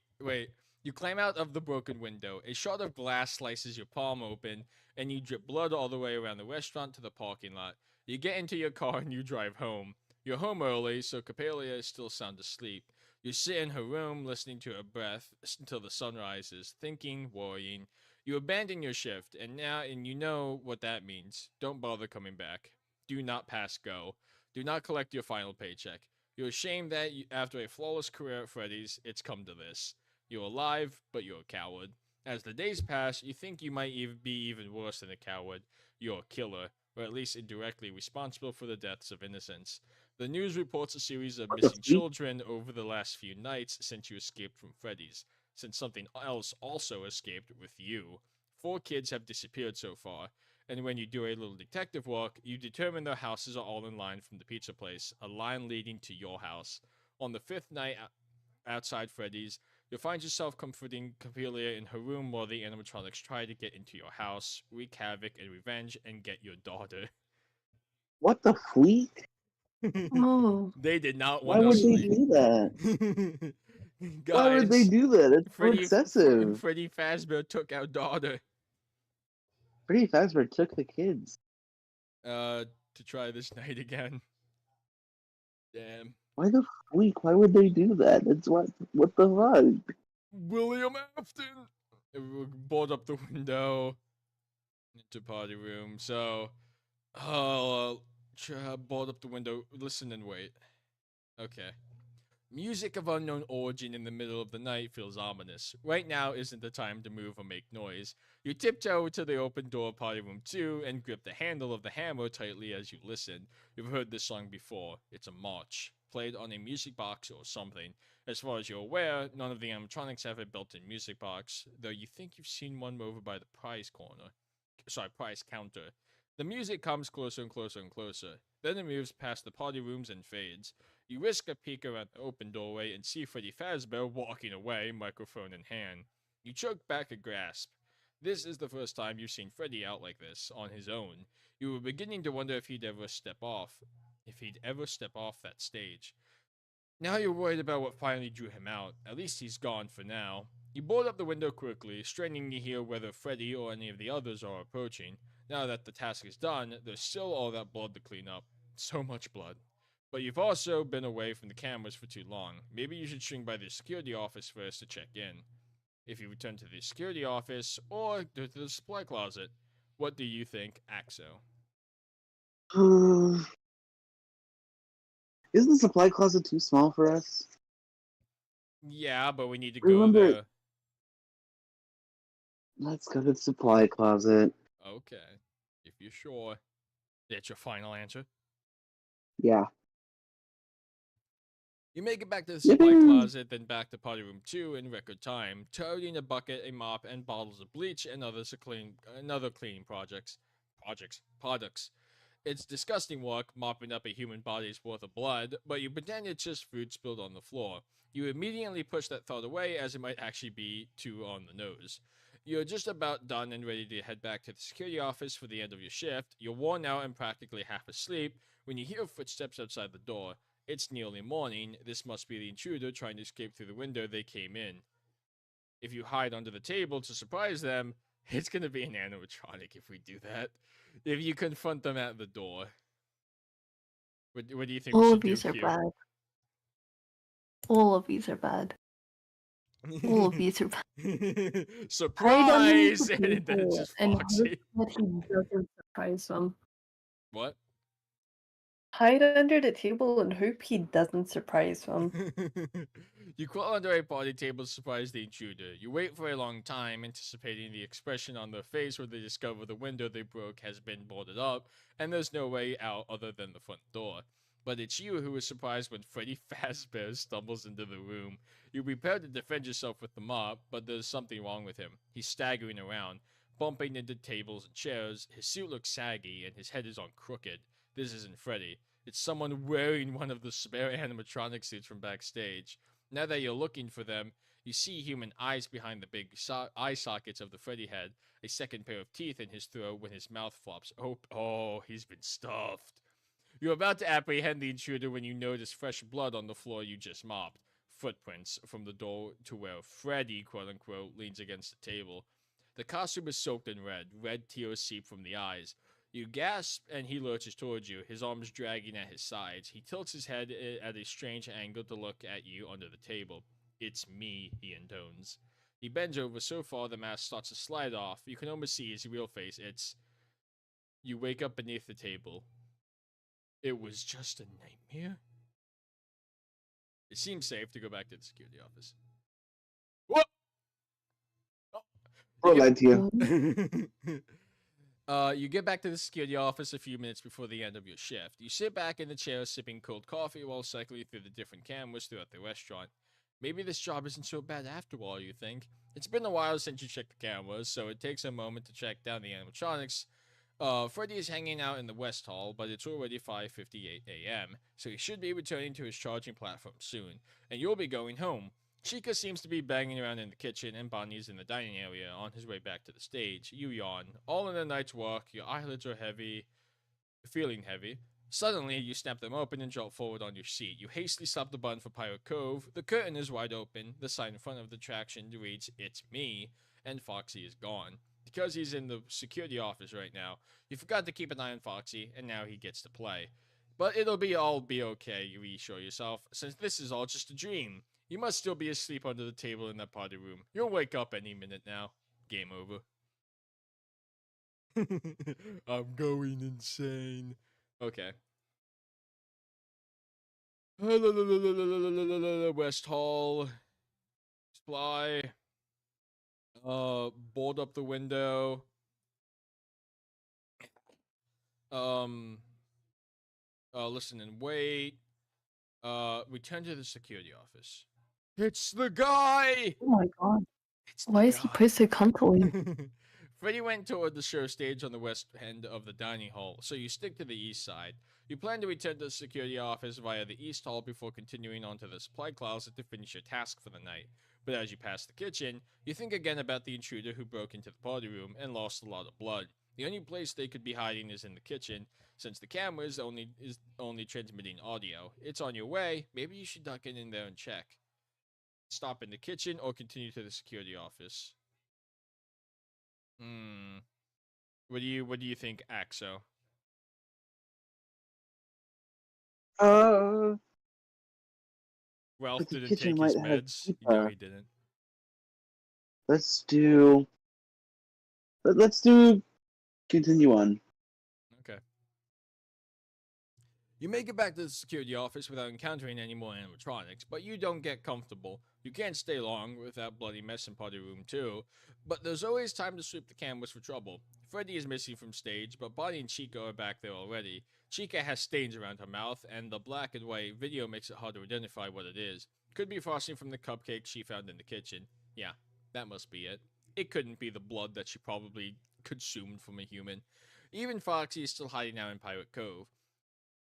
You climb out of the broken window. A shot of glass slices your palm open, and you drip blood all the way around the restaurant to the parking lot. You get into your car and you drive home. You're home early, so Capelia is still sound asleep. You sit in her room, listening to her breath until the sun rises, thinking, worrying. You abandon your shift, and you know what that means. Don't bother coming back. Do not pass go. Do not collect your final paycheck. You're ashamed that after a flawless career at Freddy's, it's come to this. You're alive, but you're a coward. As the days pass, you think you might be even worse than a coward. You're a killer, or at least indirectly responsible for the deaths of innocents. The news reports a series of missing children over the last few nights since you escaped from Freddy's, since something else also escaped with you. 4 kids have disappeared so far. And when you do a little detective work, you determine their houses are all in line from the pizza place, a line leading to your house. On the fifth night outside Freddy's, you'll find yourself comforting Capelia in her room while the animatronics try to get into your house, wreak havoc and revenge, and get your daughter. What the fleek? Oh. They did not Why want to would they sleep. do that? Why would they Guys, do that? It's so Freddy excessive. Freddy Fazbear took our daughter Freddy Fazbear took the kids. uh to try this night again. Damn. Why the fleek? Why would they do that? It's what the fuck? William Afton board up the window into party room. So, board up the window. Listen and wait. Okay. Music of unknown origin in the middle of the night feels ominous. Right now isn't the time to move or make noise. You tiptoe to the open door of Party Room 2 and grip the handle of the hammer tightly as you listen. You've heard this song before. It's a march, played on a music box or something. As far as you're aware, none of the animatronics have a built-in music box, though you think you've seen one over by the prize counter. The music comes closer and closer and closer. Then it moves past the party rooms and fades. You risk a peek around the open doorway and see Freddy Fazbear walking away, microphone in hand. You choke back a gasp. This is the first time you've seen Freddy out like this, on his own. You were beginning to wonder if he'd ever step off that stage. Now you're worried about what finally drew him out. At least he's gone for now. You board up the window quickly, straining to hear whether Freddy or any of the others are approaching. Now that the task is done, there's still all that blood to clean up. So much blood. But you've also been away from the cameras for too long. Maybe you should swing by the security office first to check in. If you return to the security office or to the supply closet, what do you think, Axo? Isn't the supply closet too small for us? Yeah, but we need to go Remember, there. let's go to the supply closet. Okay. If you're sure. That's your final answer? Yeah. You make it back to the supply Yippee! closet, then back to party room 2 in record time, toting a bucket, a mop, and bottles of bleach and other cleaning products. It's disgusting work, mopping up a human body's worth of blood, but you pretend it's just food spilled on the floor. You immediately push that thought away as it might actually be too on the nose. You're just about done and ready to head back to the security office for the end of your shift. You're worn out and practically half asleep when you hear footsteps outside the door. It's nearly morning. This must be the intruder trying to escape through the window they came in. If you hide under the table to surprise them, it's going to be an animatronic if we do that. If you confront them at the door. What do you think we All should of do, these are Q? bad. All of these are bad. All of these are bad. Hide underneath Surprise! the And then it's table just and Foxy. hope that he doesn't surprise them. What? Hide under the table and hope he doesn't surprise them. You crawl under a party table to surprise the intruder. You wait for a long time, anticipating the expression on their face where they discover the window they broke has been boarded up, and there's no way out other than the front door. But it's you who is surprised when Freddy Fazbear stumbles into the room. You prepare to defend yourself with the mop, but there's something wrong with him. He's staggering around, bumping into tables and chairs. His suit looks saggy, and his head is on crooked. This isn't Freddy. It's someone wearing one of the spare animatronic suits from backstage. Now that you're looking for them, you see human eyes behind the big eye sockets of the Freddy head, a second pair of teeth in his throat when his mouth flops open. Oh, he's been stuffed. You're about to apprehend the intruder when you notice fresh blood on the floor you just mopped. Footprints from the door to where Freddy, quote unquote, leans against the table. The costume is soaked in red. Red tears seep from the eyes. You gasp, and he lurches towards you, his arms dragging at his sides. He tilts his head at a strange angle to look at you under the table. It's me, he intones. He bends over so far the mask starts to slide off. You can almost see his real face. You wake up beneath the table. It was just a nightmare? It seems safe to go back to the security office. What? Or lied to you. You get back to the security office a few minutes before the end of your shift. You sit back in the chair sipping cold coffee while cycling through the different cameras throughout the restaurant. Maybe this job isn't so bad after all, you think. It's been a while since you checked the cameras, so it takes a moment to track down the animatronics Freddy is hanging out in the West Hall, but it's already 5:58 a.m., so he should be returning to his charging platform soon, and you'll be going home. Chica seems to be banging around in the kitchen, and Bonnie's in the dining area on his way back to the stage. You yawn. All in a night's work, your eyelids are heavy, feeling heavy. Suddenly, you snap them open and jolt forward on your seat. You hastily stop the button for Pirate Cove. The curtain is wide open. The sign in front of the attraction reads, "It's me," and Foxy is gone. Because he's in the security office right now, you forgot to keep an eye on Foxy, and now he gets to play. But it'll all be okay, you reassure yourself, since this is all just a dream. You must still be asleep under the table in that party room. You'll wake up any minute now. Game over. I'm going insane. Okay. West Hall. Supply. Board up the window. Um. Listen and wait. Return to the security office. It's the guy! Oh my god. It's the Why is he guy. pressed so comfortably? Freddy went toward the show stage on the west end of the dining hall, so you stick to the east side. You plan to return to the security office via the east hall before continuing on to the supply closet to finish your task for the night. But as you pass the kitchen, you think again about the intruder who broke into the party room and lost a lot of blood. The only place they could be hiding is in the kitchen, since the camera is only transmitting audio. It's on your way. Maybe you should duck in there and check. Stop in the kitchen or continue to the security office. Hmm. What do you think, Axo? Uh, Ralph but the didn't kitchen take might his have meds. No, Chica. he didn't. Let's do. Let's do. Continue on. Okay. You make it back to the security office without encountering any more animatronics, but you don't get comfortable. You can't stay long without bloody mess in party room 2, but there's always time to sweep the canvas for trouble. Freddy is missing from stage, but Bonnie and Chica are back there already. Chica has stains around her mouth, and the black and white video makes it hard to identify what it is. Could be frosting from the cupcake she found in the kitchen. Yeah, that must be it. It couldn't be the blood that she probably consumed from a human. Even Foxy is still hiding out in Pirate Cove.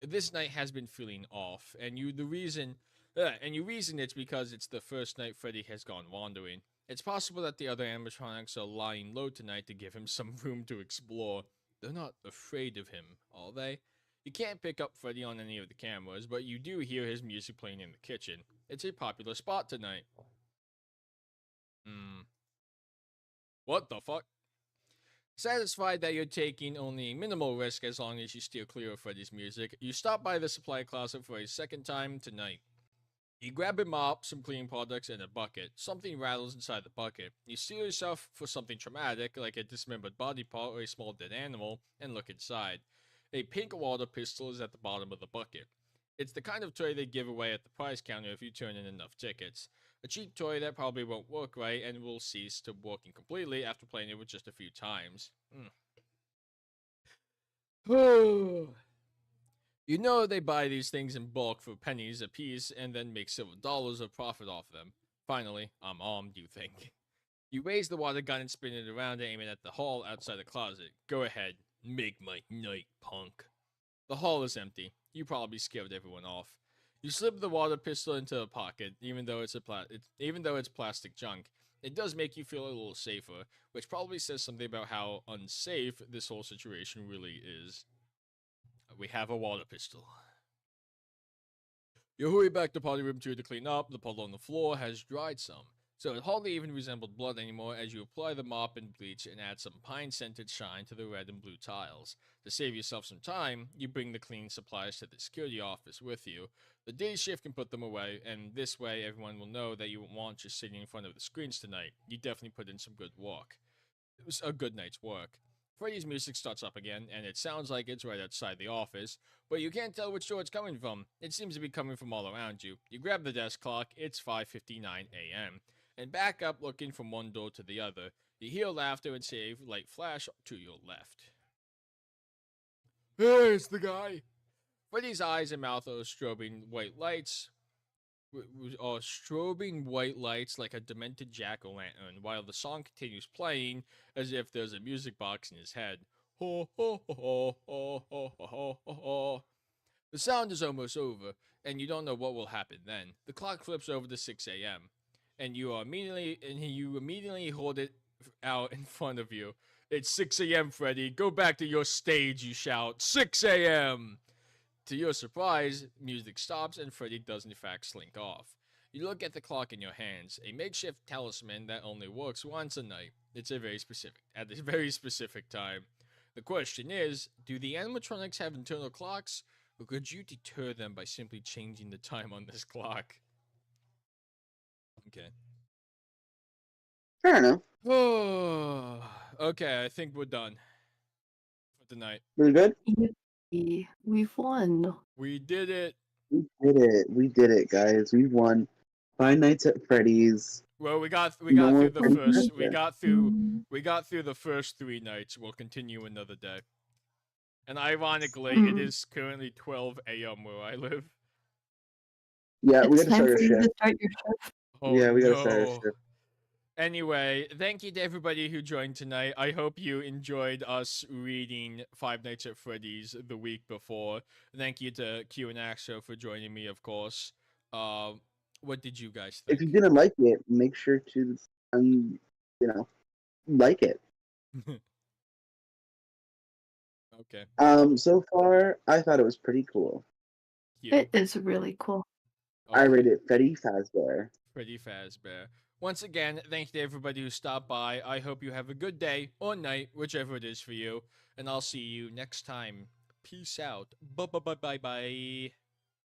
This night has been feeling off, and you reason it's because it's the first night Freddy has gone wandering. It's possible that the other animatronics are lying low tonight to give him some room to explore. They're not afraid of him, are they? You can't pick up Freddy on any of the cameras, but you do hear his music playing in the kitchen. It's a popular spot tonight. What the fuck? Satisfied that you're taking only a minimal risk as long as you steer clear of Freddy's music, you stop by the supply closet for a second time tonight. You grab a mop, some cleaning products, and a bucket. Something rattles inside the bucket. You steel yourself for something traumatic, like a dismembered body part or a small dead animal, and look inside. A pink water pistol is at the bottom of the bucket. It's the kind of toy they give away at the prize counter if you turn in enough tickets. A cheap toy that probably won't work right and will cease to working completely after playing it with just a few times. You know they buy these things in bulk for pennies a piece and then make several dollars of profit off them. Finally, I'm armed, you think. You raise the water gun and spin it around and aim it at the hall outside the closet. Go ahead, make my night, punk. The hall is empty. You probably scared everyone off. You slip the water pistol into a pocket, even though it's plastic junk. It does make you feel a little safer, which probably says something about how unsafe this whole situation really is. We have a water pistol. You hurry back to party room 2 to clean up. The puddle on the floor has dried some, so it hardly even resembled blood anymore as you apply the mop and bleach and add some pine-scented shine to the red and blue tiles. To save yourself some time, you bring the cleaning supplies to the security office with you. The day shift can put them away, and this way everyone will know that you weren't just sitting in front of the screens tonight. You definitely put in some good work. It was a good night's work. Freddy's music starts up again, and it sounds like it's right outside the office, but you can't tell which door it's coming from. It seems to be coming from all around you. You grab the desk clock, it's 5:59 a.m., and back up looking from one door to the other. You hear laughter and see a light flash to your left. There's the guy! Freddy's eyes and mouth are strobing white lights like a demented jack-o'-lantern while the song continues playing as if there's a music box in his head. Ho ho ho ho ho ho ho ho ho. The sound is almost over, and you don't know what will happen then. The clock flips over to 6 a.m. You immediately hold it out in front of you. It's 6 a.m., Freddy. Go back to your stage, you shout. 6 a.m. To your surprise, music stops and Freddy does in fact slink off. You look at the clock in your hands, a makeshift talisman that only works once a night. It's a very specific at a very specific time. The question is, do the animatronics have internal clocks, or could you deter them by simply changing the time on this clock? Okay. Fair enough. Oh, okay, I think we're done for tonight. Really good. Yippee, we've won. We did it. We did it. We did it, guys. We won. Five Nights at Freddy's. Well, we got No through more the Freddy first. Fazbear. We got through the first 3 nights. We'll continue another day. And ironically, it Mm. is currently 12 a.m. where I live. Yeah, we It's gotta time start our for you to shift. start your shift. Oh Yeah, we gotta start our no. shift. Anyway, thank you to everybody who joined tonight. I hope you enjoyed us reading Five Nights at Freddy's the week before. Thank you to Q and Axo for joining me, of course. What did you guys If you think? didn't like it, make sure to, you know, like it. Okay. So far, I thought it was pretty cool. You. It is really cool. I Okay. rated Freddy Fazbear. Freddy Fazbear. Once again, thank you to everybody who stopped by. I hope you have a good day or night, whichever it is for you. And I'll see you next time. Peace out. Bye bye bye bye bye.